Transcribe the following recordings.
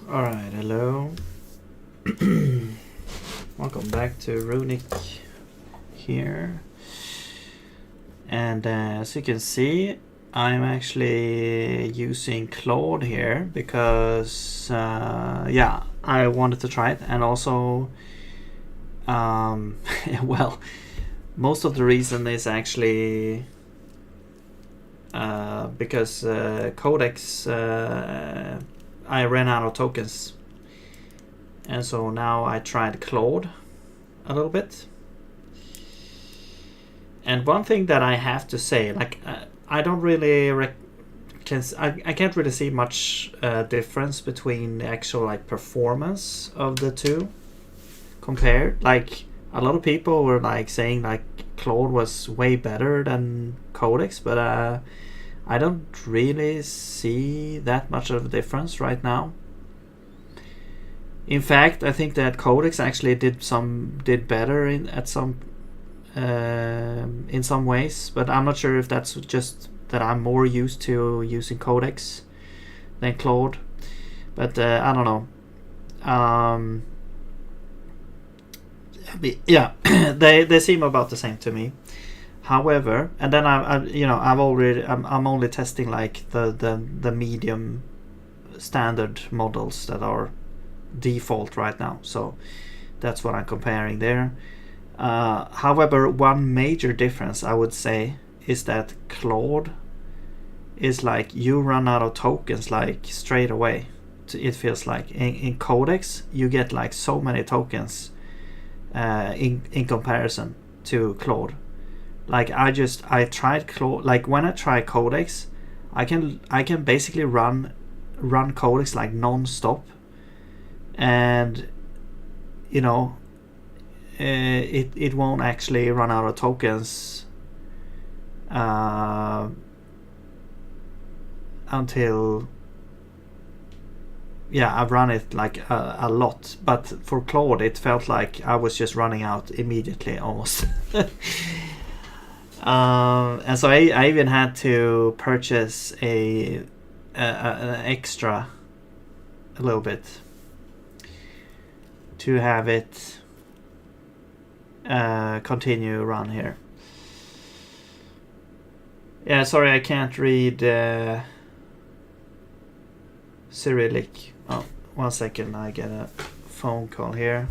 Alright, hello. Welcome back to Runic here. And as you can see, I'm actually using Claude here because, yeah, I wanted to try it. And also, well, most of the reason is actually because Codex, I ran out of tokens. And so now I tried Claude a little bit. And one thing that I have to say, like, I don't really I can't really see much difference between the actual like performance of the two compared. Like, a lot of people were like saying like Claude was way better than Codex, but I don't really see that much of a difference right now. In fact, I think that Codex actually did better in some ways, but I'm not sure if that's just that I'm more used to using Codex than Claude. But I don't know. Yeah, they seem about the same to me. However, and then I'm only testing like the medium standard models that are default right now. So that's what I'm comparing there. However, one major difference I would say is that Claude is like you run out of tokens like straight away. It feels like in Codex you get like so many tokens in comparison to Claude. Like I tried Claude. Like when I try Codex, I can basically run Codex like non-stop, and you know it won't actually run out of tokens until I've run it like a lot. But for Claude, it felt like I was just running out immediately almost. And so I even had to purchase an extra a little bit to have it continue run here. Yeah, sorry, I can't read Cyrillic. Oh, 1 second, I get a phone call here.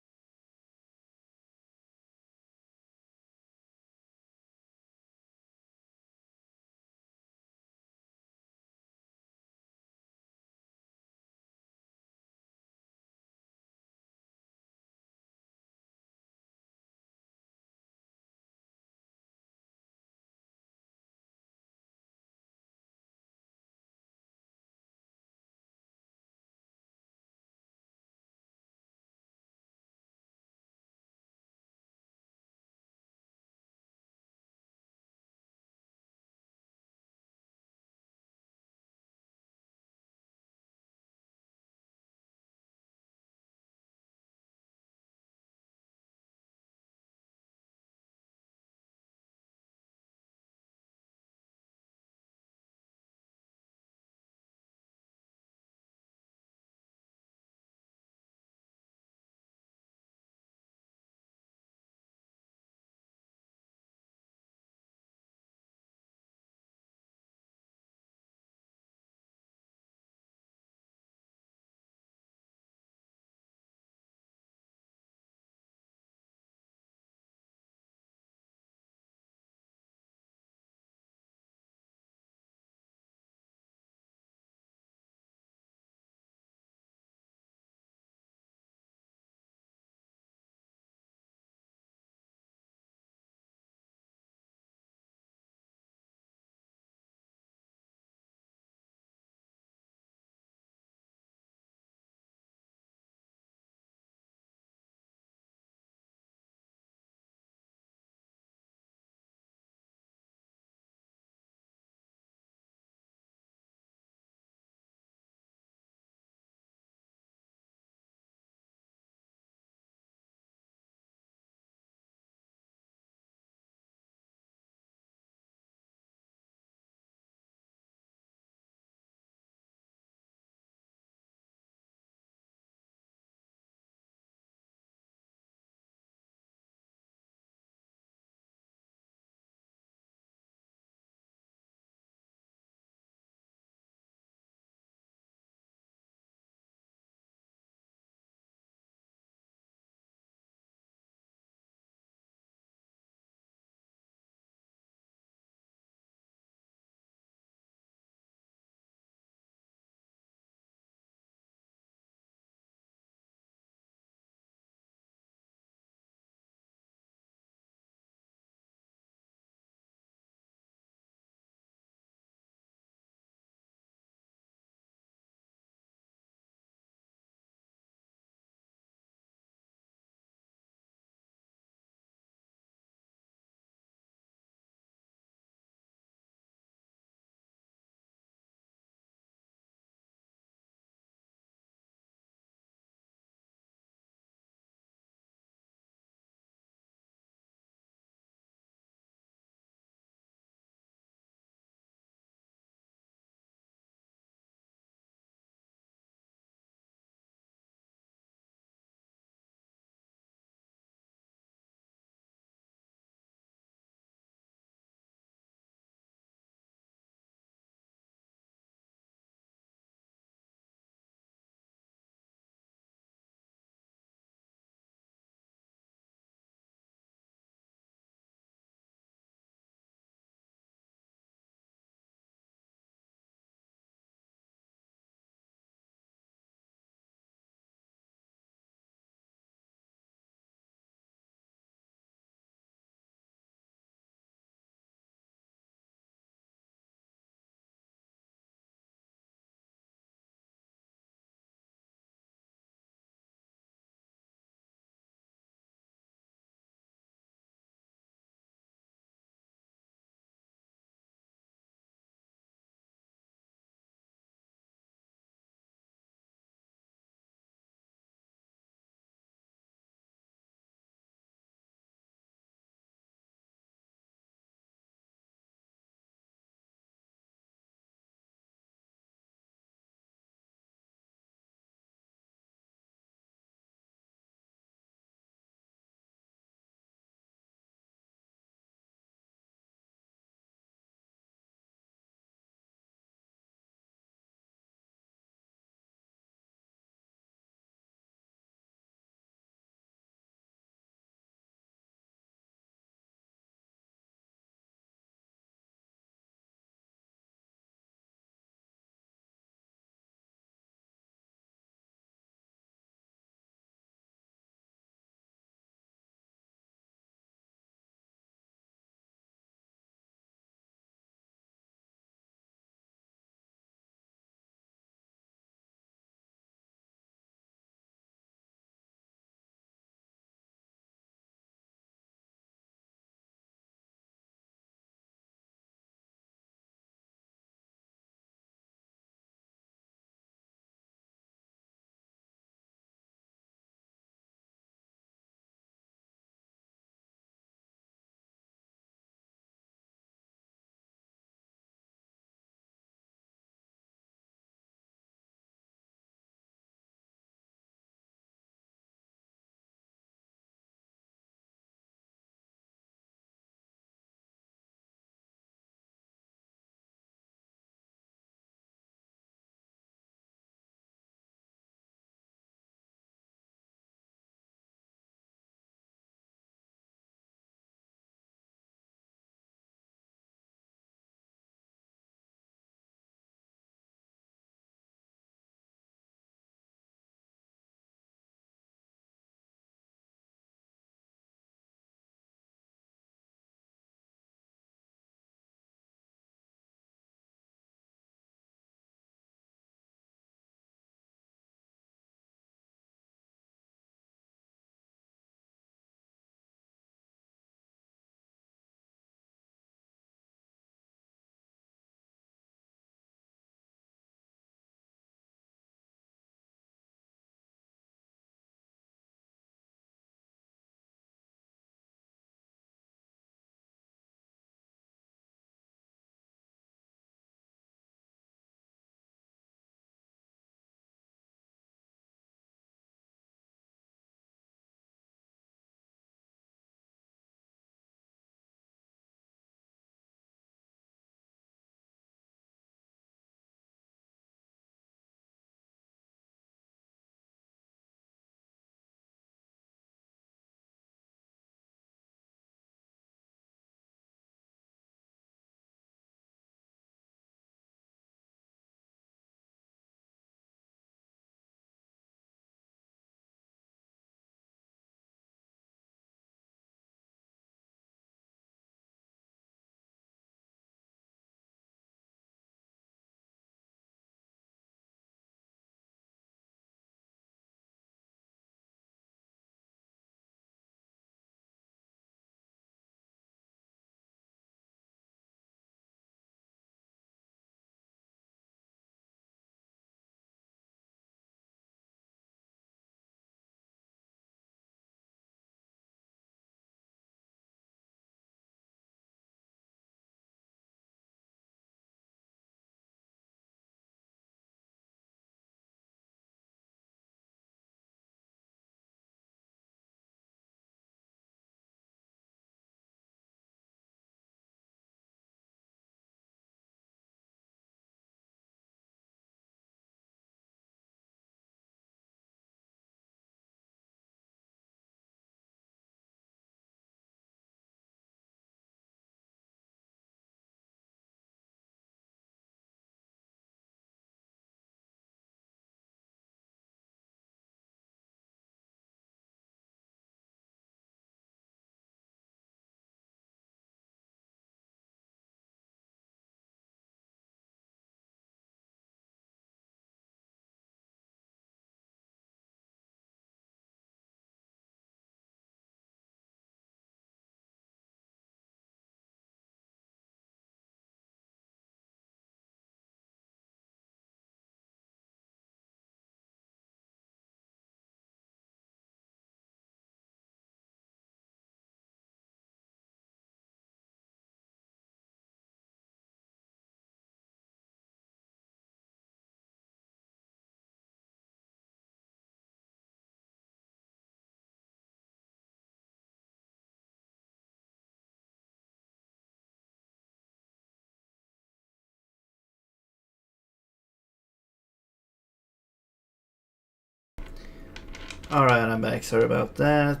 All right, I'm back. Sorry about that.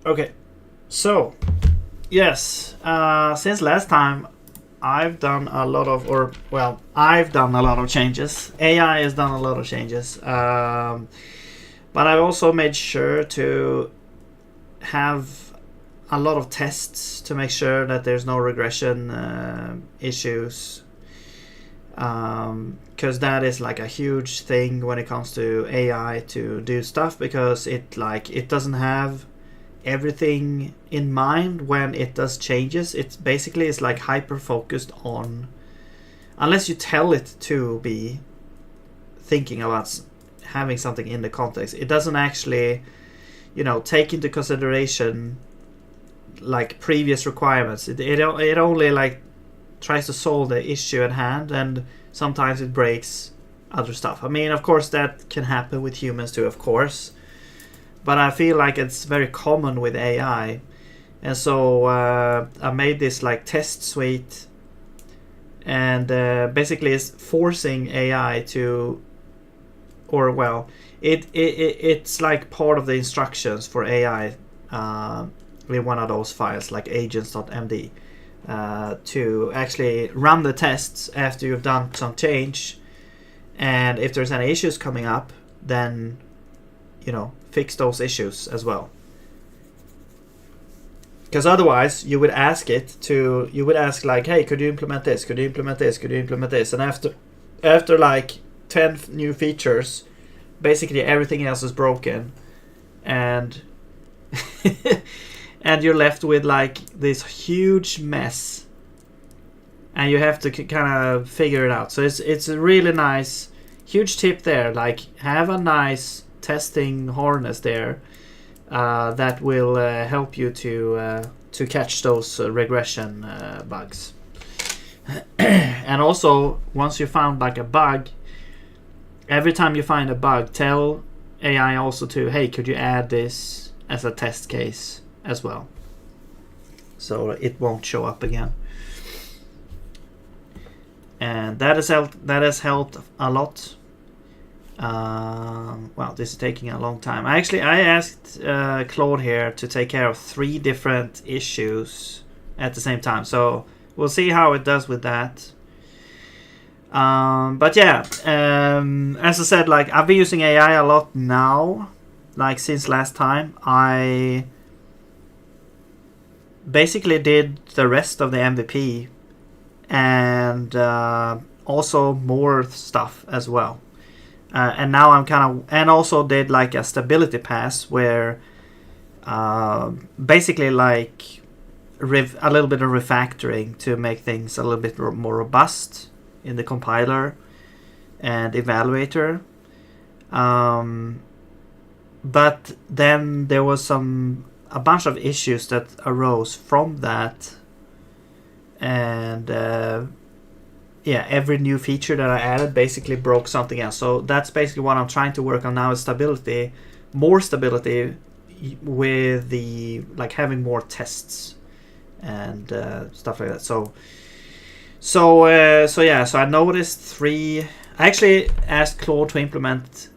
Okay, so yes, since last time I've done a lot of, I've done a lot of changes. AI has done a lot of changes, but I've also made sure to have a lot of tests to make sure that there's no regression issues, because that is like a huge thing when it comes to AI to do stuff, because it doesn't have everything in mind when it does changes. It's basically it's like hyper focused on, unless you tell it to be thinking about having something in the context, it doesn't actually, take into consideration like previous requirements. It only like tries to solve the issue at hand, and sometimes it breaks other stuff. I mean, of course that can happen with humans too, of course, but I feel like it's very common with AI. And so I made this like test suite, and basically it's forcing AI to, it's like part of the instructions for AI in one of those files like agents.md, to actually run the tests after you've done some change, and if there's any issues coming up, then fix those issues as well. Because otherwise you would ask like, hey, could you implement this, could you implement this, could you implement this, and after like 10 new features, basically everything else is broken, and and you're left with like this huge mess, and you have to kind of figure it out. So it's a really nice, huge tip there, like have a nice testing harness there that will help you to catch those regression bugs. And also, once you found like a bug, every time you find a bug, tell AI also to, hey, could you add this as a test case as well, so it won't show up again. And that has helped a lot. Well, this is taking a long time. I asked Claude here to take care of 3 different issues at the same time, so we'll see how it does with that. But yeah, as I said, like I've been using AI a lot now, like since last time. I basically did the rest of the MVP, and also more stuff as well. And now I'm and also did like a stability pass where basically like a little bit of refactoring to make things a little bit more robust in the compiler and evaluator. But then there was a bunch of issues that arose from that, and every new feature that I added basically broke something else. So that's basically what I'm trying to work on now, is stability, more stability with the like having more tests and stuff like that. So I noticed 3. I actually asked Claude to implement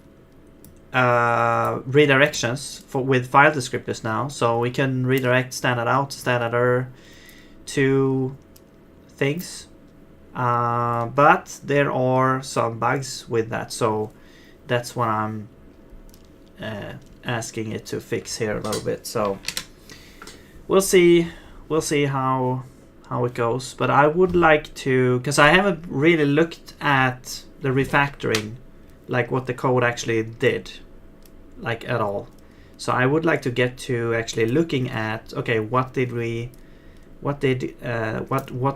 redirections with file descriptors now, so we can redirect standard out, standard error to things. But there are some bugs with that, so that's what I'm asking it to fix here a little bit. So we'll see how it goes. But I would like to, because I haven't really looked at the refactoring, like what the code actually did, like at all. So I would like to get to actually looking at, okay, what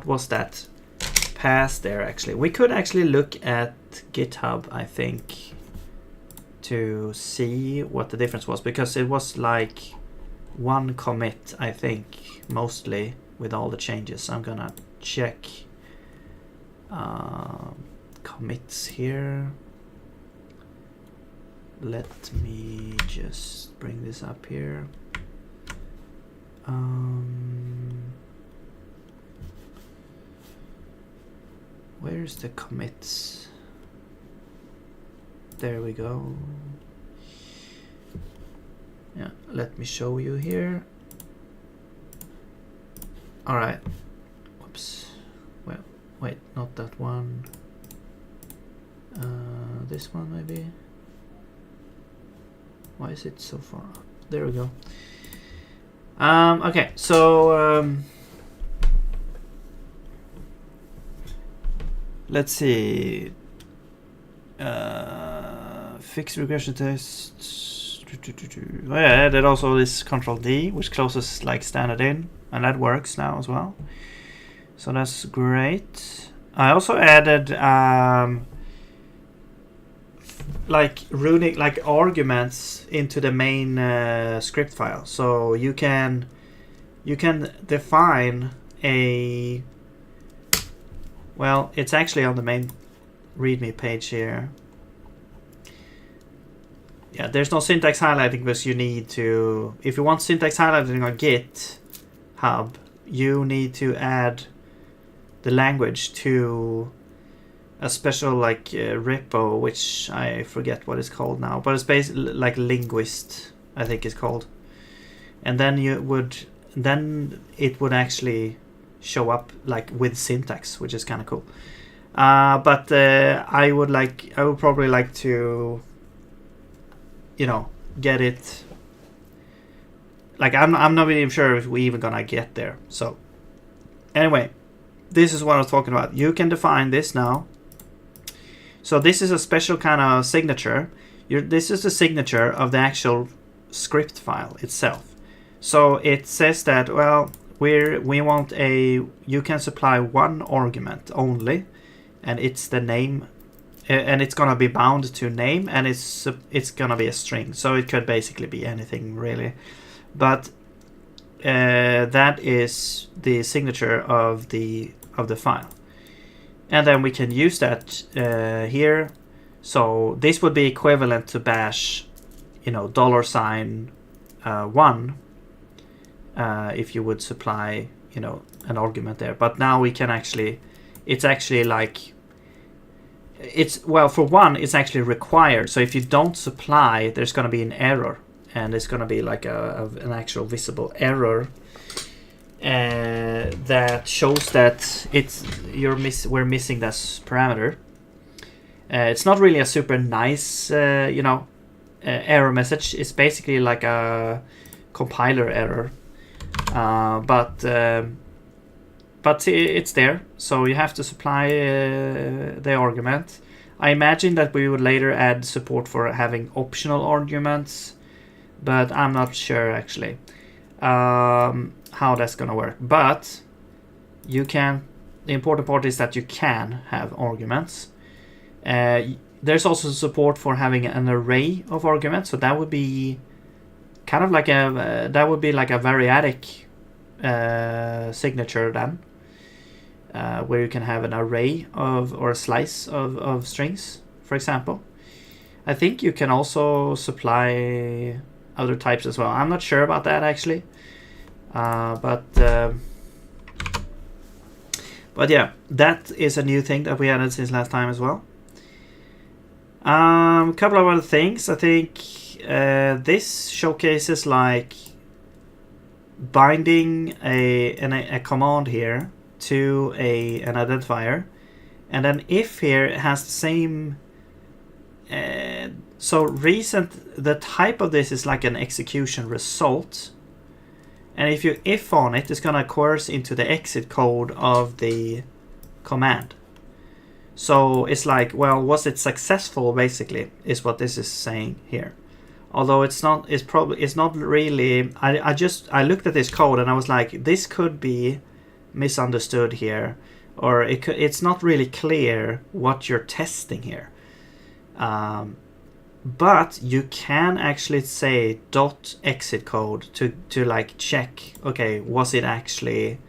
was that pass there actually. We could actually look at GitHub, I think, to see what the difference was, because it was like 1 commit, I think, mostly, with all the changes. I'm gonna check commits here. let me just bring this up here. Where's the commits? There we go. Yeah, let me show you here. All right. Whoops. Well, wait, not that one. This one maybe. Why is it so far up? There we go. Okay, so let's see. Fixed regression tests. Oh yeah, I added also this Control D, which closes like standard in, and that works now as well. So that's great. I also added like runic, like arguments into the main script file. So you can define a, well, it's actually on the main README page here. Yeah, there's no syntax highlighting because you need to, if you want syntax highlighting on GitHub, you need to add the language to a special like repo, which I forget what it's called now, but it's basically like linguist, I think it's called. And then it would actually show up like with syntax, which is kind of cool. But I would probably like to, you know, get it. Like I'm not even sure if we even gonna get there. So anyway, this is what I was talking about. You can define this now. So this is a special kind of signature. This is the signature of the actual script file itself. So it says that, well, we want you can supply one argument only, and it's the name, and it's gonna be bound to name, and it's gonna be a string. So it could basically be anything really, but that is the signature of the file. And then we can use that here. So this would be equivalent to bash, you know, $1 if you would supply, you know, an argument there. But now we can actually, it's actually like, it's, well, for one, it's actually required. So if you don't supply, there's going to be an error, and it's going to be like an actual visible error. That shows that we're missing this parameter. It's not really a super nice, you know, error message. It's basically like a compiler error, but it's there. So you have to supply the argument. I imagine that we would later add support for having optional arguments, but I'm not sure actually. How that's gonna work, but you can. The important part is that you can have arguments. There's also support for having an array of arguments, so that would be kind of like a variadic signature then, where you can have an array of, or a slice of strings, for example. I think you can also supply other types as well. I'm not sure about that actually. But yeah, that is a new thing that we added since last time as well. A couple of other things. I think this showcases like binding a command here to an identifier, and then if here it has the same. So the type of this is like an execution result. And if you if on it, it's going to coerce into the exit code of the command. So it's like, well, was it successful, basically, is what this is saying here. Although it's not really, I looked at this code and I was like, this could be misunderstood here, or it's not really clear what you're testing here. But you can actually say .exit code to like check, okay, was it actually,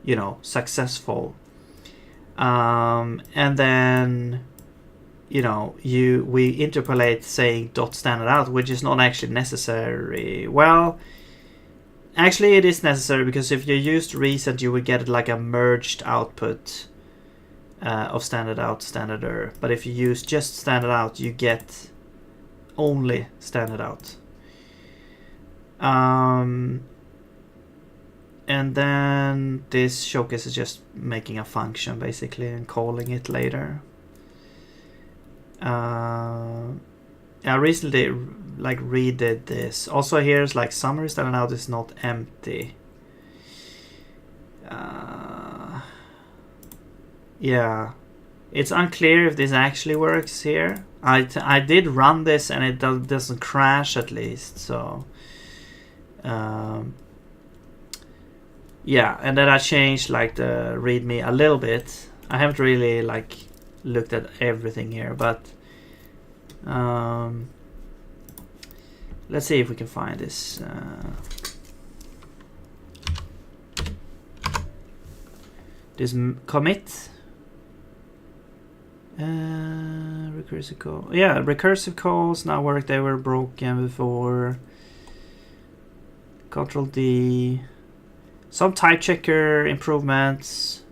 you know, successful? And then you know, we interpolate saying dot standard out, which is not actually necessary. Well, actually it is necessary, because if you used recent, you would get like a merged output of standard out, standard error. But if you use just standard out, you get only standard out. And then this showcase is just making a function basically and calling it later. I recently like redid this. Also here's like summary standard out is not empty. Yeah, it's unclear if this actually works here. I did run this and it doesn't crash at least. So yeah, and then I changed like the README a little bit. I haven't really like looked at everything here, but let's see if we can find this. This commit. Recursive call. Yeah, recursive calls now work. They were broken before. Control D. Some type checker improvements.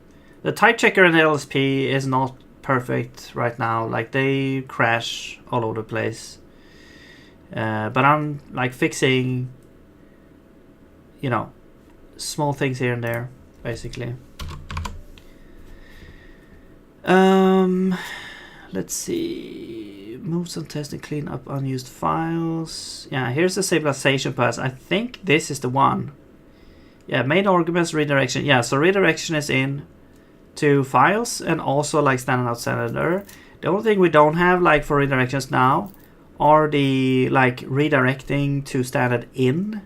The type checker in the LSP is not perfect right now. Like they crash all over the place. But I'm like fixing, you know, small things here and there, basically. Let's see. Move some tests and clean up unused files. Yeah, here's the stabilization pass. I think this is the one. Yeah, main arguments, redirection. Yeah, so redirection is in to files and also like standard out, standard error. The only thing we don't have like for redirections now are the like redirecting to standard in.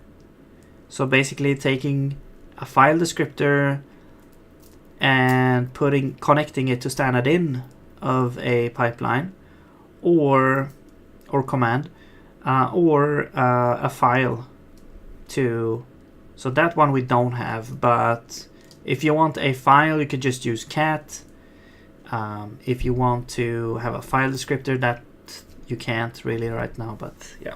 So basically taking a file descriptor and connecting it to standard in of a pipeline or command or a file to. So that one we don't have, but if you want a file, you could just use cat. If you want to have a file descriptor, that you can't really right now, but yeah.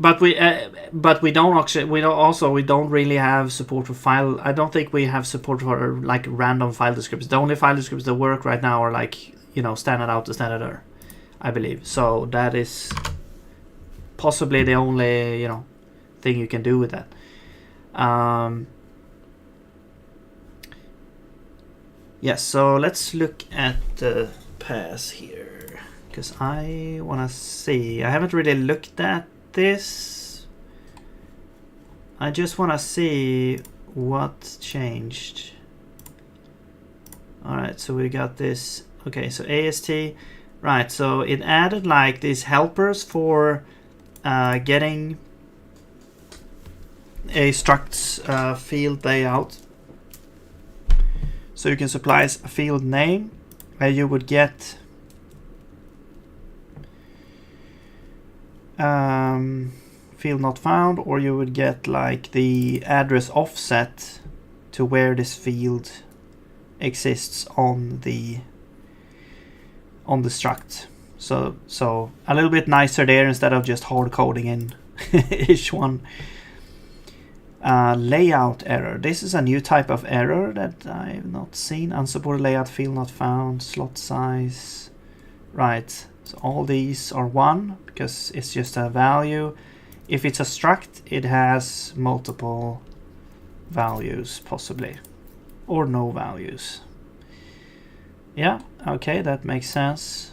But we don't really have support for file. I don't think we have support for like random file descriptors. The only file descriptors that work right now are like, you know, standard out to standard error, I believe. So that is possibly the only, you know, thing you can do with that. Yes, so let's look at the pass here, because I want to see. I haven't really looked at this. I just want to see what changed. Alright, so we got this. Okay, so AST. Right, so it added like these helpers for getting a struct's field layout. So you can supply a field name where you would get field not found, or you would get like the address offset to where this field exists on the struct. So a little bit nicer there instead of just hard coding in each one. Layout error. This is a new type of error that I've not seen. Unsupported layout field not found. Slot size. Right. So all these are 1 because it's just a value. If it's a struct, it has multiple values possibly, or no values. Yeah. Okay, that makes sense.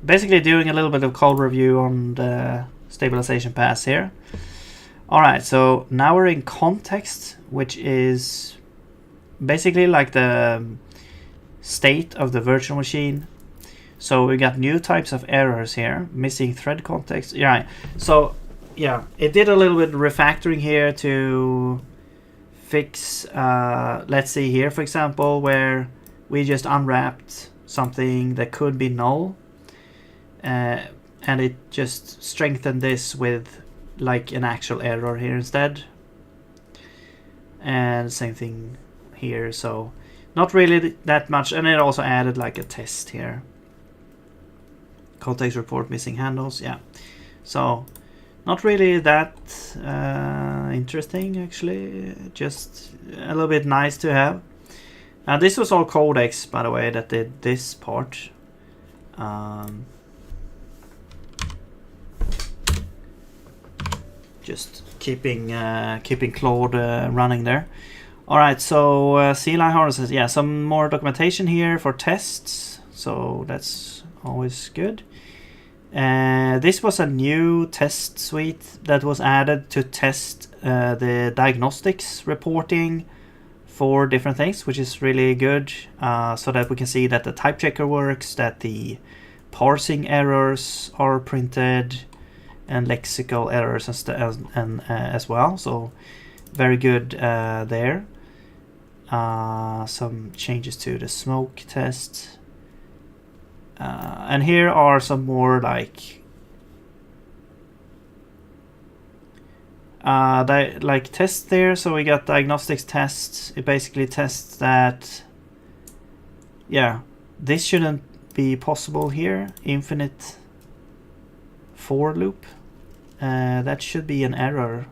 Basically doing a little bit of code review on the stabilization pass here. Alright, so now we're in context, which is basically like the state of the virtual machine. So we got new types of errors here. Missing thread context. Yeah, so yeah, it did a little bit of refactoring here to fix, let's see here, for example, where we just unwrapped something that could be null. And it just strengthened this with like an actual error here instead. And same thing here. So not really that much, and it also added like a test here. Context report missing handles, yeah. So not really that interesting actually, just a little bit nice to have. This was all Codex, by the way, that did this part. Just keeping Claude running there. All right, so C-line harnesses, yeah, some more documentation here for tests, so that's always good. This was a new test suite that was added to test the diagnostics reporting for different things, which is really good, so that we can see that the type checker works, that the parsing errors are printed, and lexical errors and as well. So very good there. Some changes to the smoke test. And here are some more like tests there. So we got diagnostics tests. It basically tests that, yeah, this shouldn't be possible here. Infinite for loop. That should be an error.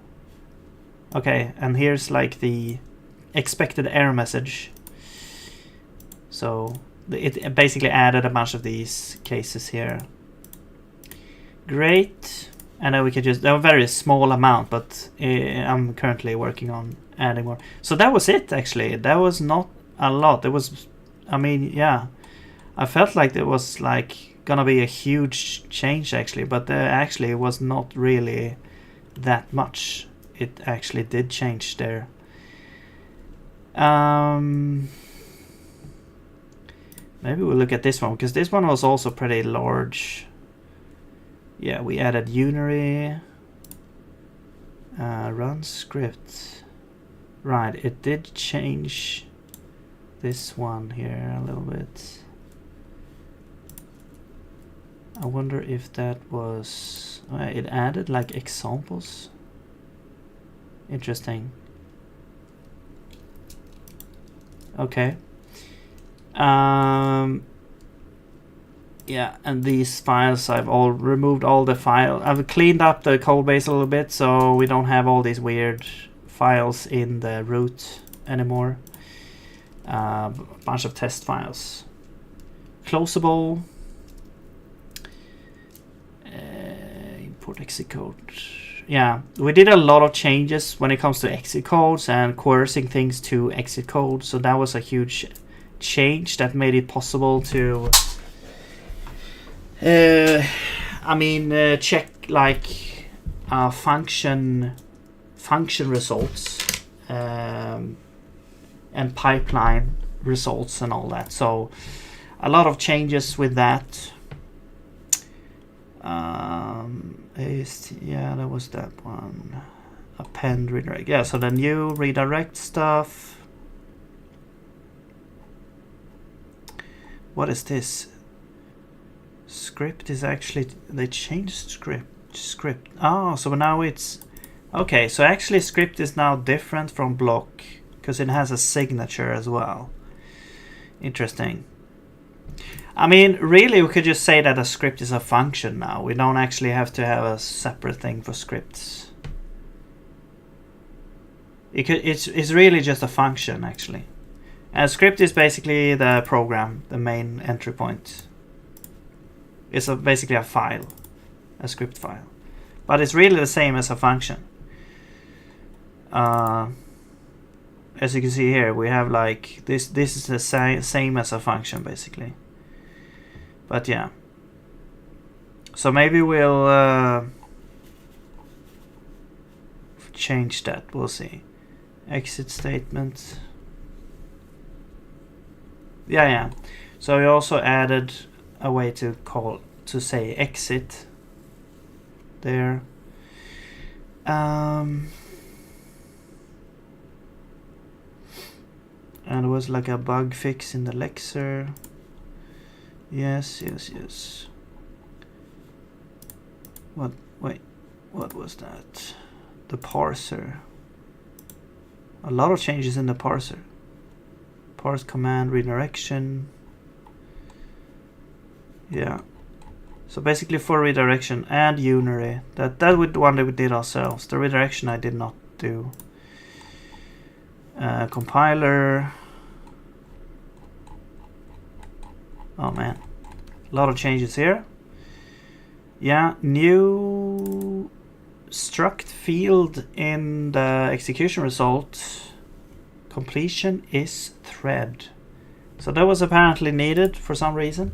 Okay, and here's like the expected error message. So it basically added a bunch of these cases here. Great. And then we could just, they're a very small amount, but I'm currently working on adding more. So that was it actually. That was not a lot. It was, I mean, yeah, I felt like there was like gonna be a huge change actually, but there actually was not really that much. It actually did change there. Maybe we'll look at this one, because this one was also pretty large. Yeah, we added unary, run script. Right, it did change this one here a little bit. I wonder if that was, it added like examples. Interesting. Okay. Yeah, and these files, I've all removed all the files. I've cleaned up the code base a little bit, so we don't have all these weird files in the root anymore. A bunch of test files. Closable. Import exit code. Yeah, we did a lot of changes when it comes to exit codes and coercing things to exit code. So that was a huge change that made it possible to check like function results and pipeline results and all that. So a lot of changes with that. Yeah, that was that one. Append redirect. Yeah, so the new redirect stuff. What is this? Script is actually, they changed script. Oh, so now it's okay. So actually script is now different from block because it has a signature as well. Interesting. I mean, really, we could just say that a script is a function now. We don't actually have to have a separate thing for scripts. It's really just a function, actually. And a script is basically the program, the main entry point. It's basically a file, a script file. But it's really the same as a function. As you can see here, we have like, this is the same as a function, basically. But yeah, so maybe we'll change that. We'll see. Exit statement. Yeah. So we also added a way to say exit there. And it was like a bug fix in the Lexer. Yes. Wait, what was that? The parser. A lot of changes in the parser. parse command redirection. Yeah. So basically for redirection and unary, that would one that we did ourselves. The redirection I did not do. Compiler. Oh man, a lot of changes here. Yeah, new struct field in the execution result. Completion is thread. So that was apparently needed for some reason.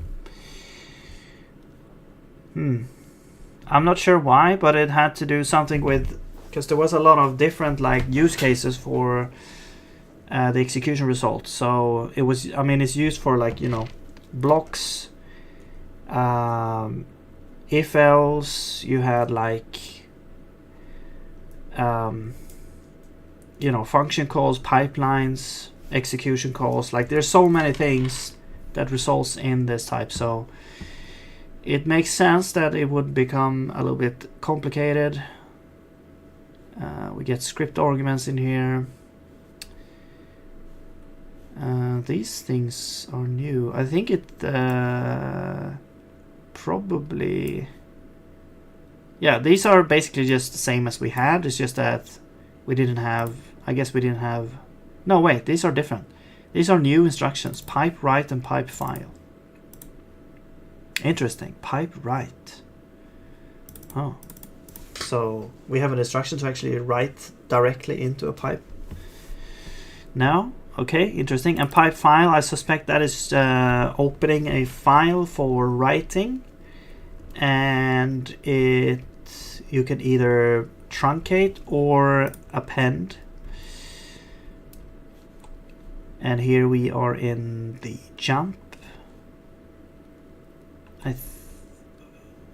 I'm not sure why, but it had to do something with, because there was a lot of different like use cases for the execution result. So it was, I mean, it's used for like, you know, blocks, if else. You had like you know, function calls, pipelines, execution calls. Like there's so many things that results in this type, so it makes sense that it would become a little bit complicated. We get script arguments in here. These things are new. I think it probably... Yeah, these are basically just the same as we had. It's just that we didn't have... I guess we didn't have... No, wait, these are different. These are new instructions. Pipe write and pipe file. Interesting. Pipe write. Oh. So we have an instruction to actually write directly into a pipe. Now, okay, interesting. And pipe file, I suspect that is opening a file for writing. And you can either truncate or append. And here we are in the jump.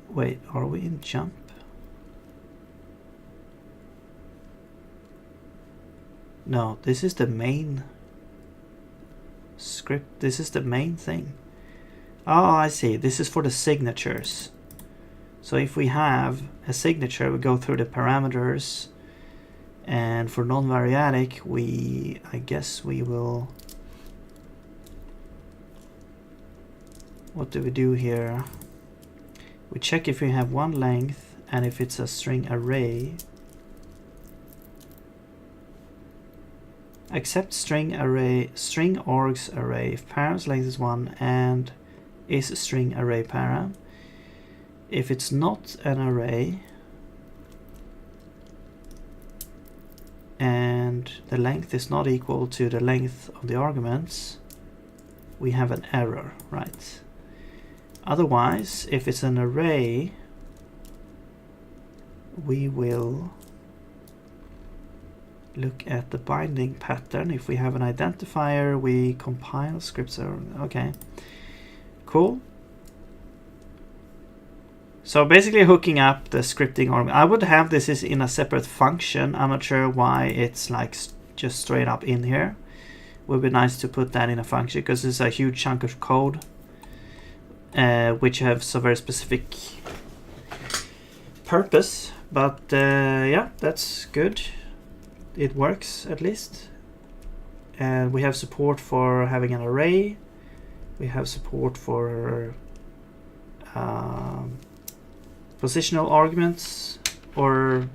Wait, are we in jump? No, this is the main script. This is the main thing. Oh, I see. This is for the signatures. So if we have a signature, we go through the parameters, and for non-variadic, I guess we will... What do we do here? We check if we have one length and if it's a string array. Accept string array, string args array if parent's length is 1 and is a string array param. If it's not an array and the length is not equal to the length of the arguments, we have an error, right? Otherwise, if it's an array, we will look at the binding pattern. If we have an identifier, we compile scripts. Okay, cool. So basically hooking up the scripting argument. I would have this is in a separate function. I'm not sure why it's like just straight up in here. Would be nice to put that in a function because it's a huge chunk of code. Which has a very specific purpose, but yeah, that's good. It works at least. And we have support for having an array. We have support for positional arguments, or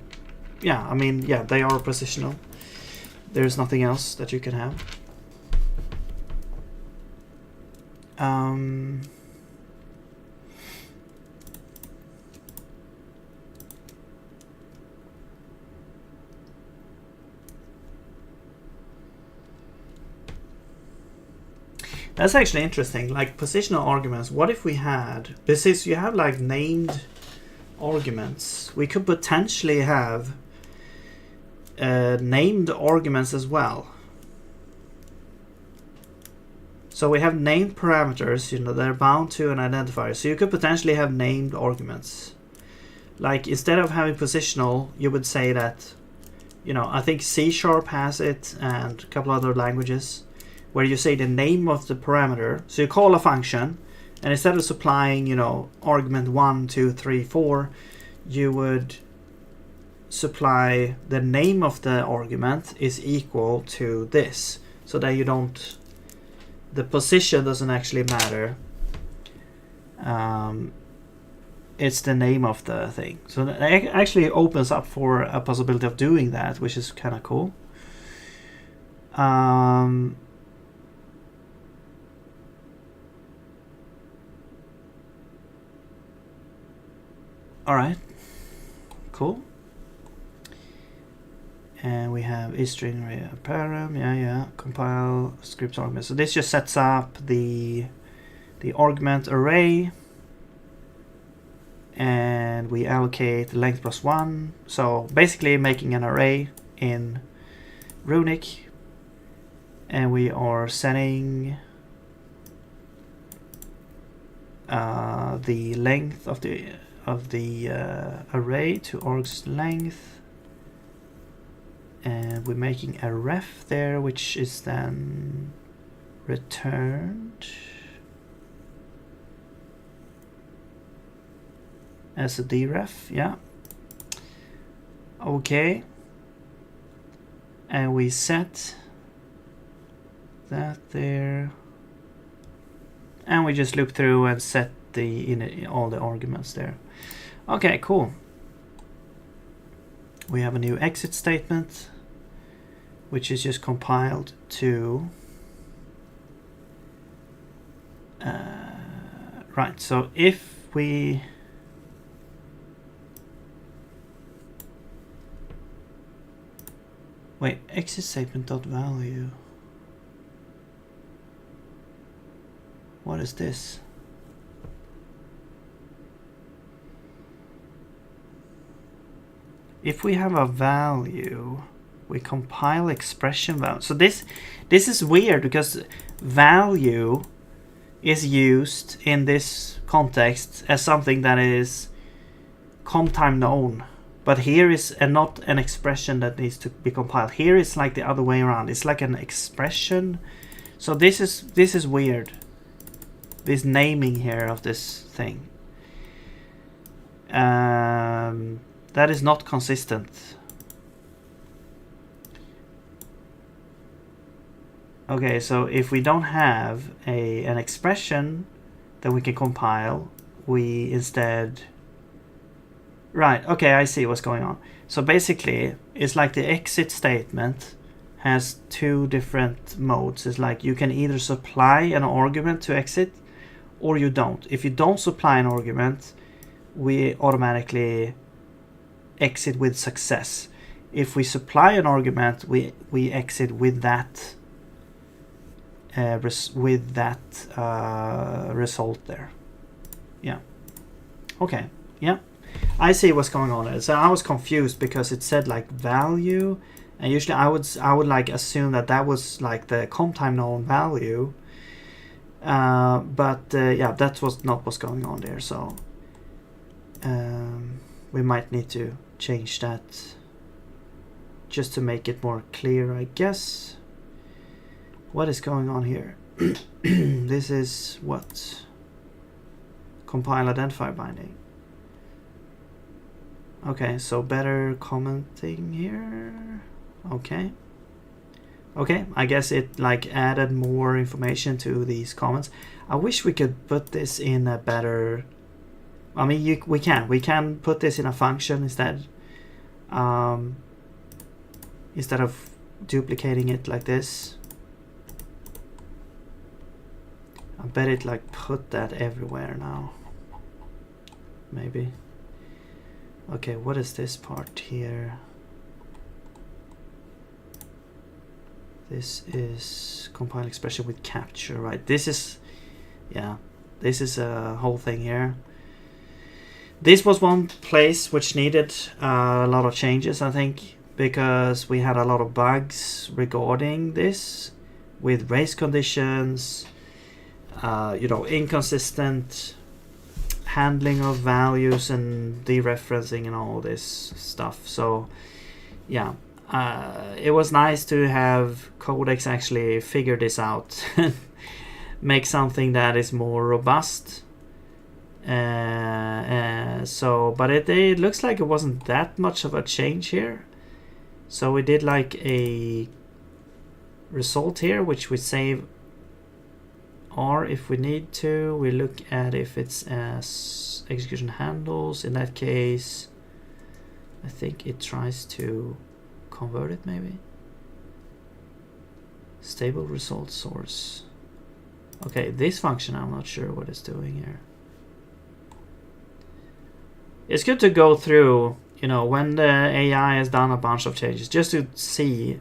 yeah, I mean, yeah, they are positional. There's nothing else that you can have. That's actually interesting, like positional arguments. What if we had, since you have like named arguments, we could potentially have named arguments as well. So we have named parameters, you know, they're bound to an identifier. So you could potentially have named arguments. Like instead of having positional, you would say that, you know, I think C# has it and a couple other languages, where you say the name of the parameter. So you call a function, and instead of supplying, you know, argument 1, 2, 3, 4, you would supply the name of the argument is equal to this, so that you don't the position doesn't actually matter. It's the name of the thing. So that actually opens up for a possibility of doing that, which is kind of cool. All right, cool. And we have isString param, compile script argument. So this just sets up the argument array, and we allocate length plus 1. So basically making an array in Runic, and we are setting the length of the array to args length, and we're making a ref there, which is then returned as a deref. Yeah, okay, and we set that there, and we just loop through and set all the arguments there. Okay, cool. We have a new exit statement, which is just compiled to right. So if we wait, exit statement dot value. What is this? If we have a value, we compile expression value. So this is weird because value is used in this context as something that is comtime known. But here is not an expression that needs to be compiled. Here it's like the other way around. It's like an expression. So this is weird. This naming here of this thing. That is not consistent. Okay, so if we don't have an expression that we can compile, we instead... Right, okay, I see what's going on. So basically, it's like the exit statement has two different modes. It's like you can either supply an argument to exit, or you don't. If you don't supply an argument, we automatically exit with success. If we supply an argument, we exit with that result there. Yeah. Okay. Yeah. I see what's going on there. So I was confused because it said like value, and usually I would like assume that was like the comtime known value. But yeah, that was not what's going on there. So we might need to change that just to make it more clear, I guess. What is going on here? This is what? Compile identifier binding. Okay, so better commenting here. Okay. Okay, I guess it like added more information to these comments. I wish we could put this in a better... I mean, we can put this in a function instead. Instead of duplicating it like this. I bet it like put that everywhere now. Maybe. Okay, what is this part here? This is compile expression with capture, right? This is, yeah, this is a whole thing here. This was one place which needed a lot of changes, I think, because we had a lot of bugs regarding this with race conditions, you know, inconsistent handling of values and dereferencing and all this stuff. So yeah, it was nice to have Codex actually figure this out, make something that is more robust. So, but it looks like it wasn't that much of a change here. So we did like a result here, which we save or if we need to, we look at if it's as execution handles. In that case, I think it tries to convert it maybe. Stable result source. Okay, this function, I'm not sure what it's doing here. It's good to go through, you know, when the AI has done a bunch of changes, just to see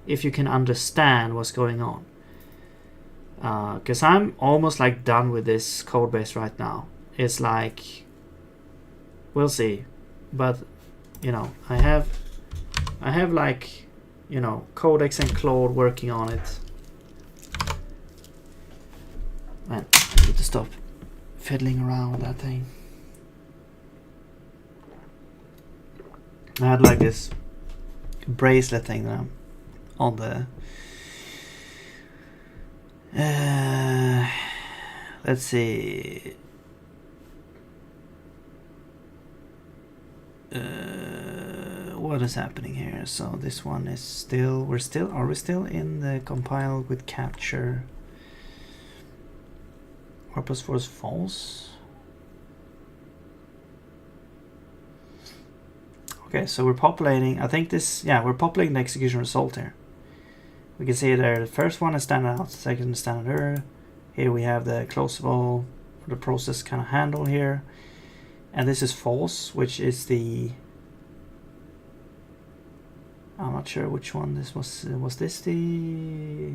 if you can understand what's going on. Because I'm almost like done with this code base right now. It's like, we'll see, but you know, I have like, you know, Codex and Claude working on it. Man, I need to stop fiddling around with that thing. I had like this bracelet thing that I'm on the let's see. What is happening here? So this one is still, are we still in the compile with capture? R plus 4 is false. Okay, so we're populating, I think this, yeah, we're populating the execution result here. We can see there, the first one is standard out, the second is standard error. Here we have the closable, the process kind of handle here. And this is false, which is the, I'm not sure which one this was. Was this the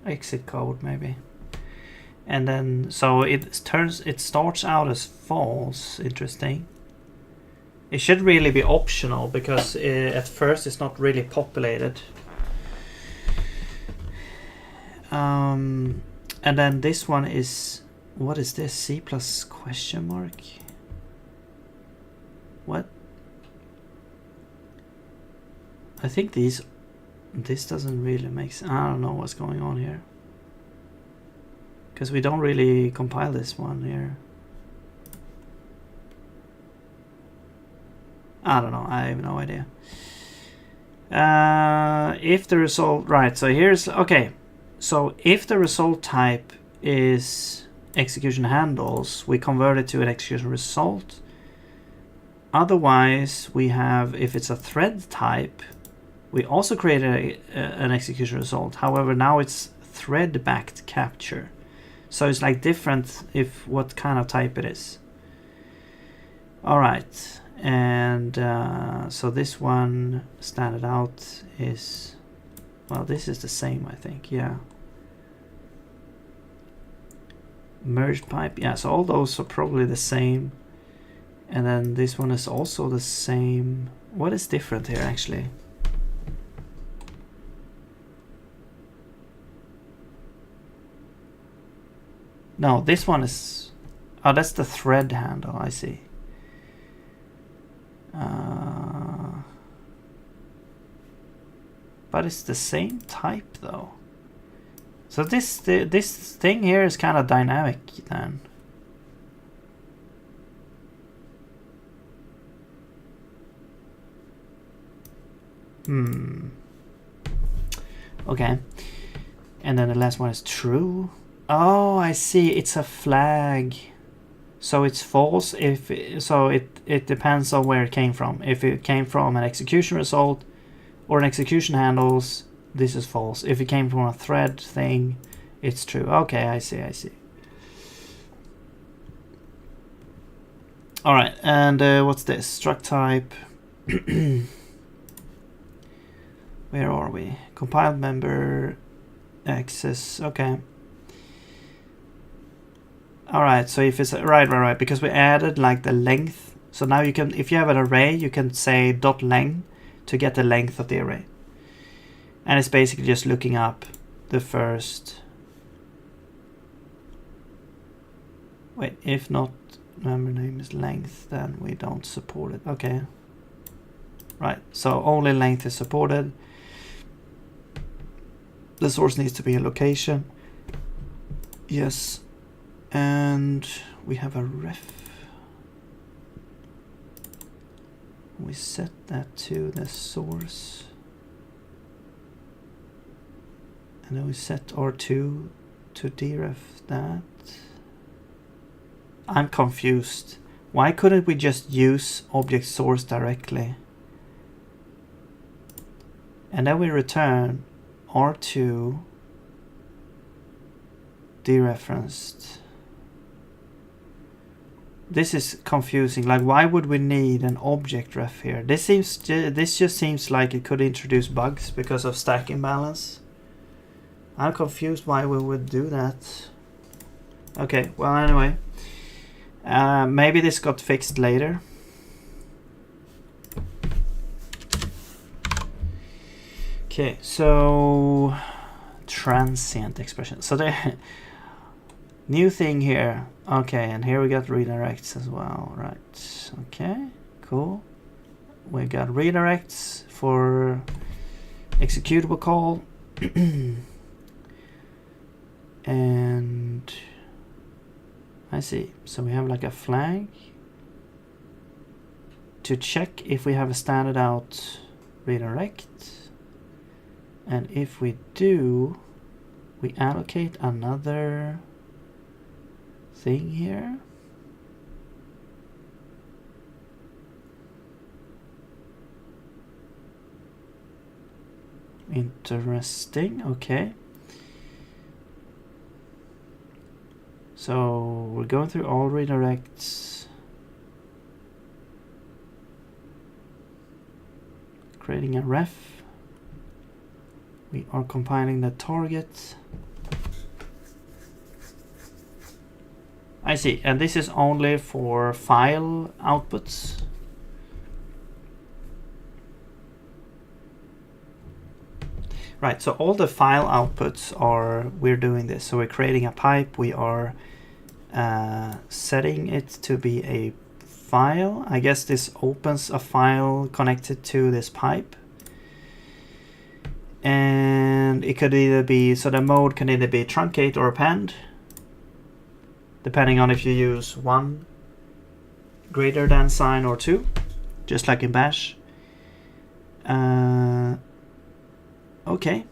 exit code maybe? And then so it starts out as false. Interesting. It should really be optional because at first it's not really populated. And then this one is, what is this? C plus question mark? What? I think this doesn't really make sense. I don't know what's going on here. Because we don't really compile this one here. I don't know, I have no idea. If the result, right, so here's, okay. So if the result type is execution handles, we convert it to an execution result. Otherwise, we have, if it's a thread type, we also create an execution result. However, now it's thread-backed capture. So it's like different if what kind of type it is. All right, and so this one standard out is, well, this is the same, I think, yeah. Merged pipe, yeah, so all those are probably the same. And then this one is also the same. What is different here, actually? No, this one is, oh, that's the thread handle, I see. But it's the same type though. So this thing here is kind of dynamic then. Okay. And then the last one is true. Oh, I see. It's a flag. So it's false if it depends on where it came from. If it came from an execution result or an execution handles, this is false. If it came from a thread thing, it's true. Okay, I see. All right, and what's this? Struct type. Where are we? Compiled member access. Okay. All right, so if it's right, because we added like the length. So now you can, if you have an array, you can say .length to get the length of the array. And it's basically just looking up the first. Wait, if not member name is length, then we don't support it. Okay. Right, so only length is supported. The source needs to be a location. Yes. And we have a ref. we set that to the source. And then we set R2 to deref that. I'm confused. Why couldn't we just use object source directly? And then we return R2 dereferenced. This is confusing. Like, why would we need an object ref here? This just seems like it could introduce bugs because of stack imbalance. I'm confused why we would do that. Okay, well, anyway. Maybe this got fixed later. Okay, so transient expression. So the new thing here. Okay, and here we got redirects as well, right? Okay, cool. We got redirects for executable call. And I see. So we have like a flag to check if we have a standard out redirect. And if we do, we allocate another thing here. Interesting. Okay. So we're going through all redirects, creating a ref. We are compiling the target. I see, and this is only for file outputs. Right, so all the file outputs are, we're doing this. So we're creating a pipe, we are setting it to be a file. I guess this opens a file connected to this pipe. And it could either be, so the mode can either be truncate or append, depending on if you use 1 greater than sign or 2, just like in bash. Okay.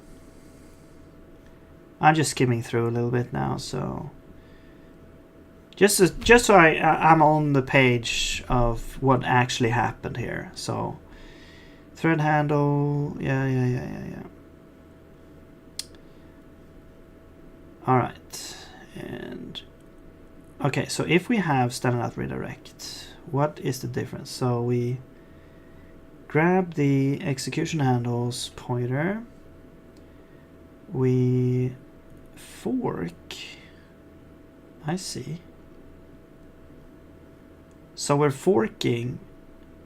I'm just skimming through a little bit now, so just so I'm on the page of what actually happened here. So thread handle, yeah. All right, and okay. So if we have standard out redirect, what is the difference? So we grab the execution handles pointer. We fork. I see. So we're forking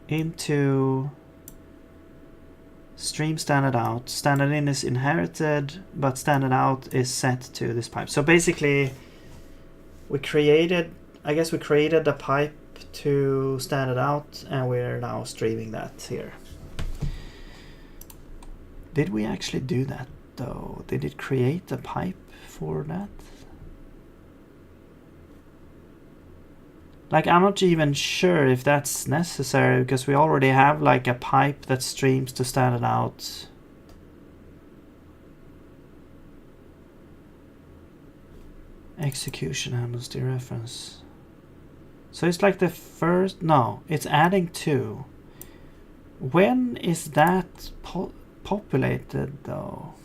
into stream standard out. Standard in is inherited, but standard out is set to this pipe. So basically, we created, I guess we created the pipe to standard out, and we're now streaming that here. Did we actually do that though? Did it create a pipe for that? Like, I'm not even sure if that's necessary, because we already have like a pipe that streams to standard out. Execution handles dereference. So it's like the first, no, it's adding 2. When is that populated though?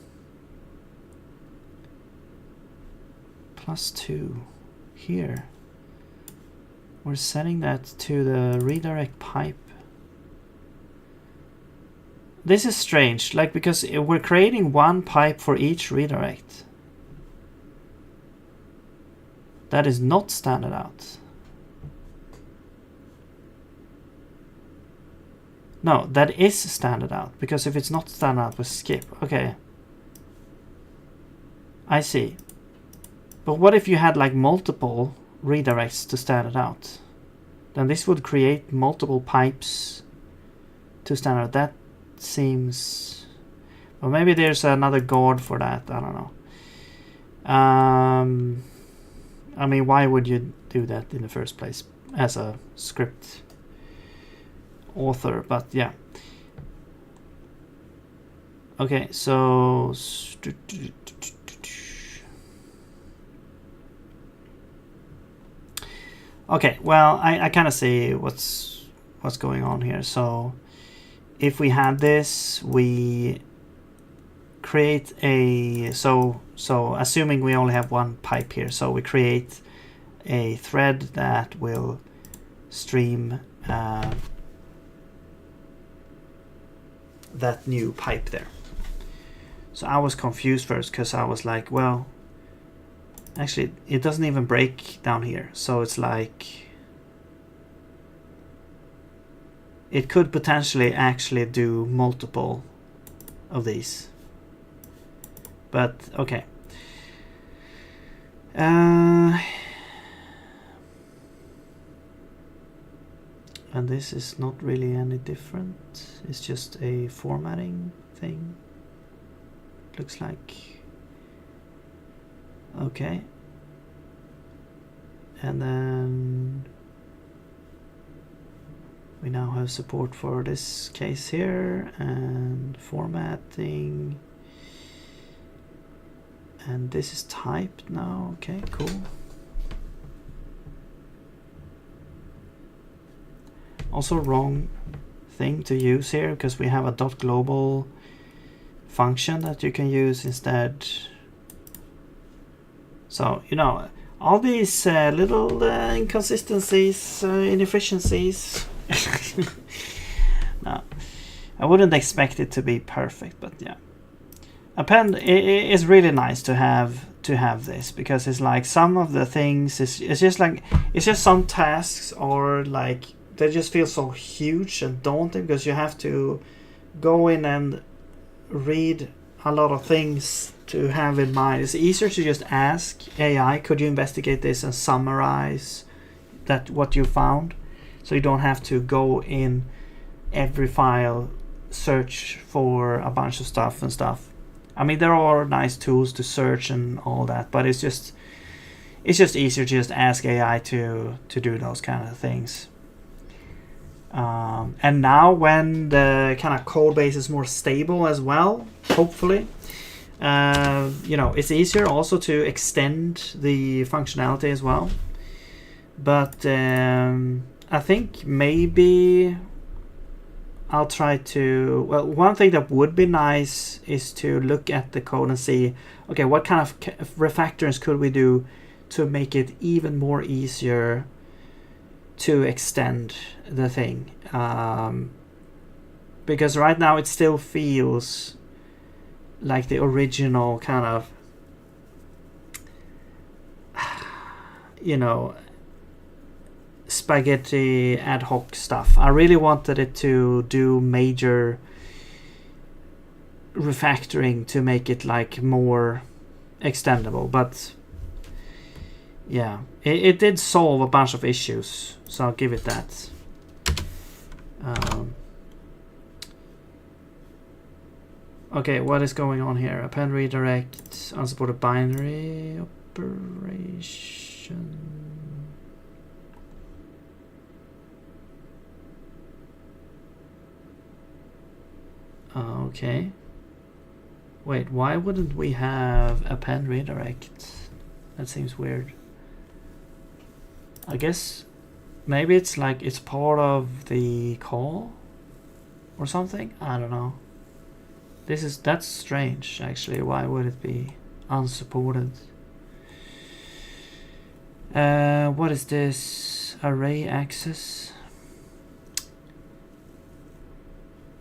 +2 here. We're setting that to the redirect pipe. This is strange, like, because we're creating 1 pipe for each redirect. That is not standard out. No, that is standard out, because if it's not standard out, we skip. Okay. I see. But what if you had like multiple redirects to standard out? Then this would create multiple pipes to standard. That seems, or maybe there's another guard for that. I don't know. I mean, why would you do that in the first place as a script? author, but yeah. Okay, so okay, well, I kind of see what's going on here. So if we had this, we create a so assuming we only have one pipe here, so we create a thread that will stream that new pipe there. So I was confused first because I was like, well, actually it doesn't even break down here, so it's like it could potentially actually do multiple of these, but okay. And this is not really any different, it's just a formatting thing, looks like. Okay, and then we now have support for this case here and formatting, and this is typed now. Okay, cool. Also wrong thing to use here because we have a .global function that you can use instead. So, you know, all these little inconsistencies, inefficiencies. No, I wouldn't expect it to be perfect, but yeah. Append is really nice to have this, because it's like some of the things it's just some tasks or like they just feel so huge and daunting because you have to go in and read a lot of things to have in mind. It's easier to just ask AI, could you investigate this and summarize that what you found, so you don't have to go in every file, search for a bunch of stuff and stuff. I mean, there are nice tools to search and all that, but it's just easier to just ask AI to do those kind of things. And now when the kind of code base is more stable as well, hopefully, you know, it's easier also to extend the functionality as well. But I think maybe I'll try to, well, one thing that would be nice is to look at the code and see, okay, what kind of refactorings could we do to make it even more easier to extend the thing, because right now it still feels like the original kind of, you know, spaghetti ad hoc stuff. I really wanted it to do major refactoring to make it like more extendable, but yeah, it did solve a bunch of issues, so I'll give it that. Okay, what is going on here? Append redirect, unsupported binary operation. Okay. Wait, why wouldn't we have append redirect? That seems weird. I guess maybe it's like it's part of the call or something. I don't know. That's strange actually. Why would it be unsupported? What is this? Array access.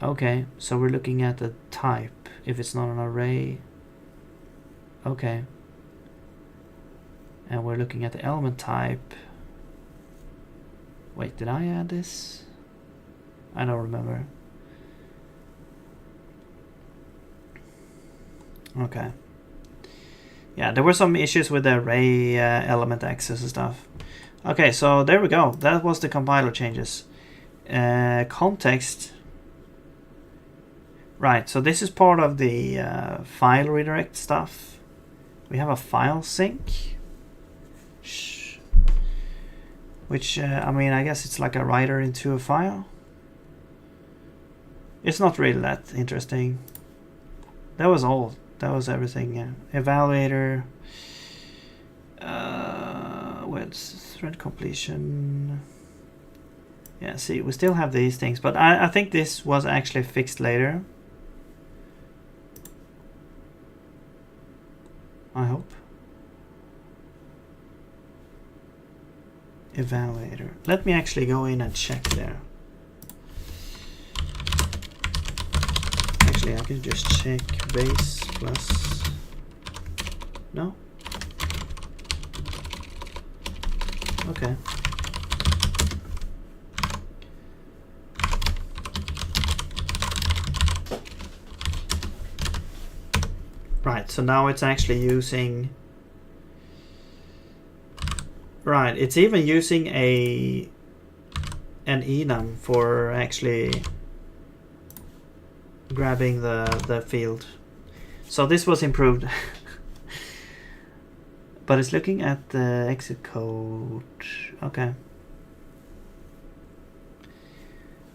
Okay, so we're looking at the type. If it's not an array, okay. And we're looking at the element type. Wait, did I add this? I don't remember. Okay. Yeah, there were some issues with the array element access and stuff. Okay, so there we go. That was the compiler changes. Context. Right, so this is part of the file redirect stuff. We have a file sync. Which, I mean, I guess it's like a writer into a file. It's not really that interesting. That was all. That was everything. Yeah. Evaluator. Where's thread completion? Yeah, see, we still have these things, but I think this was actually fixed later. I hope. Evaluator. Let me actually go in and check there. Actually, I can just check base plus. No? Okay. Right, so now it's actually using. Right, it's even using an enum for actually grabbing the field. So this was improved. But it's looking at the exit code. Okay.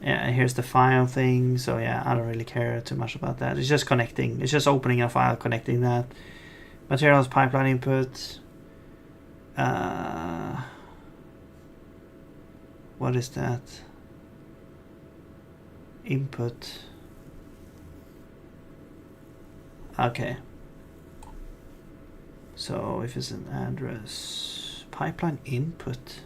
Yeah, here's the file thing. So yeah, I don't really care too much about that. It's just connecting. It's just opening a file, connecting that. Materials pipeline input. What is that? Input. Okay. So if it's an address, pipeline input.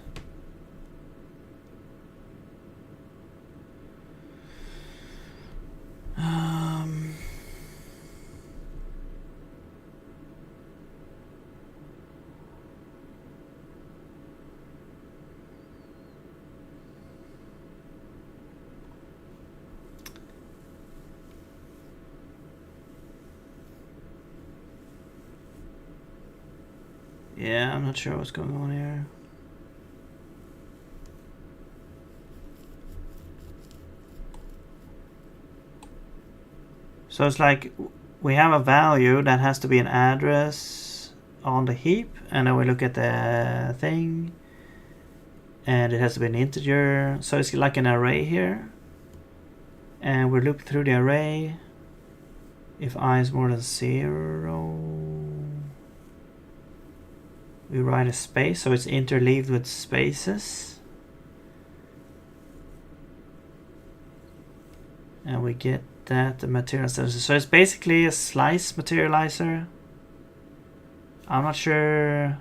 Yeah, I'm not sure what's going on here. So it's like we have a value that has to be an address on the heap, and then we look at the thing, and it has to be an integer. So it's like an array here, and we loop through the array. If I is more than 0, we write a space, so it's interleaved with spaces. And we get that the materializer. So it's basically a slice materializer. I'm not sure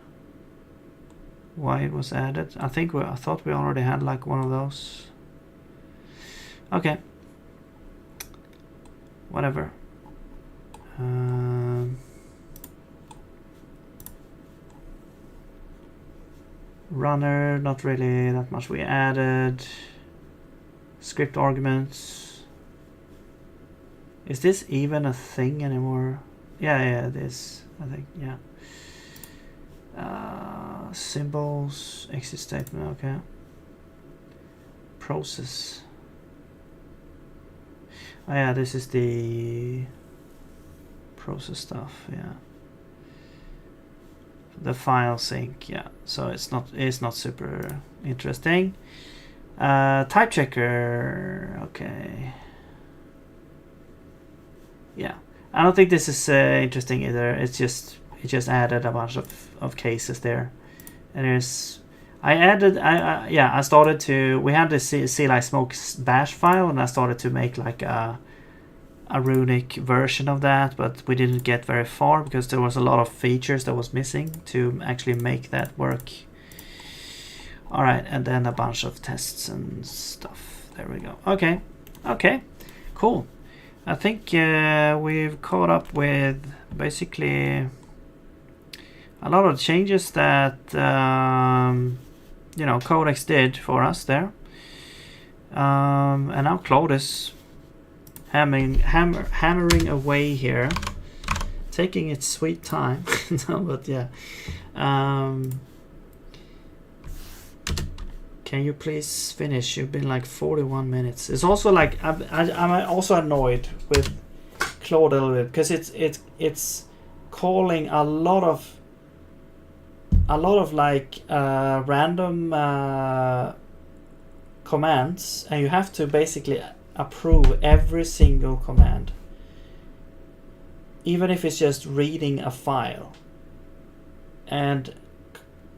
why it was added. I thought we already had like one of those. Okay. Whatever. Runner, not really that much we added. Script arguments. Is this even a thing anymore? Yeah, it is, I think, yeah. Symbols, exit statement, okay. Process. Oh yeah, this is the process stuff, yeah. The file sync, yeah. So it's not super interesting. Type checker, okay. Yeah, I don't think this is interesting either. It just added a bunch of cases there, and I started to. We had the zig-like smoke bash file, and I started to make like a runic version of that, but we didn't get very far because there was a lot of features that was missing to actually make that work. All right, and then a bunch of tests and stuff. There we go. Okay, cool. I think we've caught up with basically a lot of changes that Codex did for us there, and now Claude is hammering away here, taking its sweet time. No, but yeah. Can you please finish? You've been like 41 minutes. It's also like I'm also annoyed with Claude a little bit because it's calling a lot of like random commands, and you have to basically approve every single command, even if it's just reading a file. And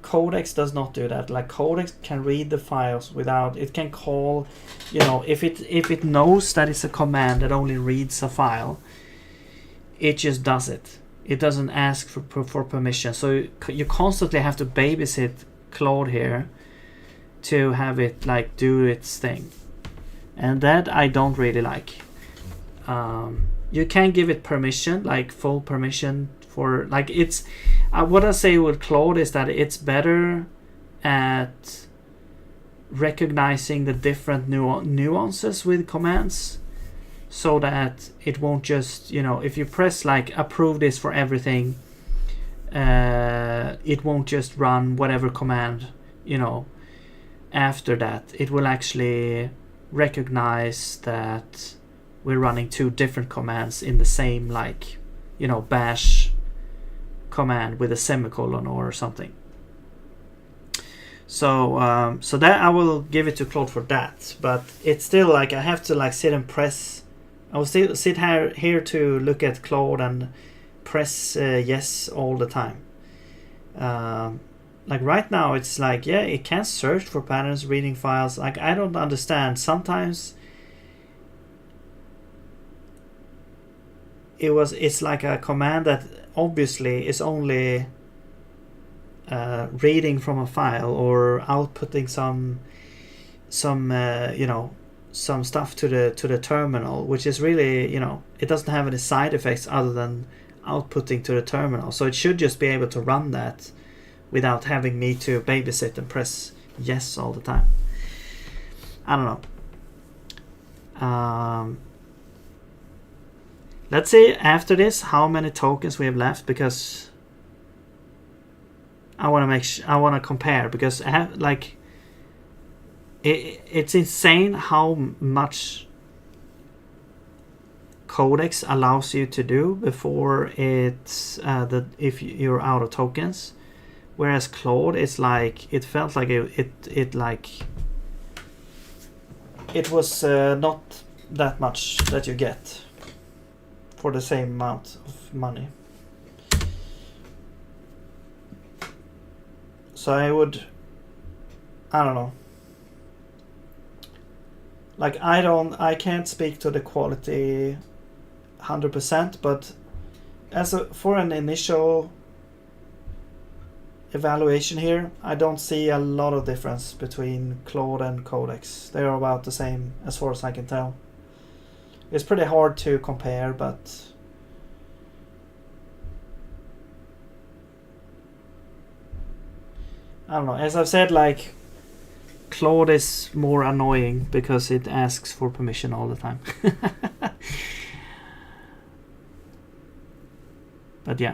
Codex does not do that. Like Codex can read the files without, it can call, you know, if it knows that it's a command that only reads a file, it just does it. It doesn't ask for permission. So you constantly have to babysit Claude here to have it like do its thing, and that I don't really like. You can give it permission, like full permission for, like, it's what I say with Claude is that it's better at recognizing the different nuances with commands, so that it won't just, you know, if you press like approve this for everything, it won't just run whatever command, you know, after that. It will actually recognize that we're running two different commands in the same, like, you know, bash command with a semicolon or something. So so that I will give it to Claude for that, but it's still like I have to like sit and press. I will still sit here to look at Claude and press yes all the time. Like right now it's like, yeah, it can search for patterns, reading files. Like I don't understand. Sometimes it's like a command that obviously is only reading from a file or outputting some you know, some stuff to the terminal, which is really, you know, it doesn't have any side effects other than outputting to the terminal. So it should just be able to run that without having me to babysit and press yes all the time. I don't know. Let's see after this how many tokens we have left, because I want to compare, because I have, like, it's insane how much Codex allows you to do before it's if you're out of tokens, whereas Claude, it's like it felt like it was not that much that you get for the same amount of money. So I don't know. Like I can't speak to the quality 100%, but for an initial evaluation here, I don't see a lot of difference between Claude and Codex. They are about the same as far as I can tell. It's pretty hard to compare, but I don't know. As I've said, like, Claude is more annoying because it asks for permission all the time. But yeah.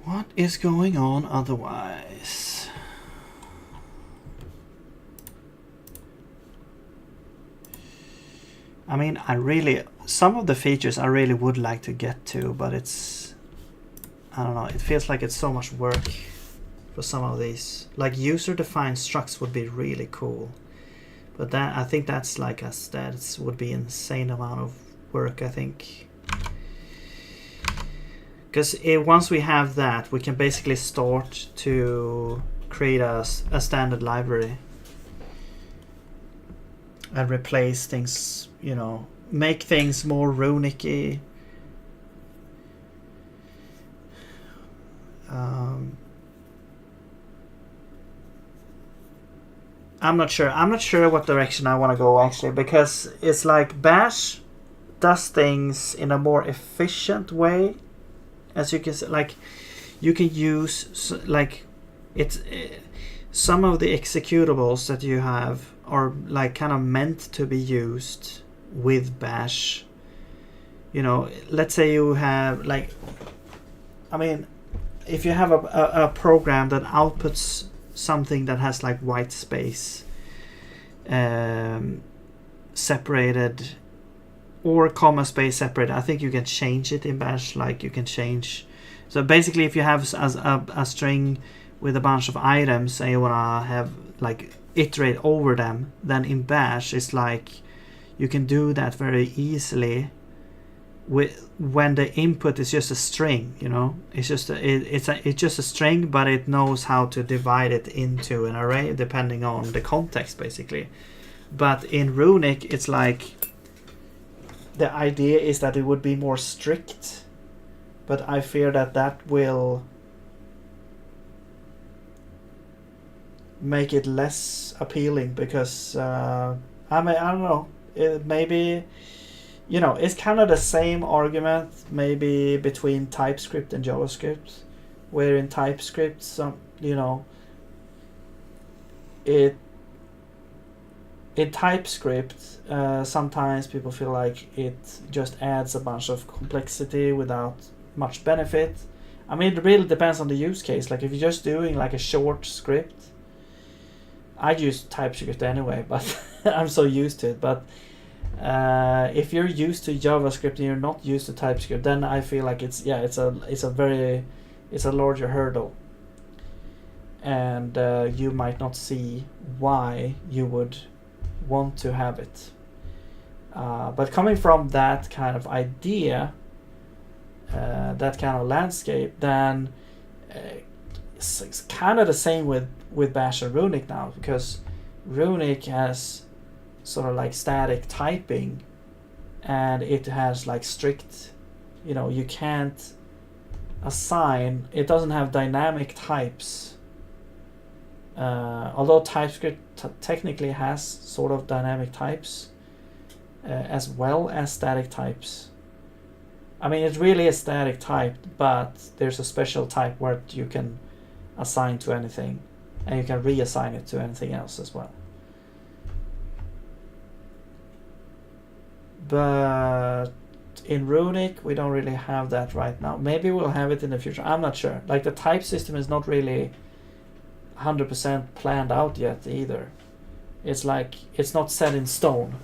What is going on otherwise? I mean, some of the features I really would like to get to, but it's, I don't know, it feels like it's so much work for some of these. Like user-defined structs would be really cool, but that, I think that's like that would be insane amount of work, I think. Because once we have that, we can basically start to create a standard library and replace things, you know, make things more runic-y. I'm not sure what direction I want to go, actually, because it's like Bash does things in a more efficient way. As you can see, like, you can use, like, it's some of the executables that you have are like kind of meant to be used with Bash. You know, let's say you have, like, I mean, if you have a program that outputs something that has like white space separated, or comma space separated. I think you can change it in Bash, like you can change. So basically, if you have a string with a bunch of items and you wanna have like iterate over them, then in Bash it's like you can do that very easily when the input is just a string. You know, it's just it's just a string, but it knows how to divide it into an array depending on the context, basically. But in Runic, it's like the idea is that it would be more strict, but I fear that will make it less appealing, because I don't know, maybe, you know, it's kind of the same argument maybe between TypeScript and JavaScript, where in TypeScript, you know, in TypeScript, sometimes people feel like it just adds a bunch of complexity without much benefit. I mean, it really depends on the use case. Like if you're just doing like a short script, I use TypeScript anyway, but I'm so used to it. But if you're used to JavaScript and you're not used to TypeScript, then I feel like it's a larger hurdle, and you might not see why you would want to have it. But coming from that kind of idea, that kind of landscape, then it's kind of the same with Bash and Runic now, because Runic has sort of like static typing, and it has like strict, you know, you can't assign, it doesn't have dynamic types, although TypeScript technically has sort of dynamic types as well as static types. I mean, it really is static type, but there's a special type where you can assign to anything, and you can reassign it to anything else as well. But in Runic, we don't really have that right now. Maybe we'll have it in the future. I'm not sure. Like the type system is not really 100% planned out yet either. It's like it's not set in stone.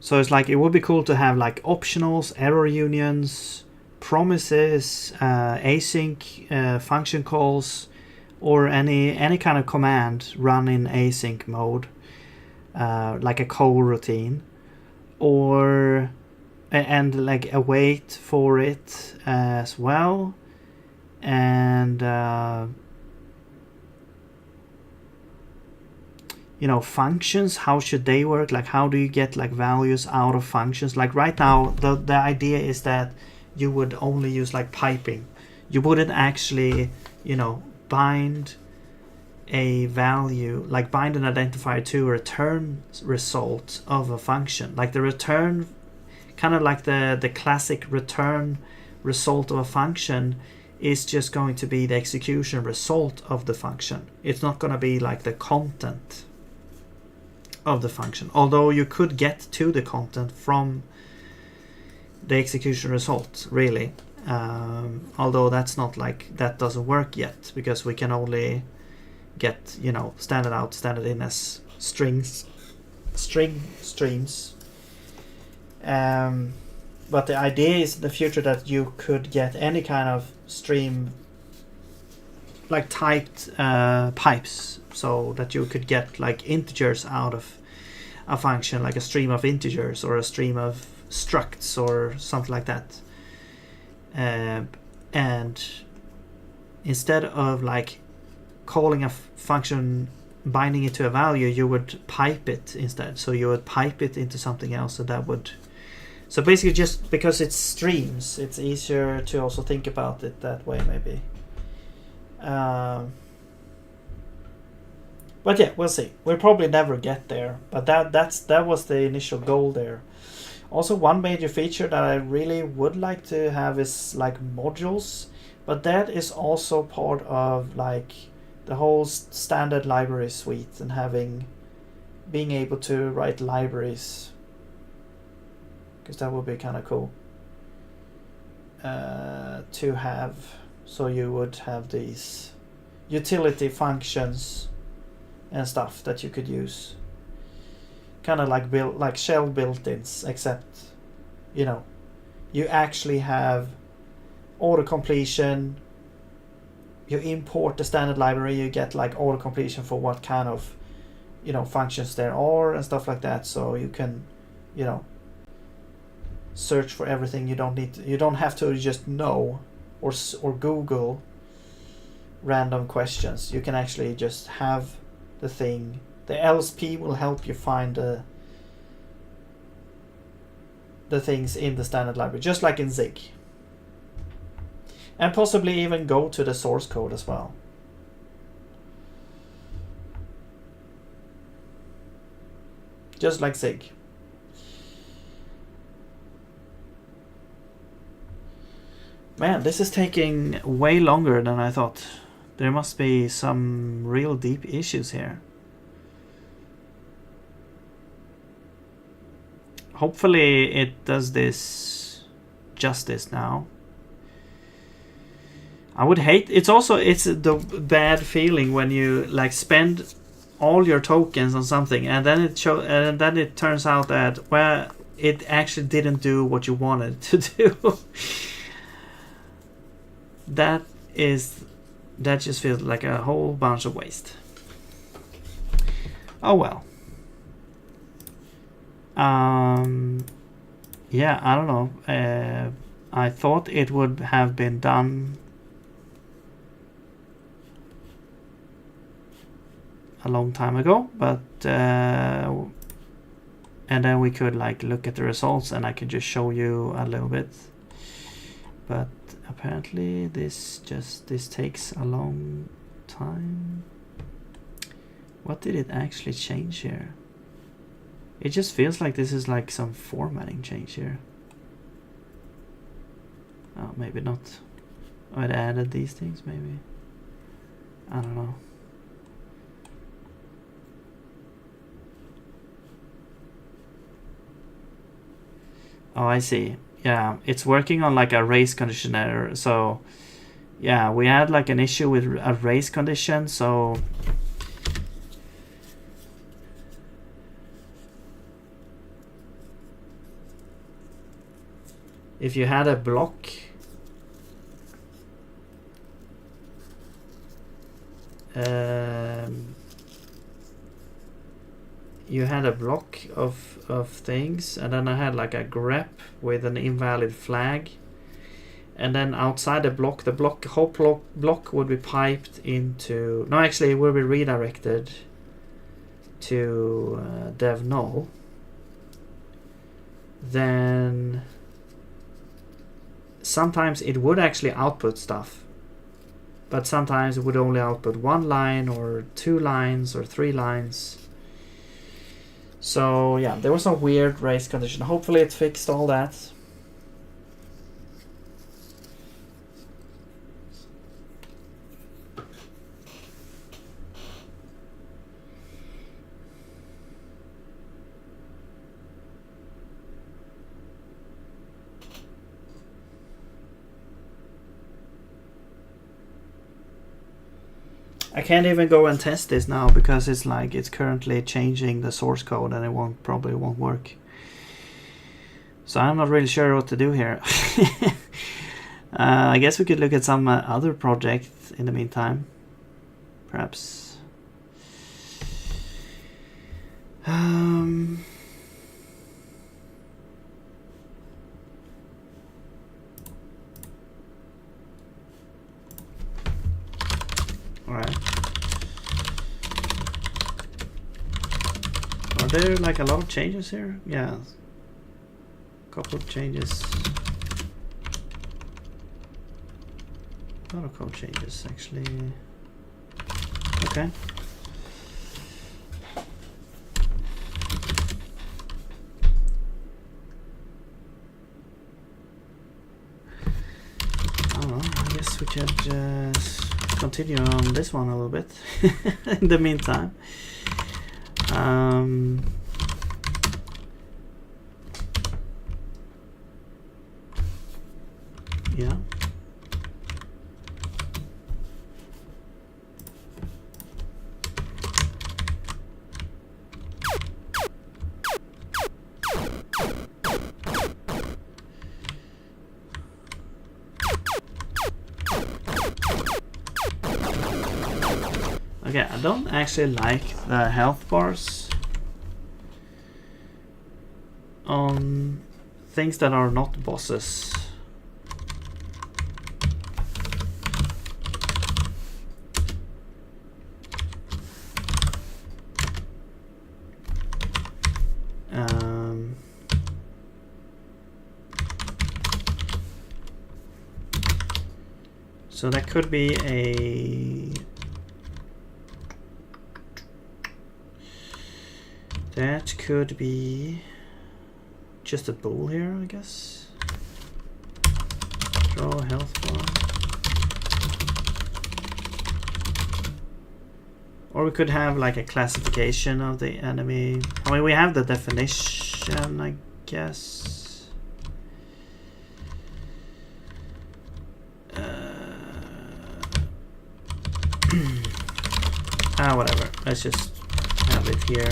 So it's like it would be cool to have like optionals, error unions, promises, async function calls, or any kind of command run in async mode, like a coroutine, or and like await for it as well, and you know, functions, how should they work? Like how do you get like values out of functions? Like right now the idea is that you would only use like piping. You wouldn't actually, you know, bind a value, like bind an identifier to a return result of a function. Like the return, kind of like the classic return result of a function is just going to be the execution result of the function. It's not going to be like the content of the function, although you could get to the content from the execution result, really. Although that's not like, that doesn't work yet, because we can only get, you know, standard out, standard in as string streams. But the idea is in the future that you could get any kind of stream, like typed pipes, so that you could get like integers out of a function, like a stream of integers or a stream of structs or something like that. And instead of like calling a function, binding it to a value, you would pipe it instead. So you would pipe it into something else, and that would, so basically just because it's streams, it's easier to also think about it that way, maybe. But yeah, we'll see. We'll probably never get there, but that was the initial goal there. Also, one major feature that I really would like to have is like modules, but that is also part of like the whole standard library suite, and having being able to write libraries, because that would be kind of cool to have. So you would have these utility functions and stuff that you could use, kind of like shell built-ins, except you actually have auto completion. You import the standard library, you get like auto completion for what kind of functions there are and stuff like that. So you can search for everything. You don't have to just know or Google random questions. You can actually just have the thing. The LSP will help you find the things in the standard library, just like in Zig. And possibly even go to the source code as well. Just like Zig. Man, this is taking way longer than I thought. There must be some real deep issues here. Hopefully it does this justice now. I would hate it's the bad feeling when you like spend all your tokens on something and then it turns out that it actually didn't do what you wanted to do. That just feels like a whole bunch of waste. Oh well. Yeah, I don't know. I thought it would have been done a long time ago, but and then we could like look at the results and I could just show you a little bit. But apparently this takes a long time. What did it actually change here? It just feels like this is like some formatting change here. Oh, maybe not. Oh, it added these things maybe. I don't know. Oh, I see. Yeah, it's working on like a race condition error. So yeah, we had like an issue with a race condition. So if you had a block, you had a block of things, and then I had like a grep with an invalid flag, and then outside the whole block would be piped into, no, actually it would be redirected to dev null. Then sometimes it would actually output stuff, but sometimes it would only output 1 line or 2 lines or 3 lines. So yeah, there was a weird race condition. Hopefully it fixed all that. I can't even go and test this now because it's like it's currently changing the source code and it probably won't work. So I'm not really sure what to do here. I guess we could look at some other projects in the meantime, perhaps. Alright. Are there like a lot of changes here? Yeah. A couple of changes. A lot of code changes actually. Okay. I don't know, I guess we could just continue on this one a little bit in the meantime. Yeah. Okay, I don't actually like the health bars on things that are not bosses. So that could be that could be just a bull here, I guess. Draw a health bar. Or we could have like a classification of the enemy. I mean, we have the definition, I guess. Whatever. Let's just have it here.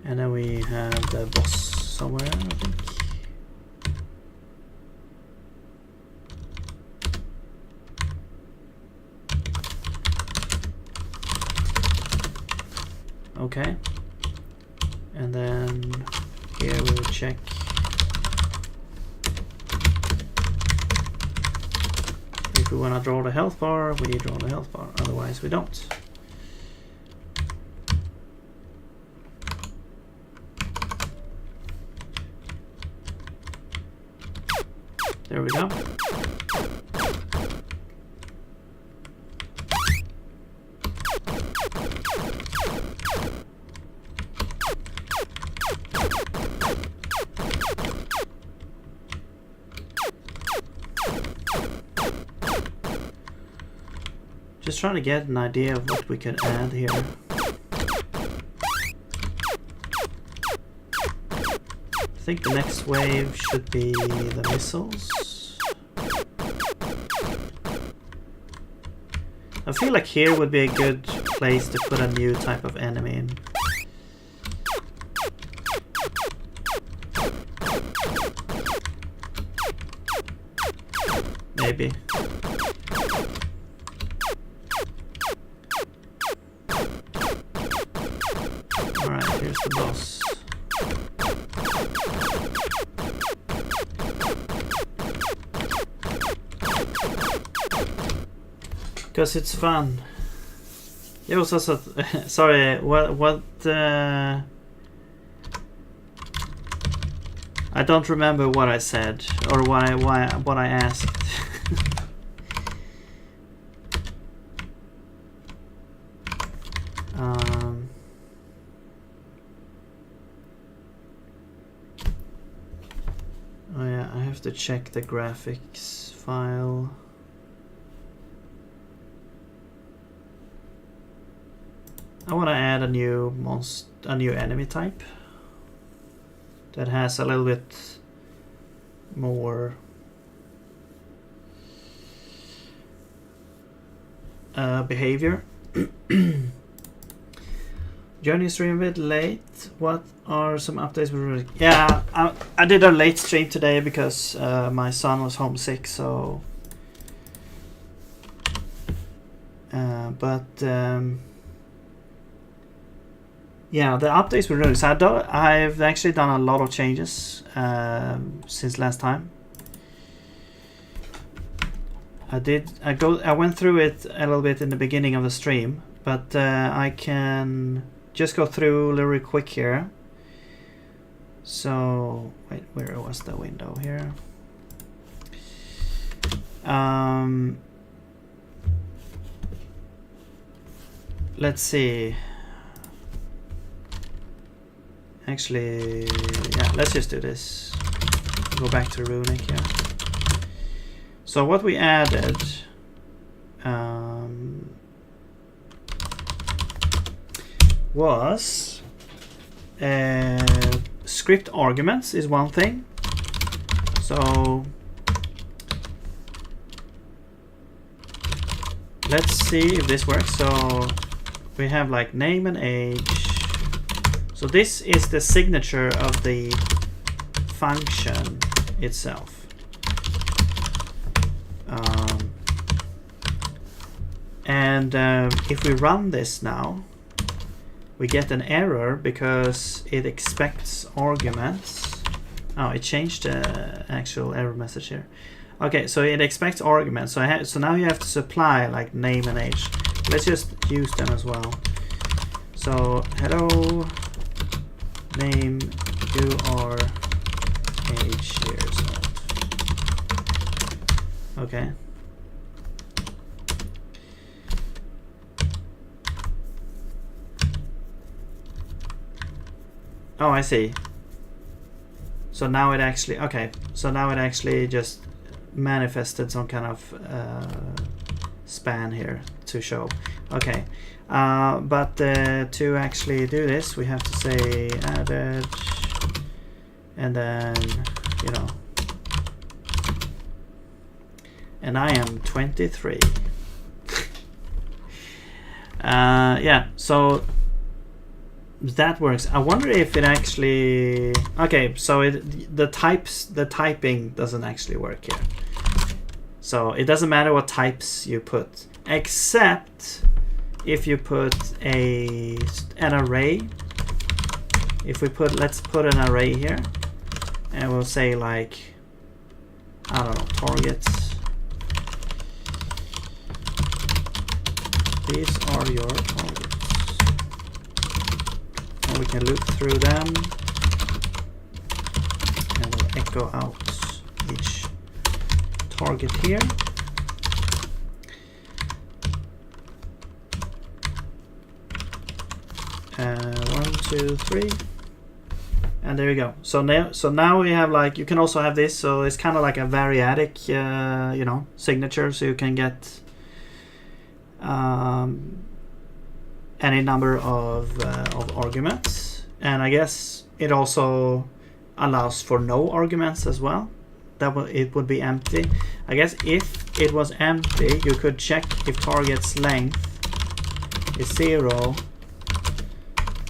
And then we have the boss somewhere, I think. Okay. And then here we will check. If we want to draw the health bar, we draw the health bar. Otherwise, we don't. There we go. Just trying to get an idea of what we could add here. I think the next wave should be the missiles. I feel like here would be a good place to put a new type of enemy in. Maybe. Alright, here's the boss. Because it's fun. It was also sorry, what I don't remember what I said or what I asked. Oh yeah, I have to check the graphics file. I want to add a new enemy type that has a little bit more behavior. Joining stream a bit late. What are some updates? Yeah, I did a late stream today because my son was homesick. So, yeah, the updates were really. So I've actually done a lot of changes since last time. I went through it a little bit in the beginning of the stream, but I can just go through a little quick here. So wait, where was the window here? Let's see. Actually, yeah, let's just do this. Go back to Runic here. So what we added, was script arguments is one thing. So let's see if this works. So we have like name and age. So this is the signature of the function itself. If we run this now, we get an error because it expects arguments. Oh, it changed the actual error message here. Okay, so it expects arguments. So now you have to supply like name and age. Let's just use them as well. So hello, name, you are age years old. Okay. Oh, I see. So now it actually, okay. So now it actually just manifested some kind of span here to show. Okay. But to actually do this, we have to say added, and then, you know, and I am 23. Yeah, so that works. I wonder if it actually, okay, so the typing doesn't actually work here. So it doesn't matter what types you put, except if you put an array. If we put, let's put an array here, and we'll say like, I don't know, targets. These are your targets. And we can loop through them, and we'll echo out each target here. One, two, three, and there you go. So now we have like, you can also have this. So it's kind of like a variadic, you know, signature. So you can get any number of arguments, and I guess it also allows for no arguments as well. It would be empty. I guess if it was empty, you could check if target's length is 0,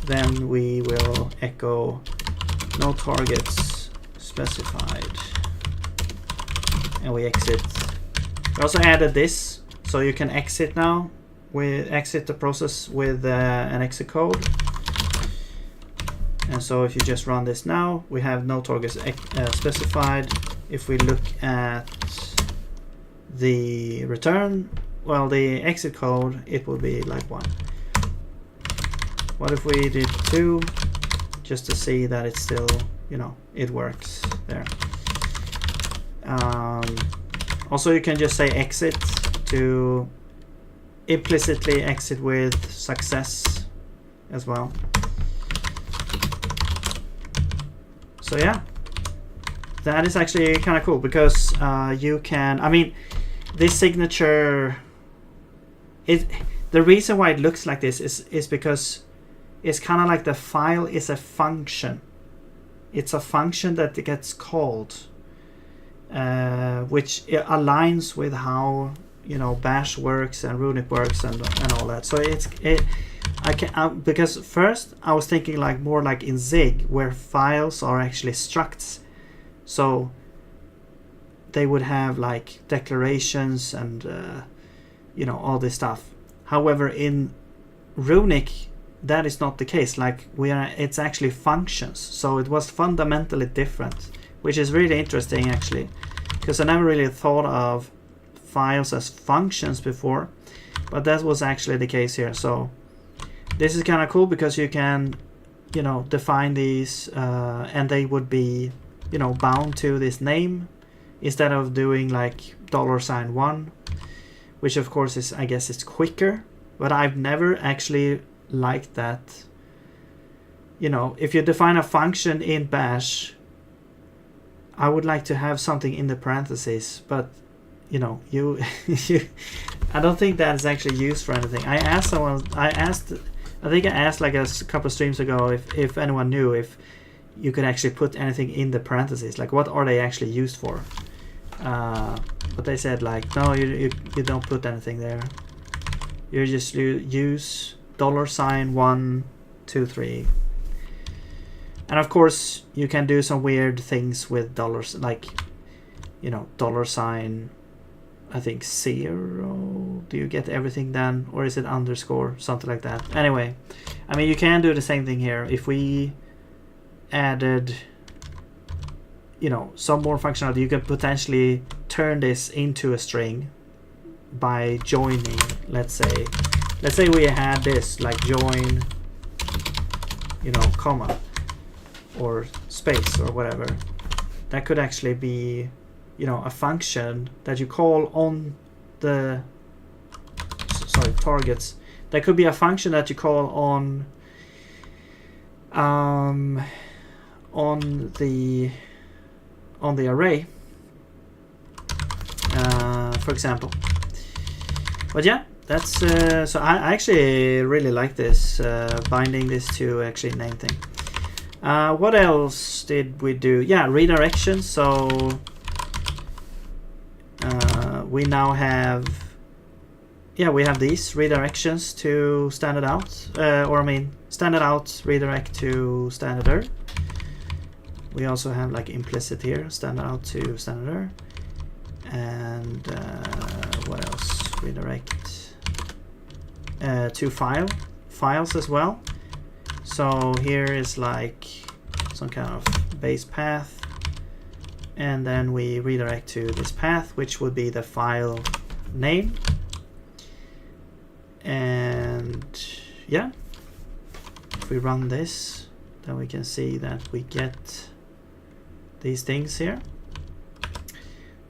then we will echo no targets specified, and we exit. We also added this, so you can exit now. We exit the process with an exit code, and so if you just run this now, we have no targets specified. If we look at the return, well, the exit code, it will be like 1. What if we did 2, just to see that it's still, you know, it works there. Also, you can just say exit to implicitly exit with success as well. So yeah, that is actually kind of cool, because you can, I mean, this signature, the reason why it looks like this is because it's kind of like the file is a function. It's a function that gets called, which aligns with how, you know, Bash works and Runic works and all that. So because first I was thinking like more like in Zig, where files are actually structs, so they would have like declarations and you know, all this stuff. However, in Runic, that is not the case. Like it's actually functions, so it was fundamentally different, which is really interesting actually, because I never really thought of files as functions before, but that was actually the case here. So this is kind of cool, because you can, you know, define these and they would be, you know, bound to this name instead of doing like $1, which of course is, I guess it's quicker, but I've never actually liked that. You know, if you define a function in Bash, I would like to have something in the parentheses, but you know, I don't think that is actually used for anything. I asked I think I asked like a couple of streams ago if anyone knew if you could actually put anything in the parentheses, like what are they actually used for? But they said like, no, you don't put anything there. You just use $1, 2, 3. And of course you can do some weird things with dollars, like, you know, $, I think 0. Do you get everything then, or is it underscore, something like that? Anyway, I mean, you can do the same thing here. If we added, you know, some more functionality, you could potentially turn this into a string by joining. Let's say we had this like join, you know, comma or space or whatever. That could actually be, you know, a function that you call on the targets. That could be a function that you call on the array, for example. But yeah, that's so I actually really like this, binding this to actually name thing. What else did we do? Yeah, redirection. So we now have, yeah, we have these redirections to standard out, or I mean standard out redirect to standard. We also have like implicit here, standard out to standard. And what else? Redirect to files as well. So here is like some kind of base path, and then we redirect to this path, which would be the file name. And yeah, if we run this, then we can see that we get these things here.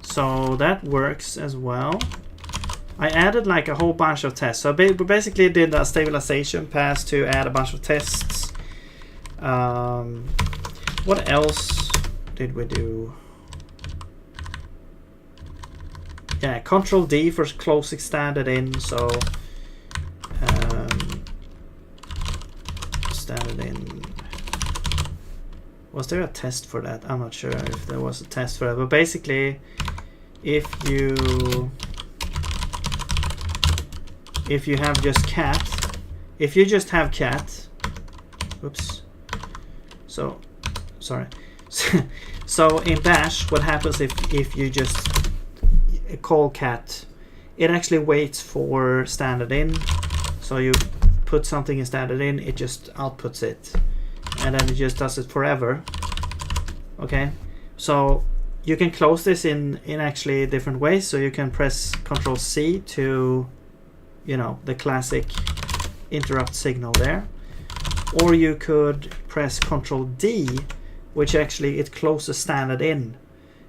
So that works as well. I added like a whole bunch of tests. So we basically did a stabilization pass to add a bunch of tests. What else did we do? Yeah, Control D for closing standard in. So standard in. Was there a test for that? I'm not sure if there was a test for that. But basically, if you have just cat, if you just have cat, oops. So sorry. So in Bash, what happens if you just call cat, it actually waits for standard in. So you put something in standard in, it just outputs it, and then it just does it forever. Okay, so you can close this in actually different ways. So you can press Control C to, you know, the classic interrupt signal there, or you could press Control D, which actually it closes standard in,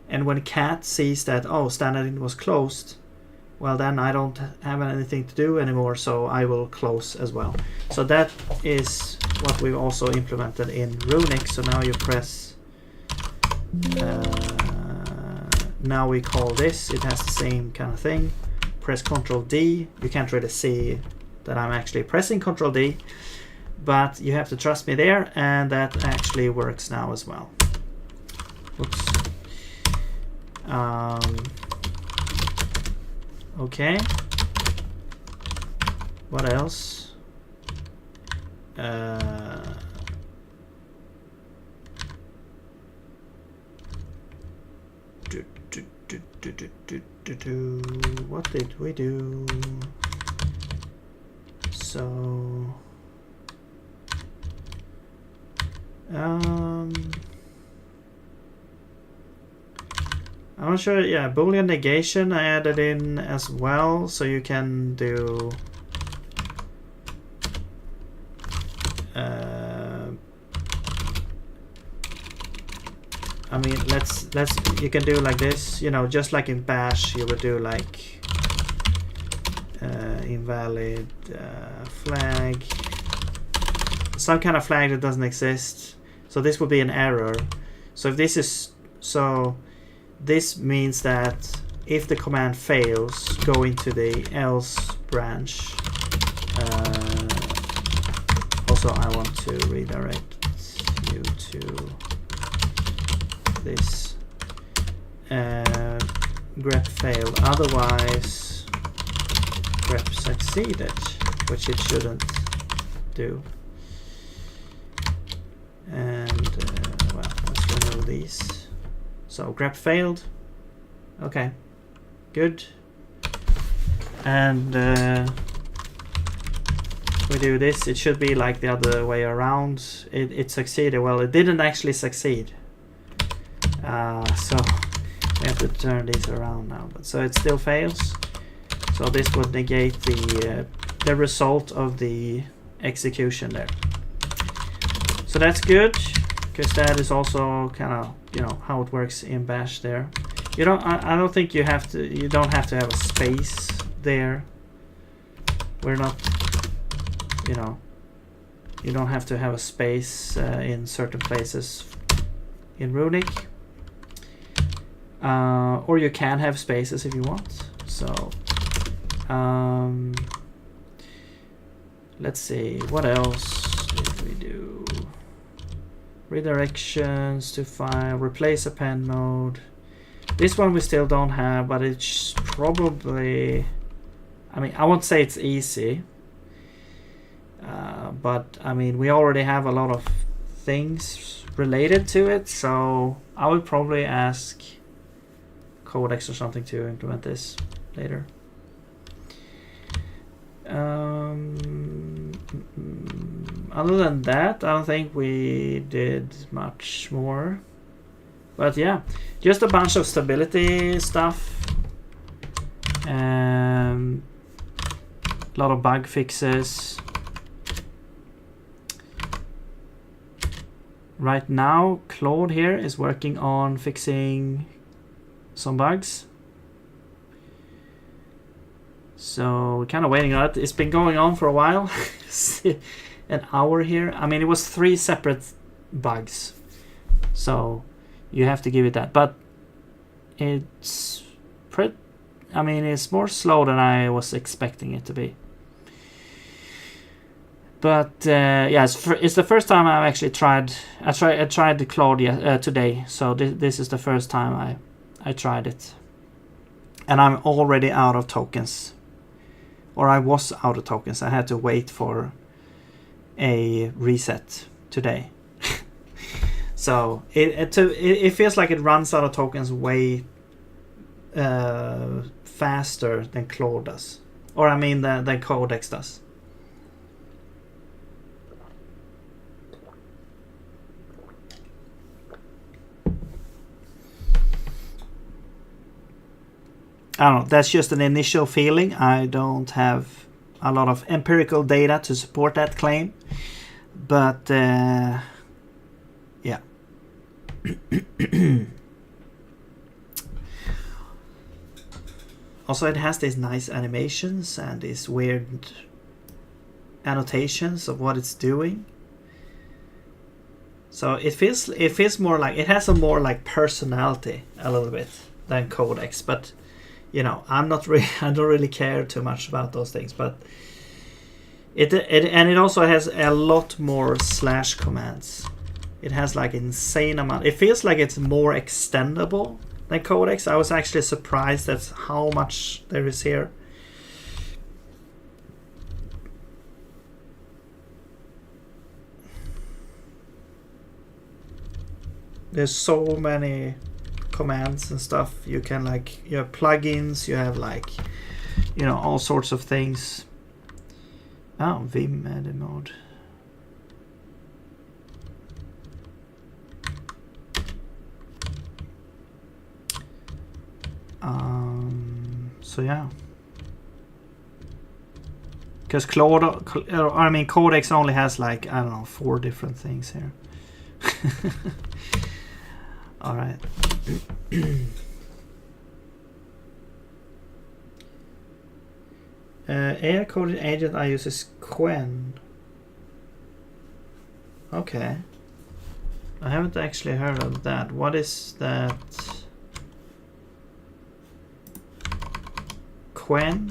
and when cat sees that, oh, standard in was closed, well then I don't have anything to do anymore, so I will close as well. So that is what we've also implemented in Runic. So now you press now we call this, it has the same kind of thing. Press Control D. You can't really see that I'm actually pressing Control D, but you have to trust me there, and that actually works now as well. Oops. Okay. What else? What did we do? So I'm not sure. Yeah, Boolean negation I added in as well, so you can do I mean, let's you can do like this, you know, just like in Bash you would do like invalid flag, some kind of flag that doesn't exist. So this would be an error. So if this is, so this means that if the command fails, go into the else branch also I want to redirect you to this grep failed, otherwise grep succeeded, which it shouldn't do. And well, let's remove these. So grep failed. Okay, good. And we do this. It should be like the other way around. It succeeded. Well, it didn't actually succeed. So we have to turn these around now. But so it still fails. So this would negate the result of the execution there. So that's good, because that is also kind of, you know, how it works in Bash there. You don't. I don't think you have to. You don't have to have a space there. We're not. You know. You don't have to have a space in certain places in Runic. Or you can have spaces if you want. So. Let's see. What else did we do? Redirections to file. Replace append mode. This one we still don't have, but it's probably, I mean, I won't say it's easy, but I mean, we already have a lot of things related to it, so I would probably ask Codex or something to implement this later. Other than that, I don't think we did much more. But yeah, just a bunch of stability stuff. A lot of bug fixes. Right now, Claude here is working on fixing some bugs. So we're kind of waiting on it. It's been going on for a while. An hour here. I mean, it was 3 separate bugs. So you have to give it that, but it's I mean, it's more slow than I was expecting it to be. But yeah, it's the first time I've actually tried. I tried the Claude today, so this is the first time I tried it, and I'm already out of tokens, or I was out of tokens. I had to wait for a reset today. So it feels like it runs out of tokens way faster than Claude does, or I mean than Codex does. I don't know. That's just an initial feeling. I don't have a lot of empirical data to support that claim, but yeah. Also, it has these nice animations and these weird annotations of what it's doing. So it feels more like, it has a more like personality a little bit than Codex, but you know, I don't really care too much about those things, but it also has a lot more slash commands. It has like insane amount. It feels like it's more extendable than Codex. I was actually surprised at how much there is here. There's so many commands and stuff. You can like, you have plugins, you have like, you know, all sorts of things. Oh, Vim edit mode. So yeah, because Codex only has like, I don't know, 4 different things here. All right. AI coded agent I use is Quen. Okay. I haven't actually heard of that. What is that? Quen?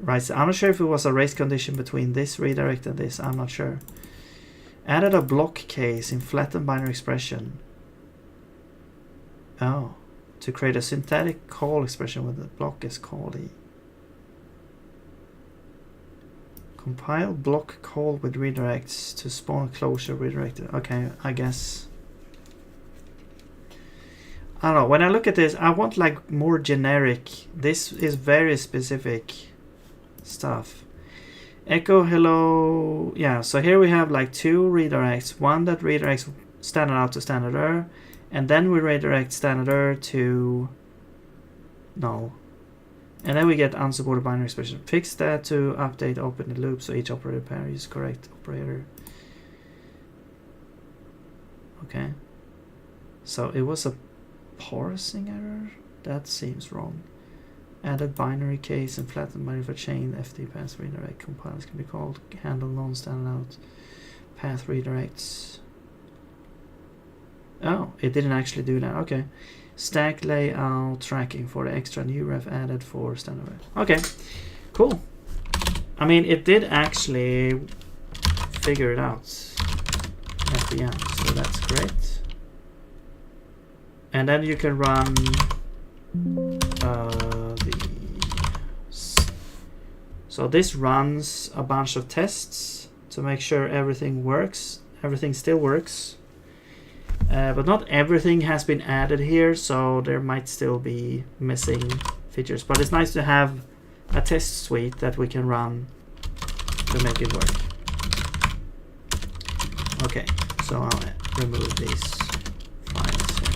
Right, so I'm not sure if it was a race condition between this redirect and this. I'm not sure. Added a block case in flattened binary expression. Oh, to create a synthetic call expression where the block is called E. Compile block call with redirects to spawn closure redirected. Okay, I guess. I don't know. When I look at this, I want like more generic. This is very specific stuff. Echo hello. Yeah, so here we have like 2 redirects. One that redirects standard out to standard error, and then we redirect standard error to null. And then we get unsupported binary expression. Fix that to update open the loop so each operator pair is correct operator. Okay. So it was a parsing error? That seems wrong. Added binary case and flattened binary for chain FD path redirect compilers can be called handle non-standard out path redirects. Oh, it didn't actually do that. Okay. Stack layout tracking for the extra new ref added for standard. Okay, cool. I mean, it did actually figure it out at the end, so that's great. And then you can run so this runs a bunch of tests to make sure everything works. Everything still works. But not everything has been added here, so there might still be missing features. But it's nice to have a test suite that we can run to make it work. Okay, so I'll remove these files here.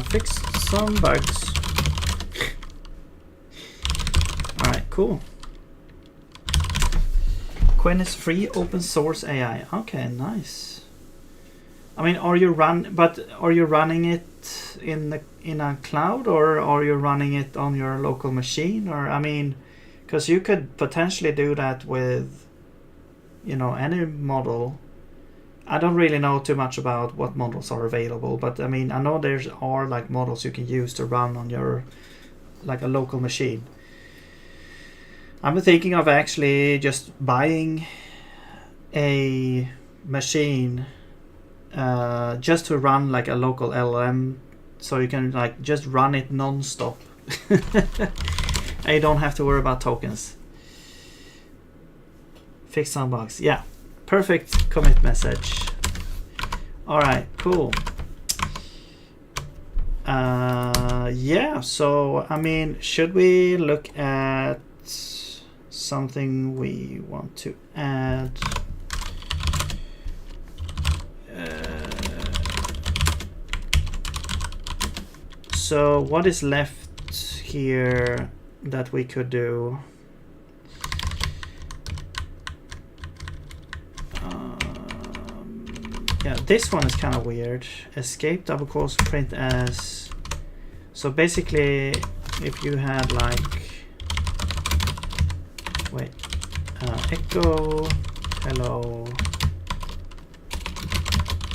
Fix some bugs. Alright, cool. Quen is free open source AI. Okay, nice. I mean, are you running it in a cloud, or are you running it on your local machine? Or I mean, because you could potentially do that with, you know, any model. I don't really know too much about what models are available, but I mean, I know there are like models you can use to run on your like a local machine. I'm thinking of actually just buying a machine just to run like a local LLM, so you can like just run it non-stop. And you don't have to worry about tokens. Fix some bugs. Yeah, perfect commit message. All right, cool. Yeah, so I mean, should we look at something we want to add? So what is left here that we could do? Yeah, this one is kind of weird. Escape double quotes print as. So basically, if you had like, wait, echo hello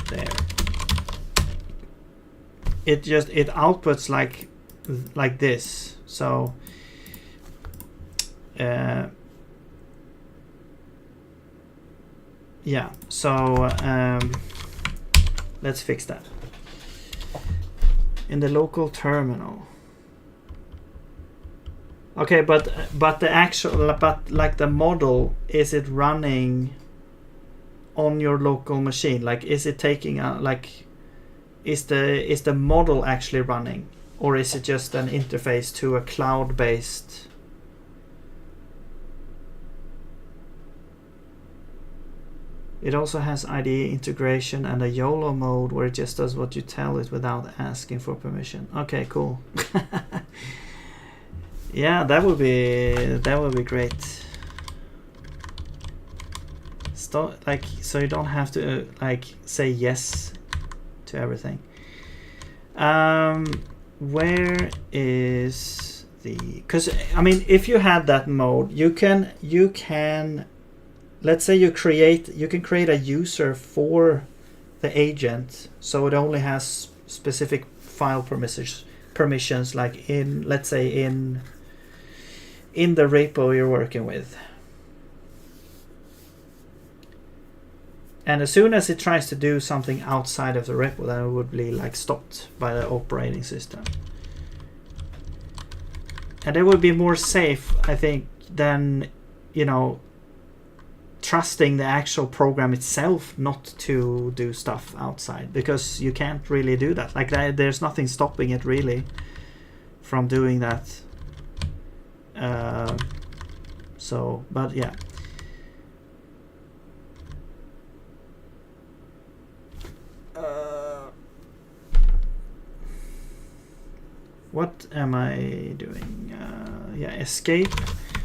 there. It outputs like this. So yeah, so let's fix that in the local terminal. Okay, but the actual, but like the model, is it running on your local machine? Like, is it taking a, like, is the model actually running, or is it just an interface to a cloud-based? It also has IDE integration and a YOLO mode where it just does what you tell it without asking for permission. Okay, cool. Yeah, that would be great. Like, so you don't have to like say yes to everything. Where is the? Because I mean, if you had that mode, you can. Let's say you can create a user for the agent, so it only has specific file permissions, like in, let's say, in the repo you're working with. And as soon as it tries to do something outside of the repo, then it would be like stopped by the operating system. And it would be more safe, I think, than, you know, trusting the actual program itself not to do stuff outside, because you can't really do that. Like, there's nothing stopping it really from doing that. So, but yeah. What am I doing? Yeah, escape.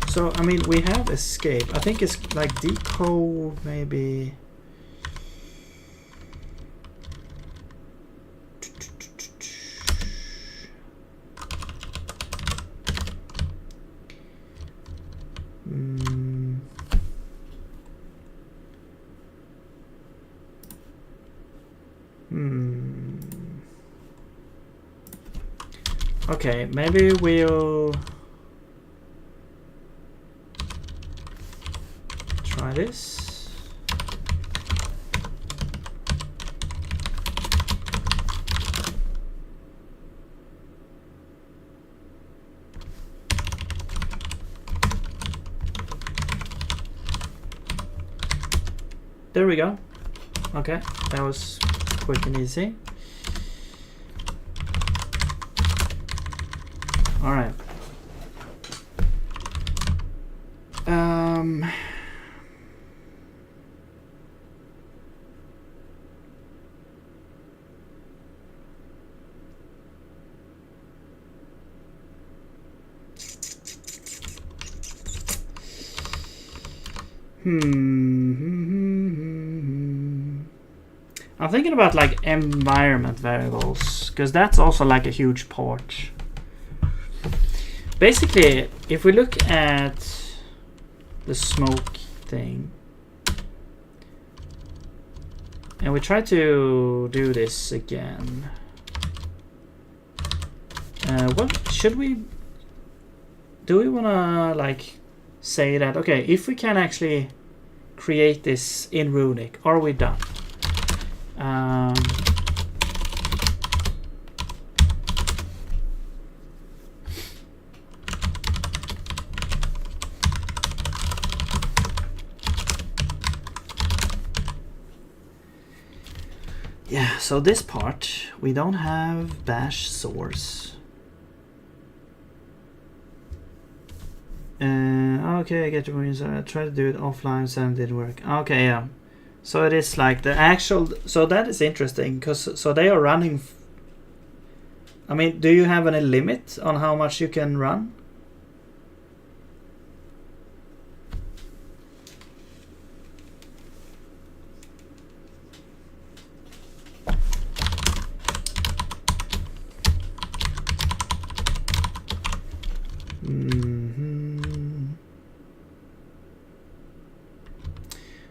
So, I mean, we have escape. I think it's like decode, maybe. Okay, maybe we'll try this. There we go. Okay, that was quick and easy. All right. I'm thinking about like environment variables, because that's also like a huge part. Basically, if we look at the smoke thing and we try to do this again, what should we do? We want to like say that, okay, if we can actually create this in Runic, are we done? Yeah, so this part, we don't have bash source. Okay, I get your points. I tried to do it offline, so it didn't work. Okay, yeah. So it is like the actual. So that is interesting, because so they are running. I mean, do you have any limit on how much you can run?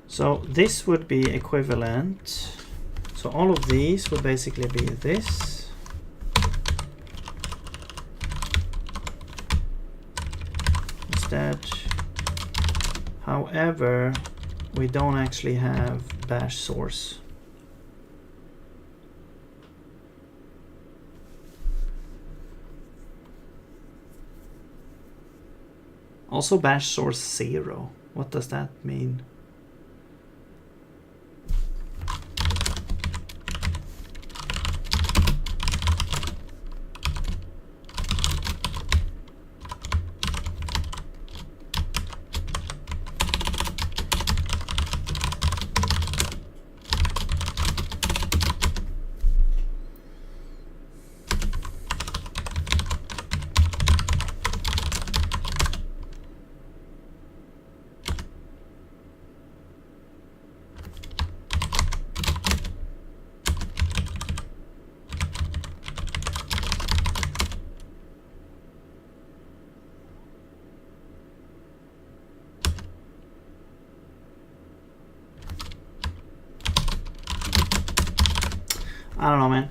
So this would be equivalent. So all of these would basically be this. Instead, however, we don't actually have bash source. Also bash source 0. What does that mean? I don't know, man.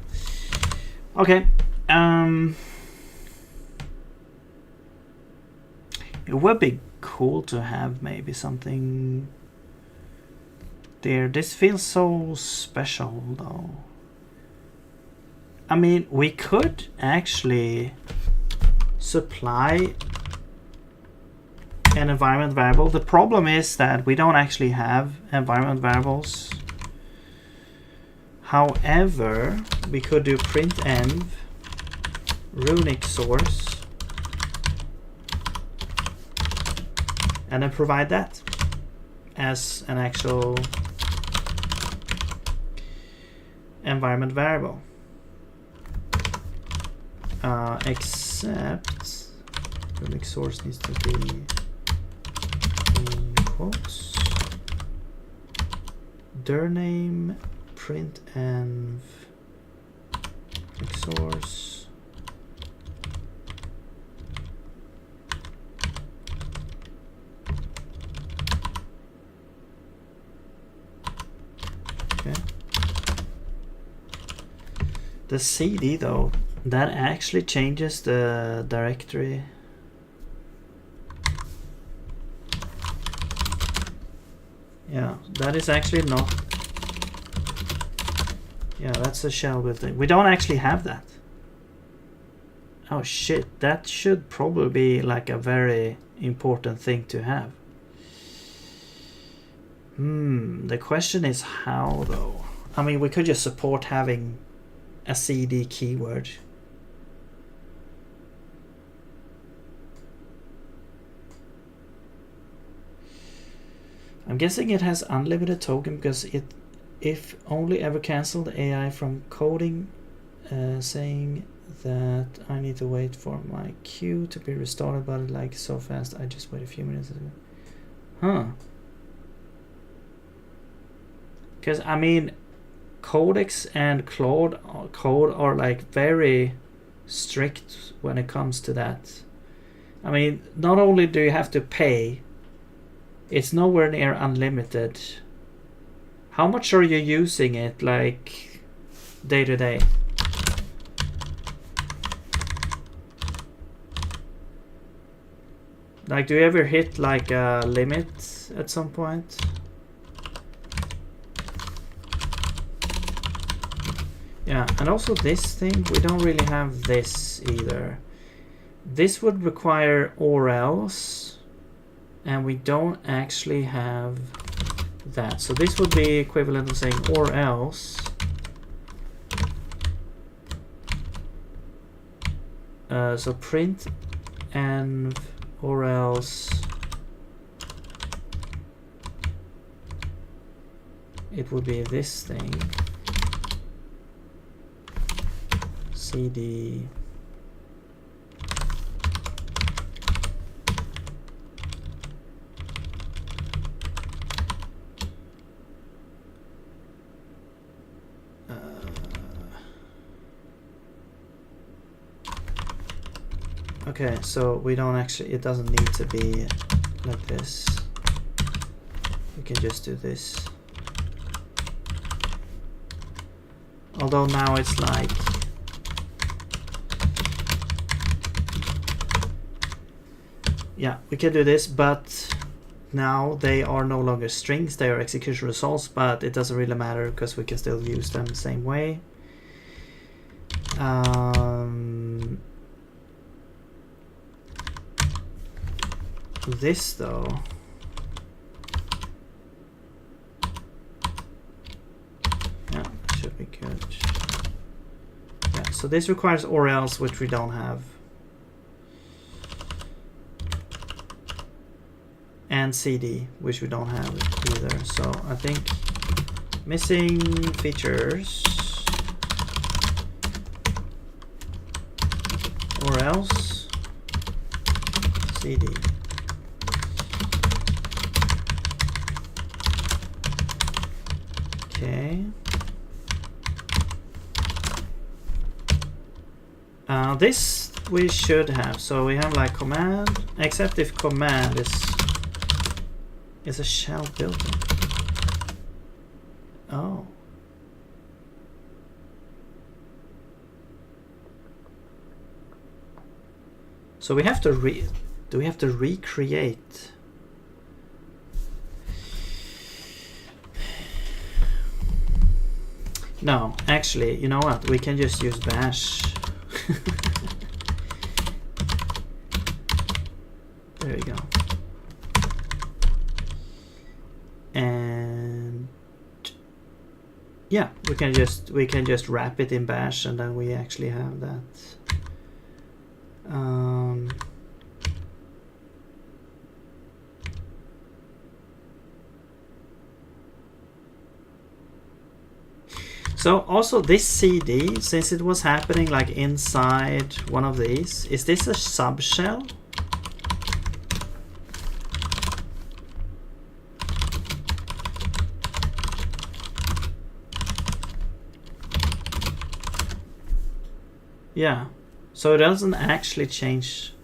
Okay. It would be cool to have maybe something there. This feels so special though. I mean, we could actually supply an environment variable. The problem is that we don't actually have environment variables. However, we could do printf runic source and then provide that as an actual environment variable. Except runic source needs to be in quotes. Dir name printf runic source. The CD though, that actually changes the directory. Yeah, that is actually not. Yeah, that's a shell built-in. We don't actually have that. Oh shit, that should probably be like a very important thing to have. The question is how though? I mean, we could just support having a CD keyword. I'm guessing it has unlimited token because it, if only ever cancelled AI from coding, saying that I need to wait for my queue to be restarted, but like so fast, I just wait a few minutes. Huh. Because I mean, Codex and Claude code are like very strict when it comes to that. I mean, not only do you have to pay, it's nowhere near unlimited. How much are you using it like day to day? Like, do you ever hit like a limit at some point? Yeah, and also this thing, we don't really have this either. This would require or else, and we don't actually have that. So this would be equivalent to saying or else. So print and or else it would be this thing. CD okay, so we don't actually, it doesn't need to be like this. We can just do this. Although now it's like yeah, we can do this, but now they are no longer strings, they are execution results, but it doesn't really matter because we can still use them the same way. This though, yeah, should be good. Yeah, so this requires or else, which we don't have. And CD, which we don't have either. So I think missing features or else CD. Okay. This we should have. So we have like command, except if command is a shell built-in. Oh. So we have to do we have to recreate? No, actually, you know what? We can just use bash. There we go. And yeah, we can just wrap it in bash, and then we actually have that. So also this CD, since it was happening like inside one of these, is this a subshell? Yeah, so it doesn't actually change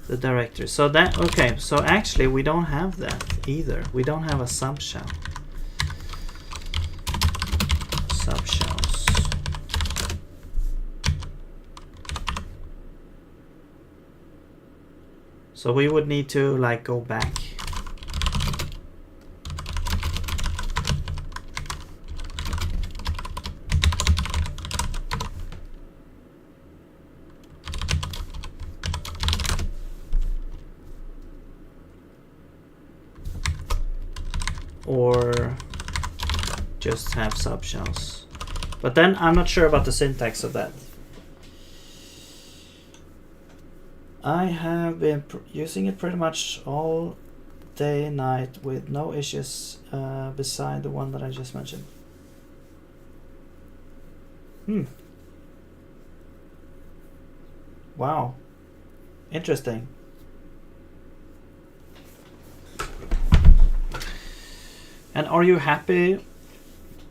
the directory. So that, okay, so actually we don't have that either. We don't have a subshell. Subshells. So we would need to like go back. Or just have subshells. But then I'm not sure about the syntax of that. I have been using it pretty much all day, night with no issues beside the one that I just mentioned. Wow. Interesting. And are you happy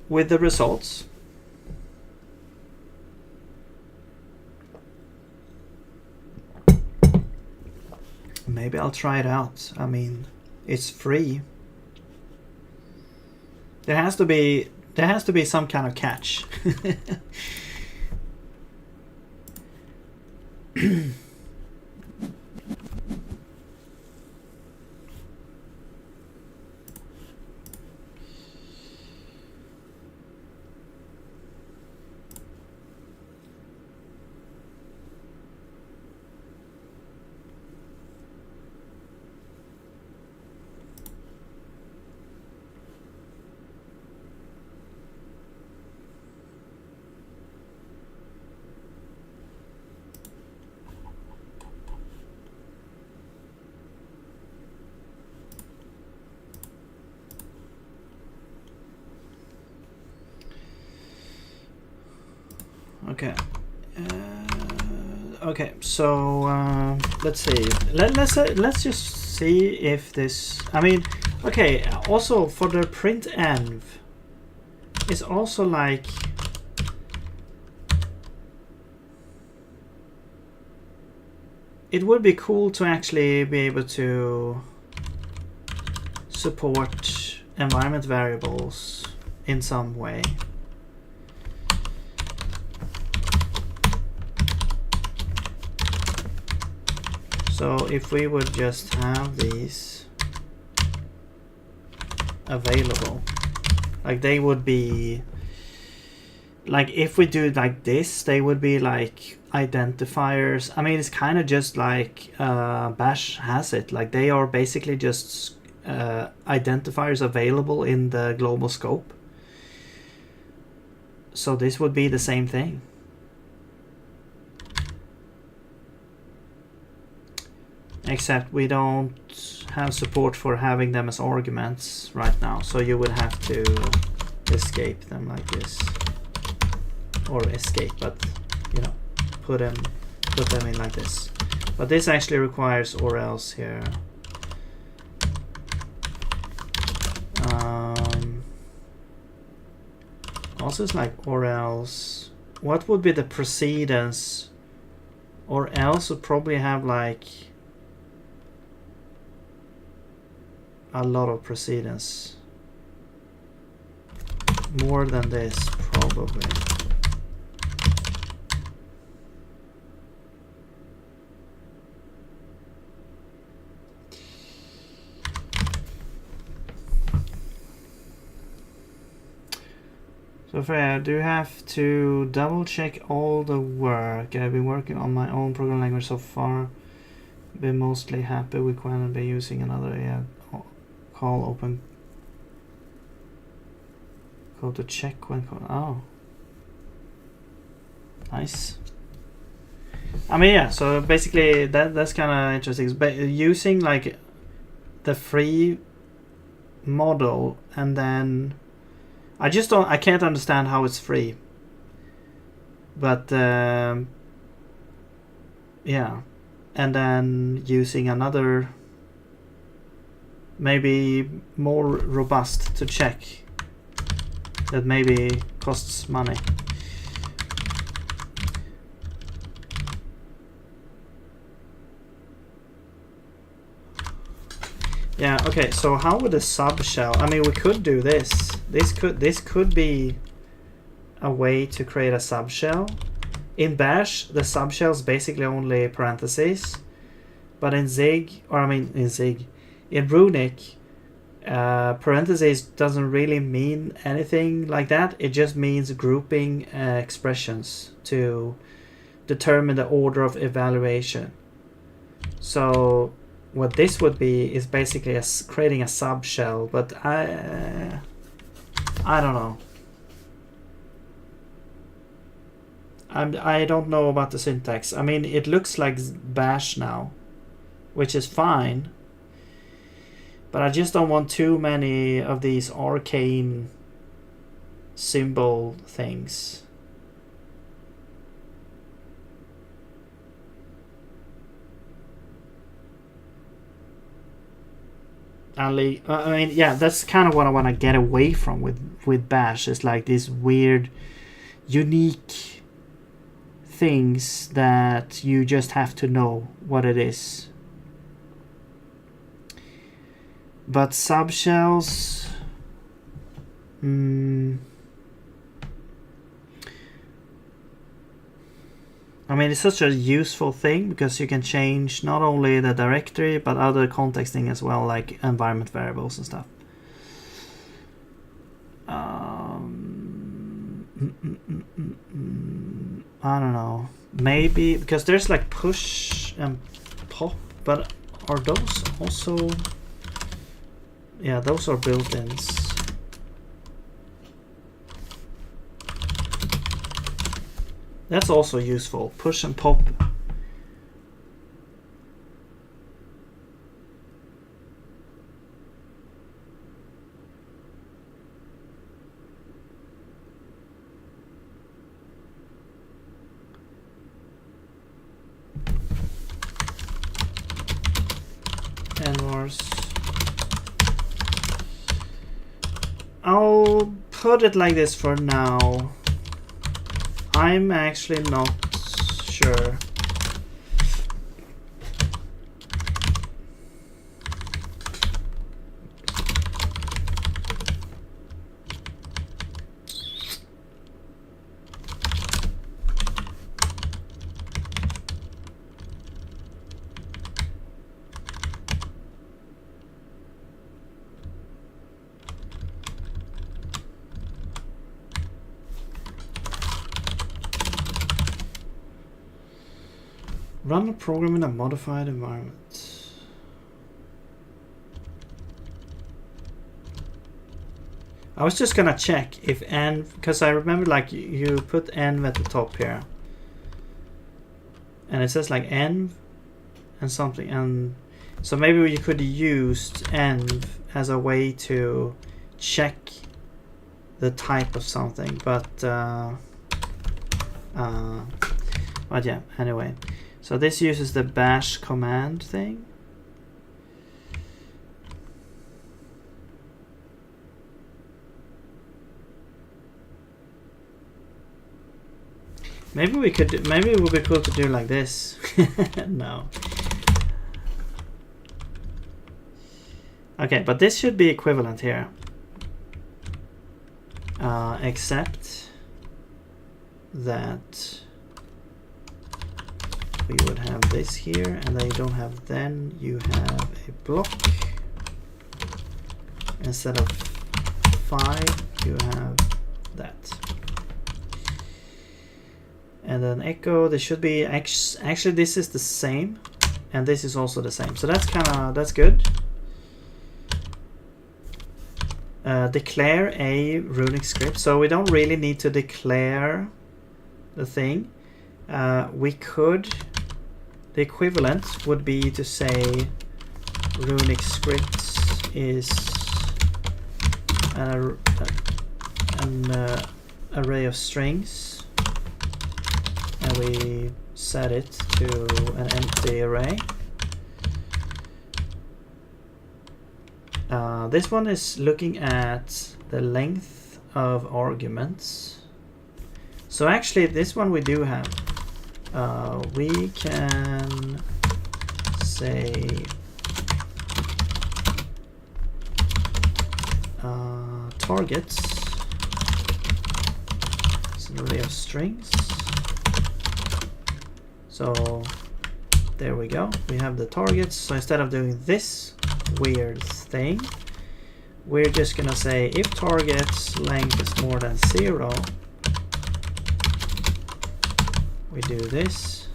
with the results? Maybe I'll try it out. I mean, it's free. There has to be some kind of catch. Okay. Okay. So let's see. Let's just see if this. I mean, okay. Also for the printEnv, it's also like. It would be cool to actually be able to support environment variables in some way. So if we would just have these available, like they would be, like if we do it like this, they would be like identifiers. I mean, it's kind of just like Bash has it. Like they are basically just identifiers available in the global scope. So this would be the same thing. Except we don't have support for having them as arguments right now. So you would have to escape them like this. Or escape, but you know, put them in like this. But this actually requires or else here. Also it's like or else. What would be the precedence? Or else would probably have like a lot of precedence. More than this, probably. So Freya, do you have to double check all the work? I've been working on my own program language so far. Been mostly happy with Quen by using another call open call to check when call. Oh, nice. I mean, yeah. So basically, that's kind of interesting. But using like the free model, and then I can't understand how it's free. But yeah, and then using another maybe more robust to check that maybe costs money. Yeah, okay, so how would a sub shell? I mean, we could do this. This could be a way to create a sub shell. In Bash, the sub shell is basically only parentheses, but in in Runic, parentheses doesn't really mean anything like that. It just means grouping expressions to determine the order of evaluation. So what this would be is basically creating a sub shell, but I don't know. I don't know about the syntax. I mean, it looks like Bash now, which is fine, but I just don't want too many of these arcane symbol things. I mean, yeah, that's kind of what I want to get away from with Bash. It's like these weird, unique things that you just have to know what it is. But subshells, I mean, it's such a useful thing because you can change not only the directory but other contexting as well, like environment variables and stuff. I don't know. Maybe because there's like push and pop, but are those also? Yeah, those are built-ins. That's also useful. Push and pop. Envars. I'll put it like this for now. I'm actually not sure. Run a program in a modified environment. I was just gonna check if env, because I remember like you put env at the top here, and it says like env and something, and so maybe you could use env as a way to check the type of something, but yeah, anyway. So this uses the bash command thing. Maybe we could. Maybe it would be cool to do like this. No. Okay, but this should be equivalent here. Except that we would have this here, and then you don't have, then you have a block. Instead of 5, you have that. And then echo, there should be, actually this is the same, and this is also the same. So that's good. Declare a runic script. So we don't really need to declare the thing. We could, the equivalent would be to say runic scripts is an array of strings, and we set it to an empty array. This one is looking at the length of arguments. So actually this one we do have. We can say targets. It's an array of strings. So there we go. We have the targets. So instead of doing this weird thing, we're just gonna say if target's length is more than 0, we do this.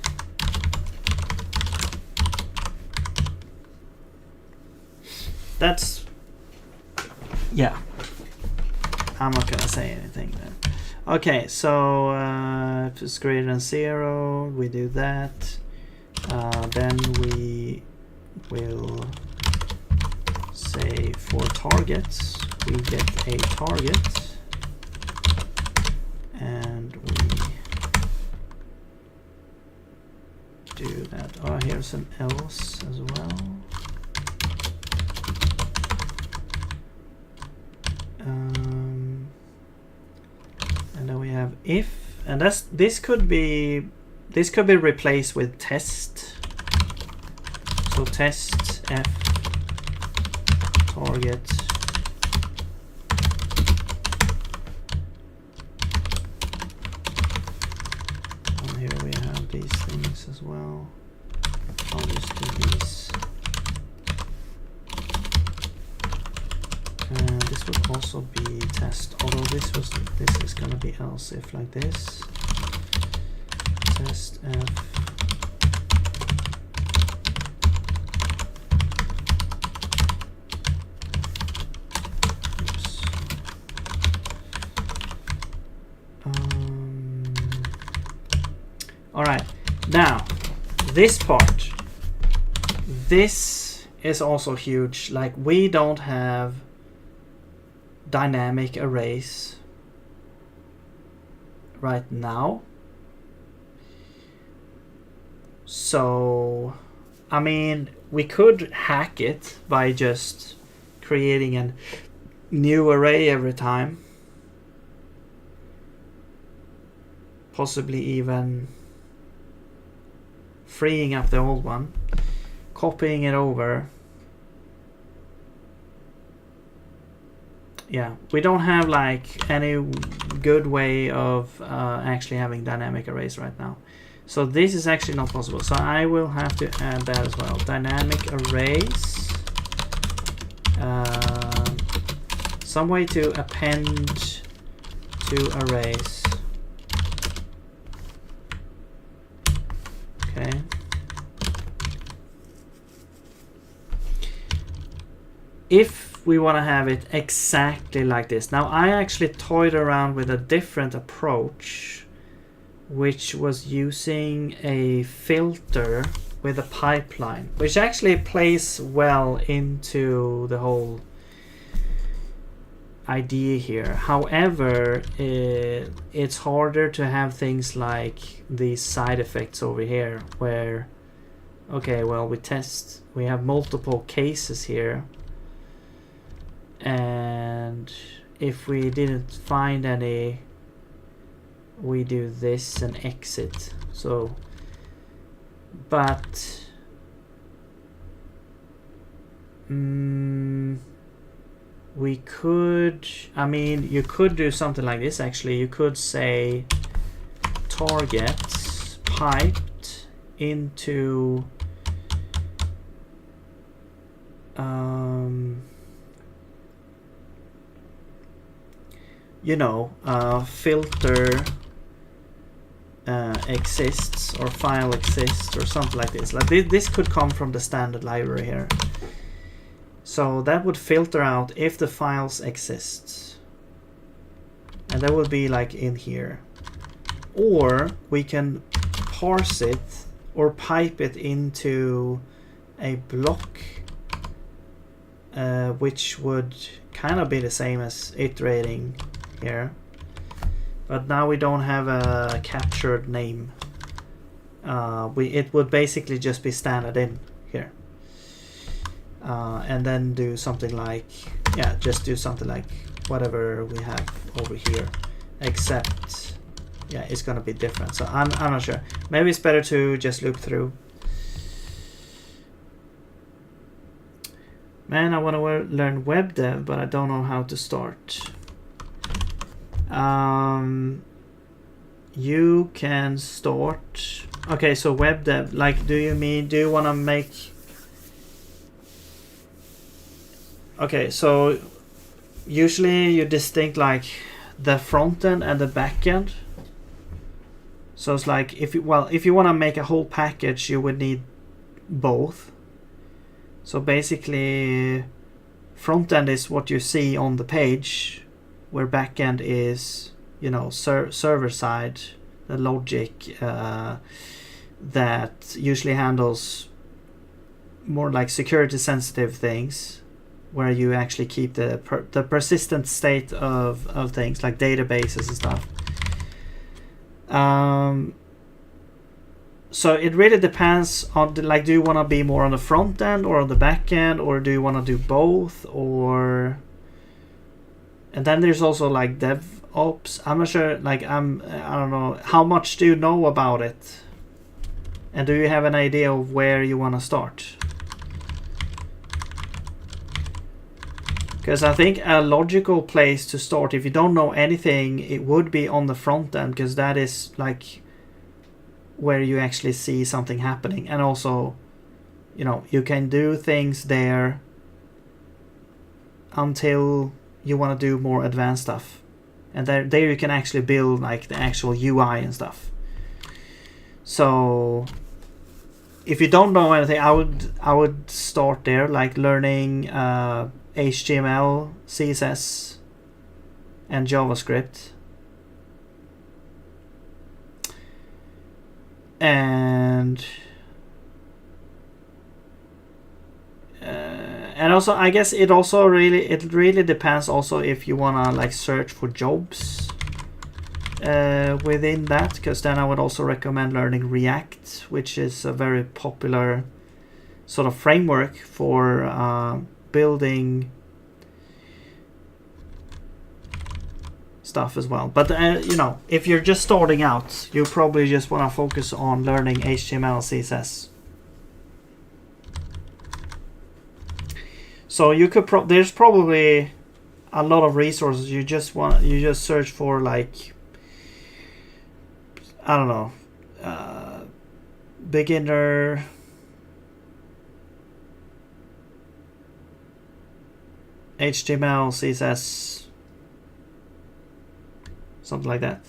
That's, yeah, I'm not gonna say anything then. Okay, so if it's greater than 0, we do that. Then we will say for targets, we get a target, and we do that. Oh, here's an else as well. And then we have if, and this could be replaced with test. So test f target and here we have these things as well. I'll just do these. And this would also be test, although this is going to be else if like this. Test f all right, now this part, this is also huge. Like, we don't have dynamic arrays right now. So, I mean, we could hack it by just creating a new array every time. Possibly even freeing up the old one, copying it over. Yeah, we don't have like any good way of actually having dynamic arrays right now. So this is actually not possible. So I will have to add that as well. Dynamic arrays. Some way to append to arrays. Okay. If we want to have it exactly like this. Now, I actually toyed around with a different approach, which was using a filter with a pipeline, which actually plays well into the whole idea here. However, it's harder to have things like these side effects over here where, okay, well, we have multiple cases here, and if we didn't find any, we do this and exit. So, but we could, I mean, you could do something like this actually. You could say target piped into you know, filter exists or file exists or something like this. Like this could come from the standard library here. So that would filter out if the files exist. And that would be like in here. Or we can parse it or pipe it into a block, which would kind of be the same as iterating here. But now we don't have a captured name. It would basically just be standard in here. And then do something like, yeah, just do something like whatever we have over here, except, yeah, it's gonna be different. So I'm not sure. Maybe it's better to just look through. Man, I want to learn web dev, but I don't know how to start. You can start. Okay, so web dev. Like, do you want to make? Okay, so usually you distinct like the front end and the back end. So it's like if you want to make a whole package, you would need both. So basically, front end is what you see on the page, where back end is, you know, server side, the logic that usually handles more like security sensitive things, where you actually keep the persistent state of things like databases and stuff. So it really depends on like, do you want to be more on the front end or on the back end, or do you want to do both? Or, and then there's also like DevOps. I'm not sure, like I don't know, how much do you know about it? And do you have an idea of where you want to start? Because I think a logical place to start, if you don't know anything, it would be on the front end, because that is like where you actually see something happening. And also, you know, you can do things there until you want to do more advanced stuff. And there you can actually build like the actual UI and stuff. So if you don't know anything, I would start there, like learning HTML, CSS, and JavaScript. And also, I guess it really depends also if you wanna like search for jobs within that, because then I would also recommend learning React, which is a very popular sort of framework for building stuff as well. But you know, if you're just starting out, you probably just want to focus on learning HTML, CSS. So you could there's probably a lot of resources. You just search for like, I don't know, beginner HTML, CSS, something like that.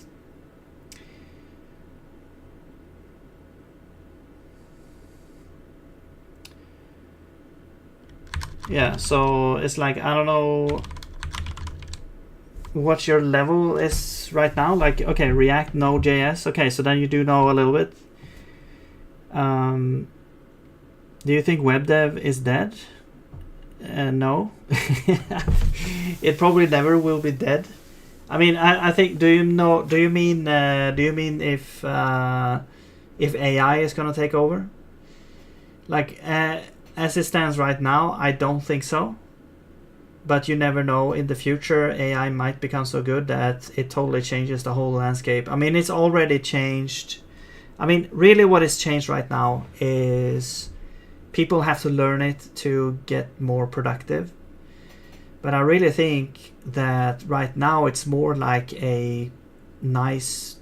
Yeah, so it's like, I don't know what your level is right now. Like, okay, React, Node.js. Okay, so then you do know a little bit. Do you think web dev is dead? No. It probably never will be dead. I mean, I think, do you mean if AI is going to take over? Like, as it stands right now, I don't think so. But you never know, in the future AI might become so good that it totally changes the whole landscape. I mean, it's already changed. I mean, really what is changed right now is people have to learn it to get more productive. But I really think that right now it's more like a nice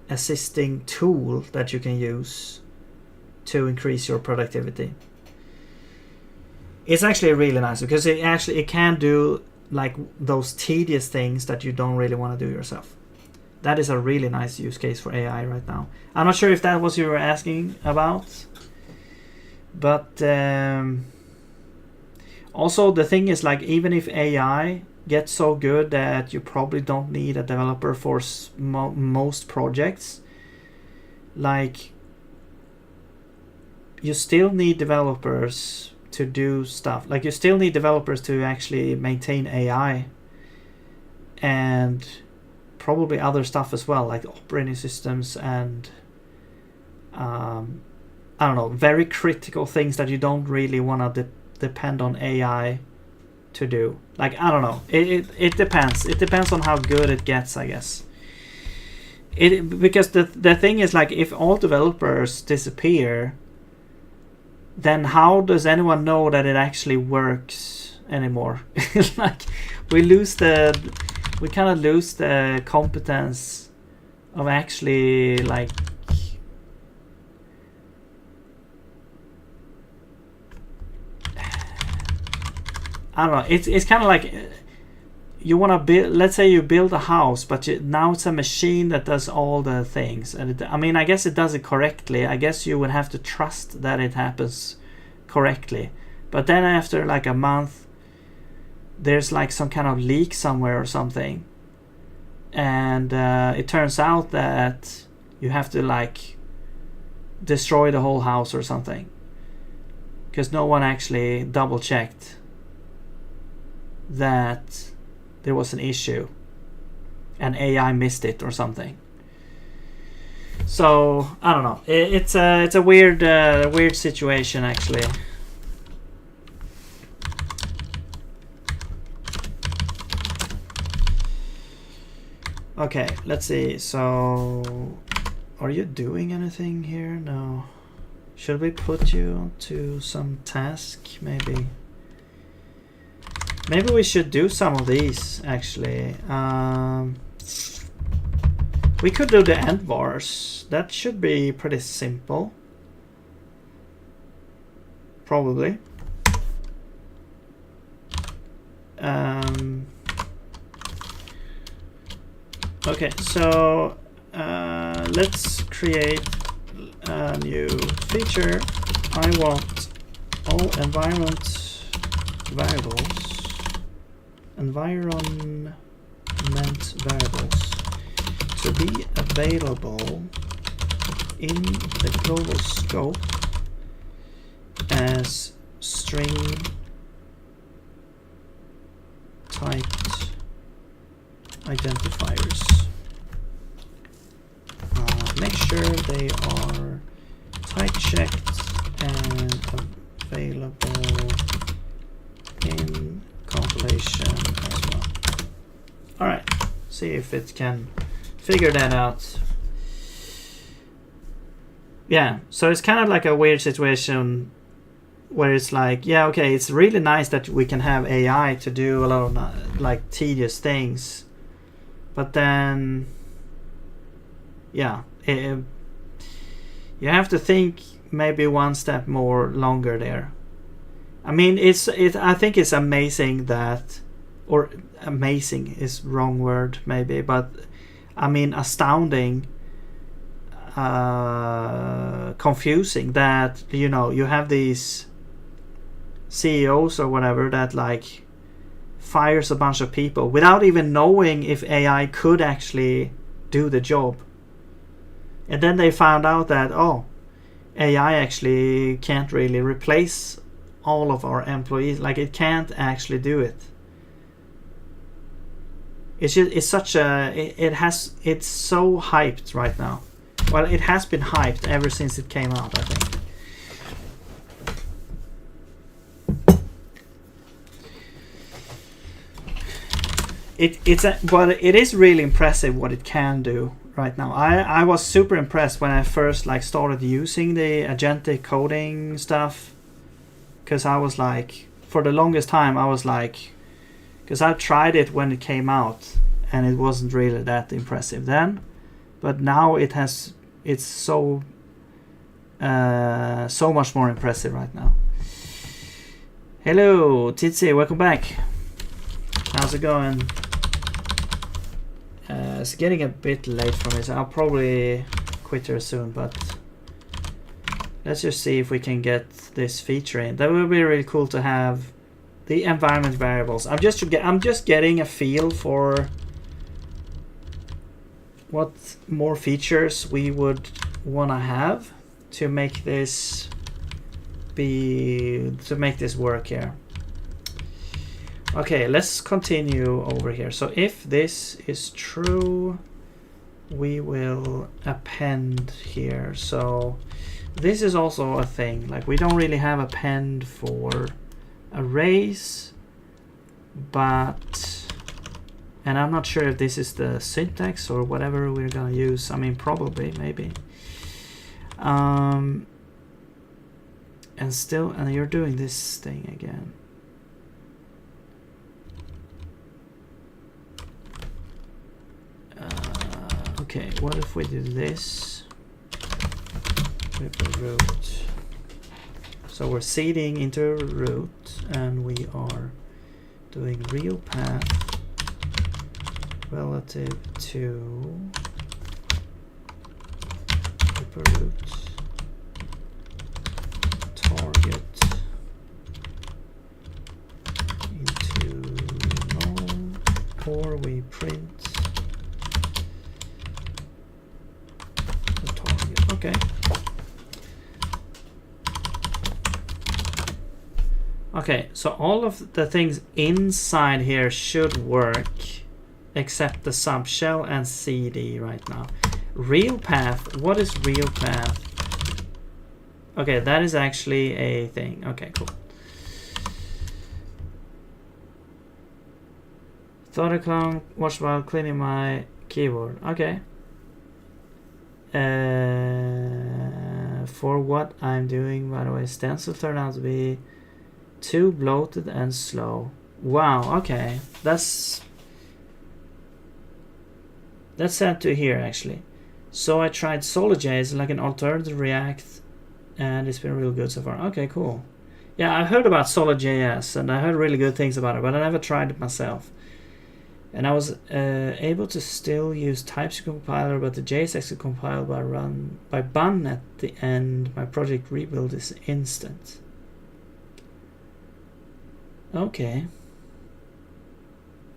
assisting tool that you can use to increase your productivity. It's actually really nice because it can do like those tedious things that you don't really want to do yourself. That is a really nice use case for AI right now. I'm not sure if that was you were asking about, but also the thing is, like, even if AI gets so good that you probably don't need a developer for most projects, like, you still need developers to do stuff. Like, you still need developers to actually maintain AI and probably other stuff as well, like operating systems and I don't know, very critical things that you don't really want to depend on AI to do. Like, I don't know, it depends. It depends on how good it gets, I guess. Because the thing is, like, if all developers disappear, then how does anyone know that it actually works anymore? Like, we kind of lose the competence of actually, like, I don't know, it's kind of like you want to build, let's say you build a house, but now it's a machine that does all the things, and I mean, I guess it does it correctly. I guess you would have to trust that it happens correctly, but then after like a month there's like some kind of leak somewhere or something, and it turns out that you have to like destroy the whole house or something because no one actually double checked that there was an issue and AI missed it or something. So I don't know, it's a weird situation actually. Okay, let's see. So are you doing anything here? No. Should we put you to some task? Maybe we should do some of these actually. We could do the end bars. That should be pretty simple. Probably. Okay, so let's create a new feature. I want all environment variables to be available in the global scope as string typed identifiers. Make sure they are type checked and available in compilation as well. Alright, see if it can figure that out. Yeah, so it's kind of like a weird situation where it's like, yeah, okay, it's really nice that we can have AI to do a lot of like tedious things, but then yeah, you have to think maybe one step more longer there. I mean, I think it's amazing that, or amazing is wrong word maybe, but I mean astounding, confusing that, you know, you have these CEOs or whatever that like fires a bunch of people without even knowing if AI could actually do the job. And then they found out that, oh, AI actually can't really replace all of our employees. Like, it can't actually do it. It's just, it's such a, it's so hyped right now. Well, it has been hyped ever since it came out, I think. But it is really impressive what it can do right now. I was super impressed when I first like started using the agentic coding stuff, because I was like, for the longest time I was like, because I tried it when it came out and it wasn't really that impressive then, but now it's so much more impressive right now. Hello Titsi, welcome back. How's it going? It's getting a bit late for me, so I'll probably quit here soon, but let's just see if we can get this feature in. That would be really cool to have the environment variables. I'm just getting a feel for what more features we would want to have to make this work here. Okay, let's continue over here. So if this is true, we will append here. So this is also a thing. Like, we don't really have append for arrays, but, and I'm not sure if this is the syntax or whatever we're gonna use. I mean, probably, maybe. And you're doing this thing again. Okay, what if we do this? Root. So we're seeding into root, and we are doing real path relative to root target into null, or we print the target. Okay. Okay, so all of the things inside here should work except the subshell and CD right now. Real path, what is real path? Okay, that is actually a thing. Okay, cool. Thought I can watch while cleaning my keyboard. Okay. For what I'm doing, by the way, stencil turned out to be too bloated and slow. Wow, okay. That's sad to hear, actually. So I tried SolidJ as like an alternative React, and it's been real good so far. Okay, cool. Yeah, I heard about SolidJS, and I heard really good things about it, but I never tried it myself. And I was able to still use TypeScript compiler, but the JSX could compile by bun at the end. My project rebuild is instant. Okay.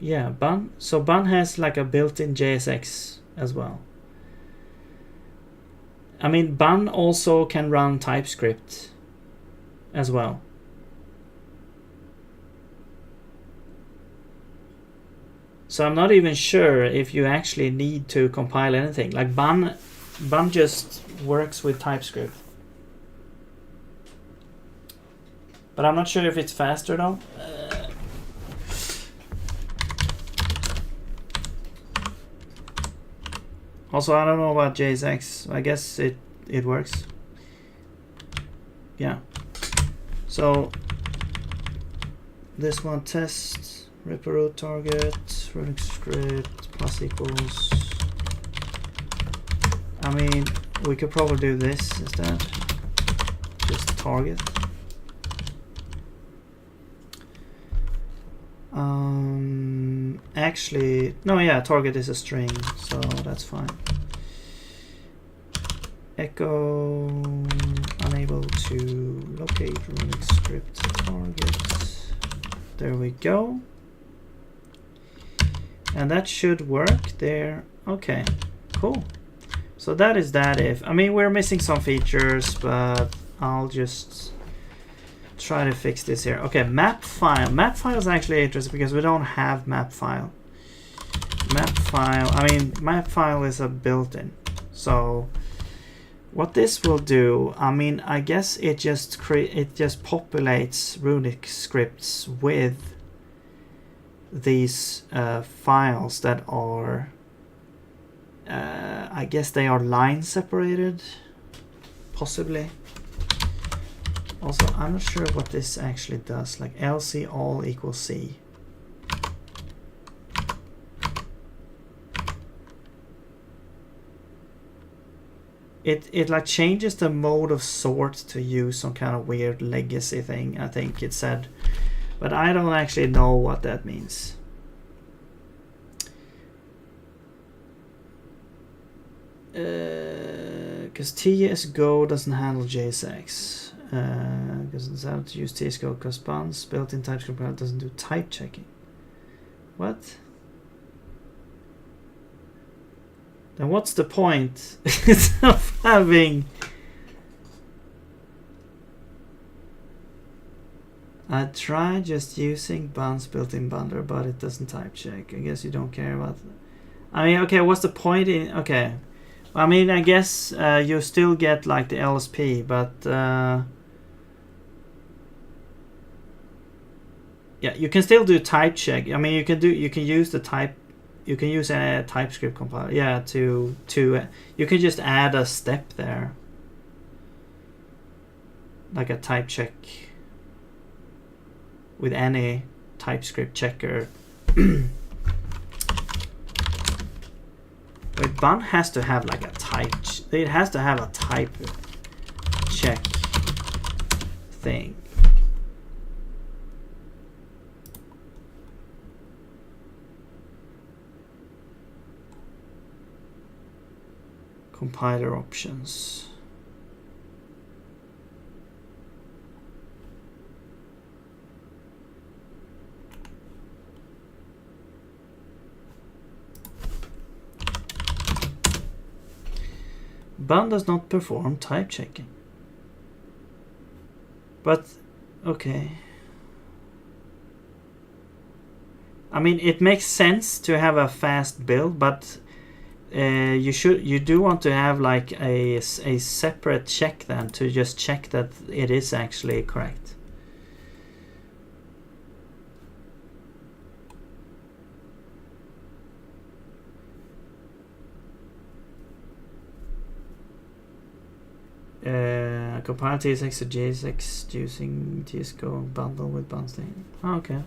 Yeah, bun. So bun has like a built-in JSX as well. I mean, bun also can run TypeScript as well. So I'm not even sure if you actually need to compile anything. Like bun just works with TypeScript. But I'm not sure if it's faster though. Also, I don't know about JSX. I guess it works. Yeah. So this one, test ripper root target running script plus equals. I mean, we could probably do this instead. Just target. Actually, no, yeah, target is a string, so that's fine. Echo unable to locate running script target. There we go. And that should work there. Okay, cool. So that is that if. I mean, we're missing some features, but I'll just try to fix this here. Okay, map file. Map file is actually interesting because we don't have map file. Map file, I mean, map file is a built-in. So what this will do, I mean, I guess it just populates Runic scripts with these files that are I guess they are line separated, possibly. Also, I'm not sure what this actually does, like LC all equals C. It like changes the mode of sort to use some kind of weird legacy thing, I think it said. But I don't actually know what that means. Because TSGO doesn't handle JSX. Because it's how to use TSGO because buns built-in TypeScript compiler doesn't do type checking. What? Then what's the point of having? I tried just using buns built-in bundler, but it doesn't type check. I guess you don't care about it. I mean, okay, what's the point in? Okay, I mean, I guess you still get like the LSP, but yeah, you can still do type check. I mean, you can use the type. You can use a TypeScript compiler. Yeah, to you can just add a step there, like a type check with any TypeScript checker. Wait, bun has to have like a type. It has to have a type check thing. Compiler options. Bun does not perform type checking. But okay. I mean, it makes sense to have a fast build, but you do want to have like a separate check then to just check that it is actually correct. Compile TSX to JSX using TSGO bundle with buns thing. Oh, okay.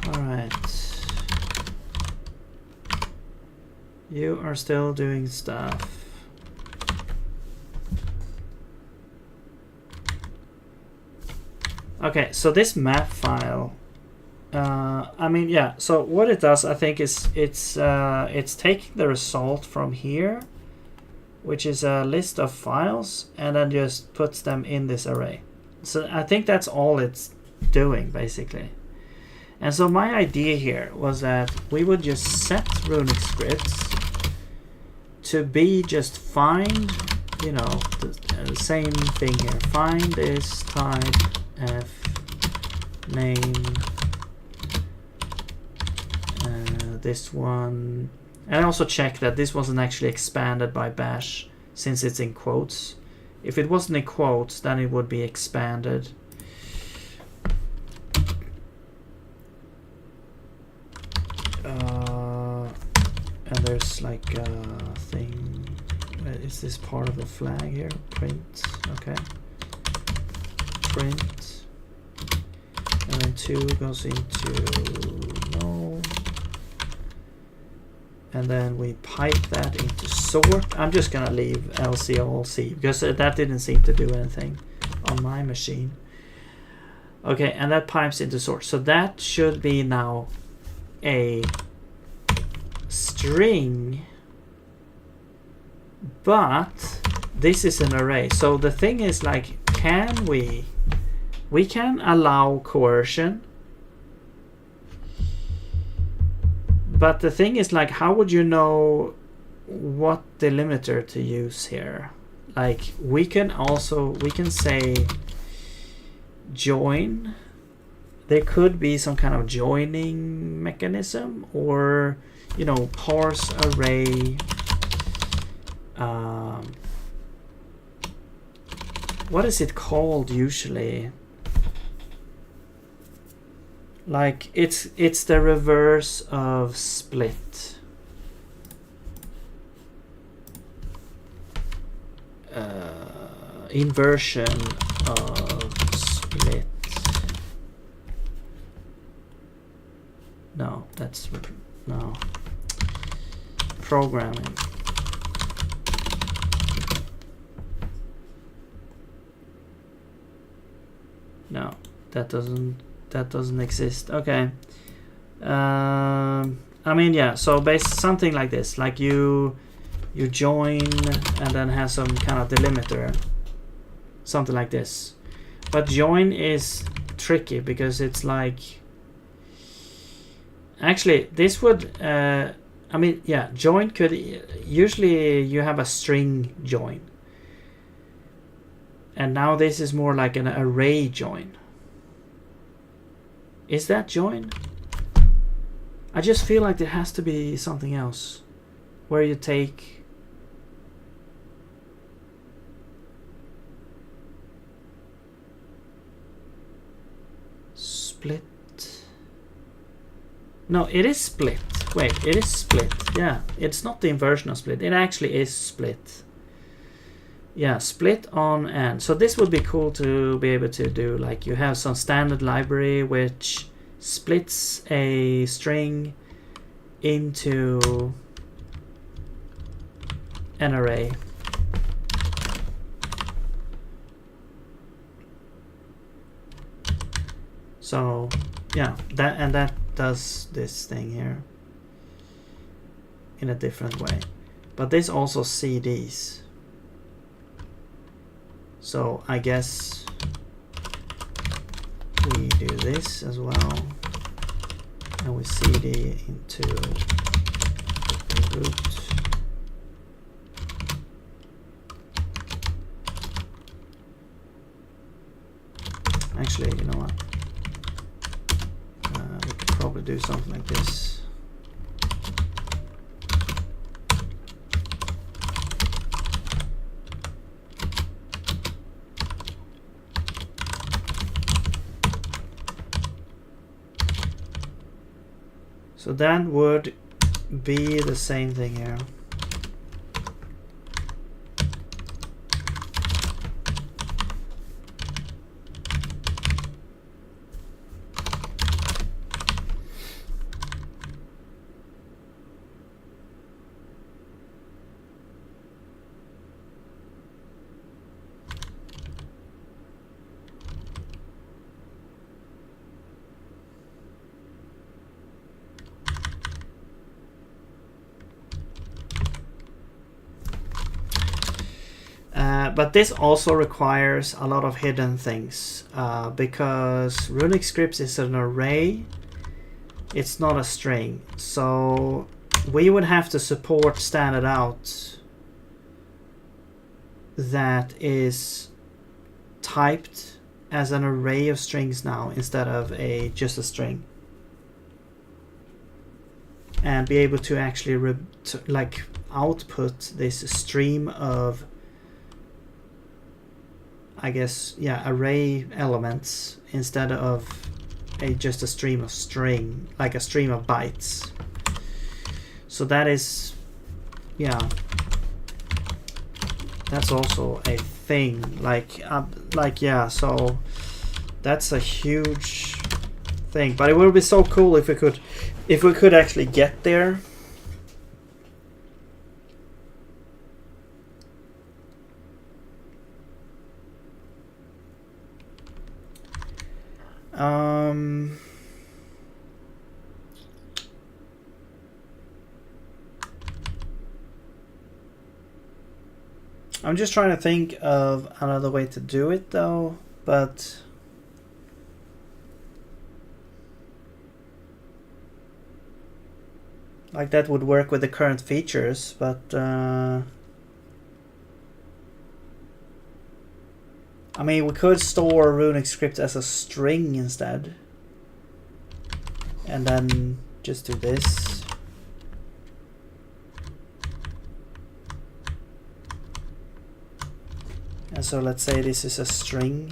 Alright. You are still doing stuff. Okay, so this map file, I mean, yeah, so what it does, I think, is it's taking the result from here, which is a list of files, and then just puts them in this array. So I think that's all it's doing, basically. And so my idea here was that we would just set runic scripts to be just find, you know, the same thing here. Find this type f name, this one, and also check that this wasn't actually expanded by bash since it's in quotes. If it wasn't in quotes, then it would be expanded. And there's like a thing. Is this part of the flag here? Print. Okay. Print. And then 2 goes into no. And then we pipe that into sort. I'm just gonna leave LC all C because that didn't seem to do anything on my machine. Okay, and that pipes into sort. So that should be now a string, but this is an array. So the thing is, like, can we can allow coercion, but the thing is, like, how would you know what delimiter to use here? Like, we can say join. There could be some kind of joining mechanism, or, you know, parse array. What is it called usually? Like it's the reverse of split. Inversion of split. No, that's no. Programming. No, that doesn't exist. Okay. I mean, yeah. So something like this, like you join and then have some kind of delimiter, something like this. But join is tricky because it's like, actually this would I mean, yeah, join could usually you have a string join, and now this is more like an array join. Is that join? I just feel like there has to be something else where you take split. No, it is split. Wait, it is split. Yeah, it's not the inversion of split. It actually is split. Yeah, split on and. So this would be cool to be able to do. Like you have some standard library which splits a string into an array. So yeah, that does this thing here in a different way. But this also CDs. So I guess we do this as well, and we CD into the root. Actually, you know what? We could probably do something like this. So that would be the same thing here. But this also requires a lot of hidden things because runic scripts is an array. It's not a string. So we would have to support standard out that is typed as an array of strings now instead of just a string. And be able to actually like output this stream of, I guess, yeah, array elements instead of just a stream of string, like a stream of bytes. So that is, yeah, that's also a thing. Like yeah, so that's a huge thing. But it would be so cool if we could actually get there. I'm just trying to think of another way to do it though, but like that would work with the current features, but I mean, we could store runic script as a string instead, and then just do this. And so let's say this is a string,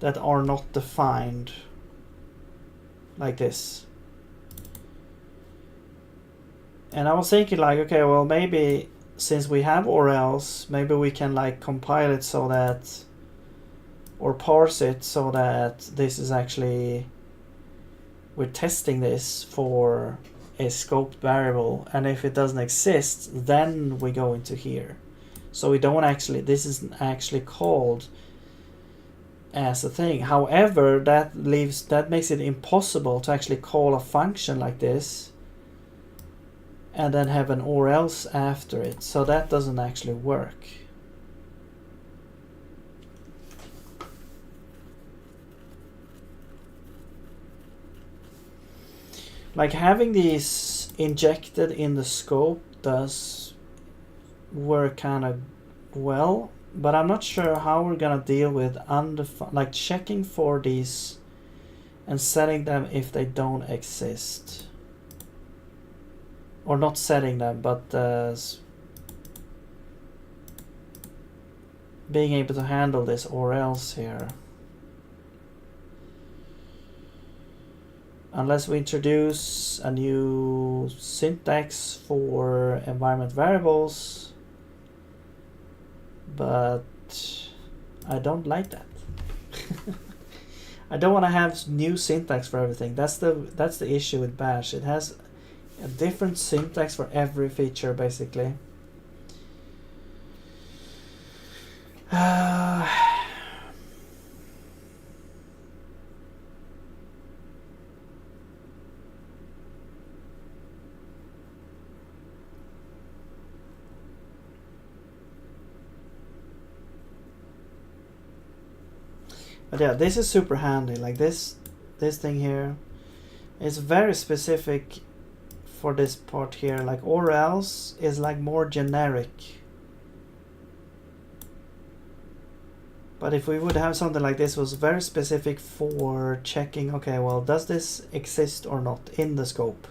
that are not defined like this. And I was thinking like, okay, well maybe since we have or else, maybe we can like compile it so that, or parse it so that this is actually, we're testing this for a scoped variable, and if it doesn't exist, then we go into here. So we don't actually, this isn't actually called as a thing. However, that makes it impossible to actually call a function like this and then have an or else after it. So that doesn't actually work. Like having these injected in the scope does work kind of well, but I'm not sure how we're gonna deal with like checking for these and setting them if they don't exist. Or not setting them, but being able to handle this or else here. Unless we introduce a new syntax for environment variables, but I don't like that. I don't want to have new syntax for everything. That's the issue with Bash. It has a different syntax for every feature, basically. But yeah, this is super handy. Like this thing here is very specific for this part here. Like or else is like more generic. But if we would have something like this, was very specific for checking, okay, well, does this exist or not in the scope?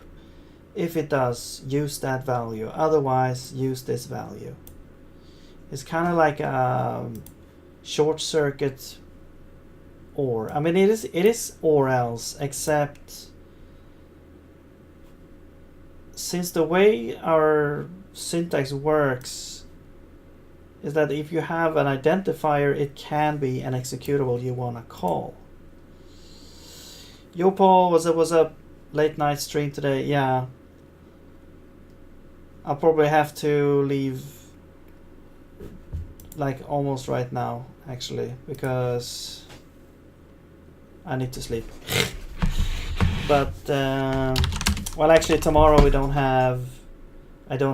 If it does, use that value. Otherwise, use this value. It's kind of like a short circuit or. I mean, it is or else, except since the way our syntax works is that if you have an identifier, it can be an executable you want to call. Yo, Paul, was a late night stream today? Yeah. I'll probably have to leave like almost right now, actually, because I need to sleep. But well, actually tomorrow I don't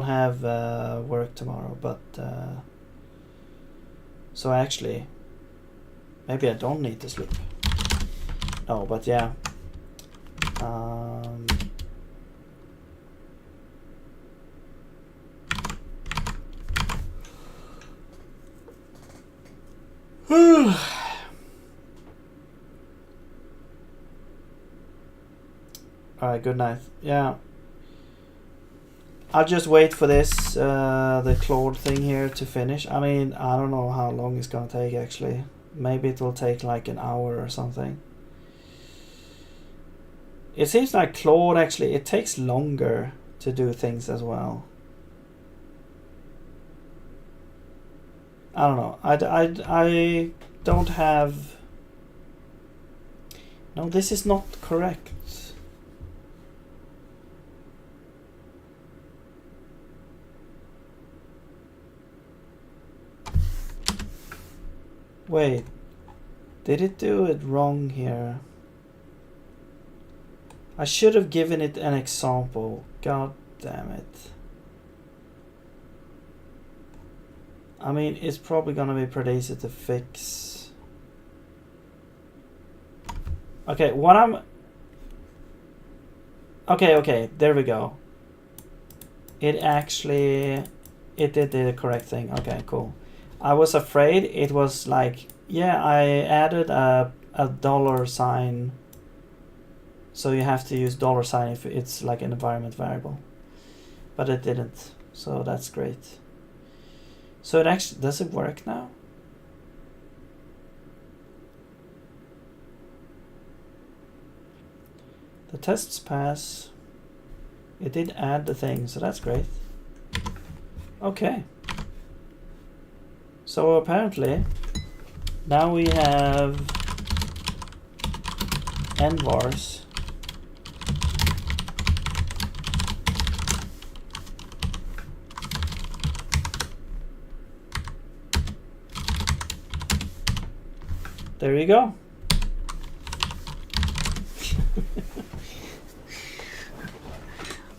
have work tomorrow, but so actually maybe I don't need to sleep. No, but yeah. Alright, good night. Yeah. I'll just wait for this, the Claude thing here to finish. I mean, I don't know how long it's gonna take actually. Maybe it will take like an hour or something. It seems like Claude actually, it takes longer to do things as well. I don't know. I don't have... No, this is not correct. Wait, did it do it wrong here? I should have given it an example. God damn it. I mean, it's probably gonna be pretty easy to fix. Okay, what I'm... Okay, there we go. It actually... It did the correct thing. Okay, cool. I was afraid it was like, yeah, I added a dollar sign, so you have to use dollar sign if it's like an environment variable, but it didn't, so that's great. So it actually, does it work now? tests pass. It did add the thing, so that's great. Okay. So apparently, now we have nvars. There you go.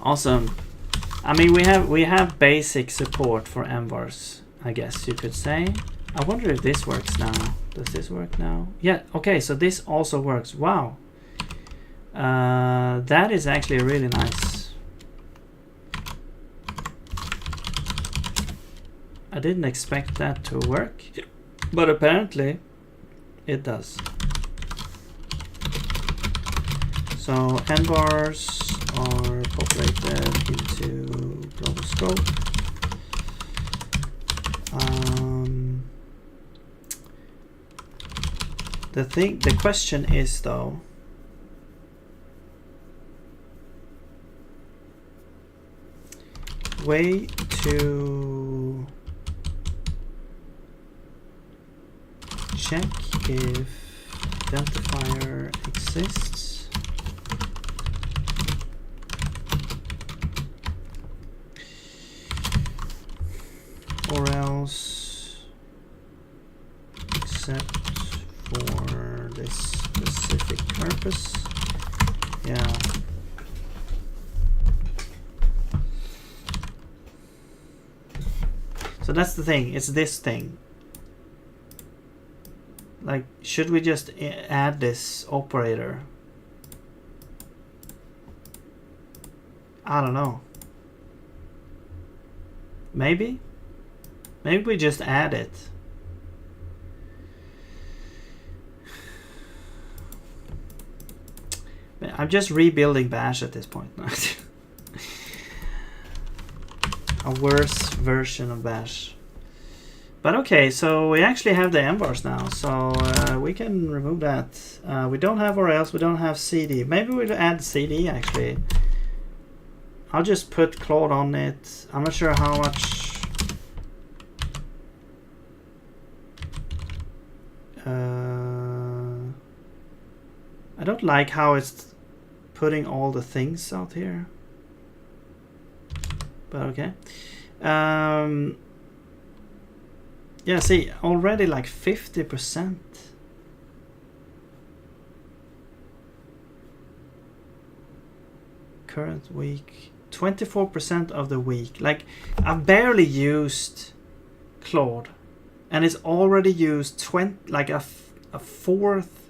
Awesome. I mean, we have basic support for nvars, I guess you could say. I wonder if this works now. Does this work now? Yeah. Okay. So this also works. Wow. That is actually really nice. I didn't expect that to work, but apparently it does. So nvars are populated into global scope. The question is though, way to check if identifier exists. Or else except for this specific purpose. Yeah. So that's the thing, it's this thing. Like, should we just add this operator? I don't know. Maybe? Maybe we just add it. I'm just rebuilding Bash at this point. A worse version of Bash. But okay, so we actually have the nvars now, so we can remove that. We don't have or else, we don't have CD. Maybe we'll add CD actually. I'll just put Claude on it. I'm not sure how much. I don't like how it's putting all the things out here. But okay. Yeah, see, already like 50%. Current week, 24% of the week. Like, I've barely used Claude, and it's already used like a fourth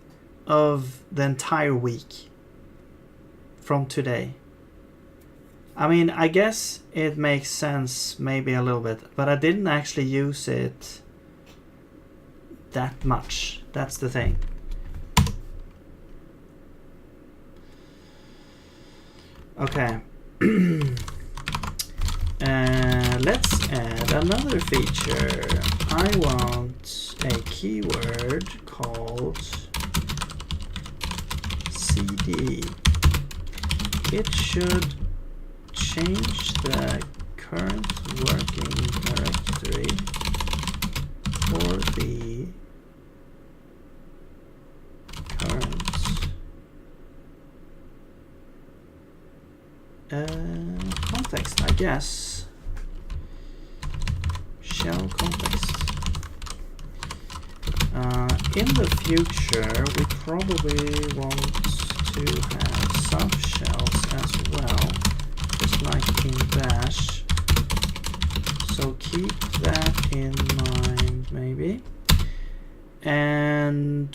of the entire week from today. I mean, I guess it makes sense maybe a little bit, but I didn't actually use it that much. That's the thing. Okay. Let's add another feature. I want a keyword called CD. It should change the current working directory for the current context, I guess. Shell context. In the future, we probably want to have subshells as well, just like in Bash. So keep that in mind, maybe. And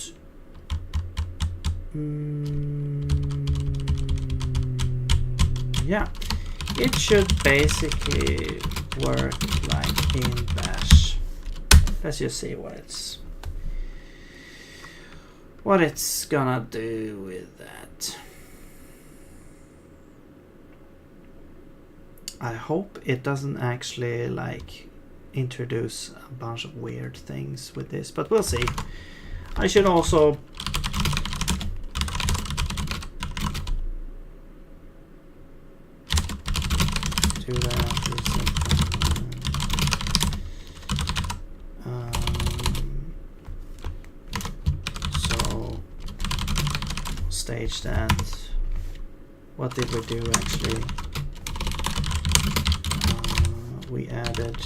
yeah, it should basically work like in Bash. Let's just see what it's gonna do with that. I hope it doesn't actually like introduce a bunch of weird things with this, but we'll see. I should also do that. So stage that. What did we do actually? We added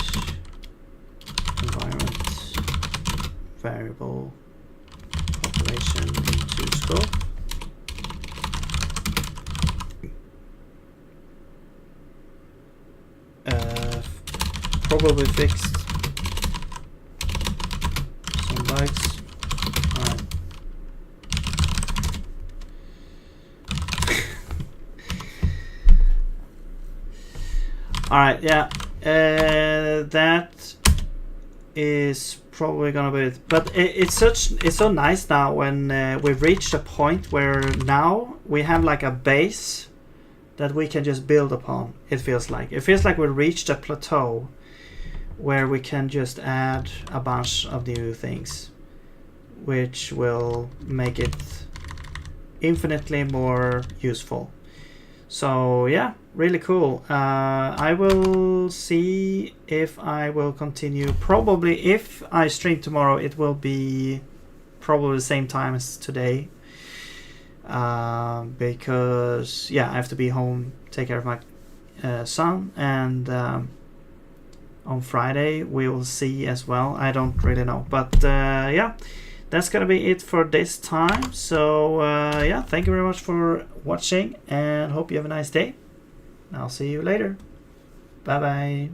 environment variable population into scope. Probably fixed some bugs. Alright. Alright, yeah. That is probably gonna be it. But it's so nice now when we've reached a point where now we have like a base that we can just build upon. It feels like we reached a plateau where we can just add a bunch of new things, which will make it infinitely more useful. So yeah, really cool. I will see if I will continue. Probably if I stream tomorrow, it will be probably the same time as today. Because yeah, I have to be home, take care of my son, and on Friday we will see as well. I don't really know, but yeah, that's gonna be it for this time. So yeah, thank you very much for watching and hope you have a nice day. I'll see you later. Bye bye.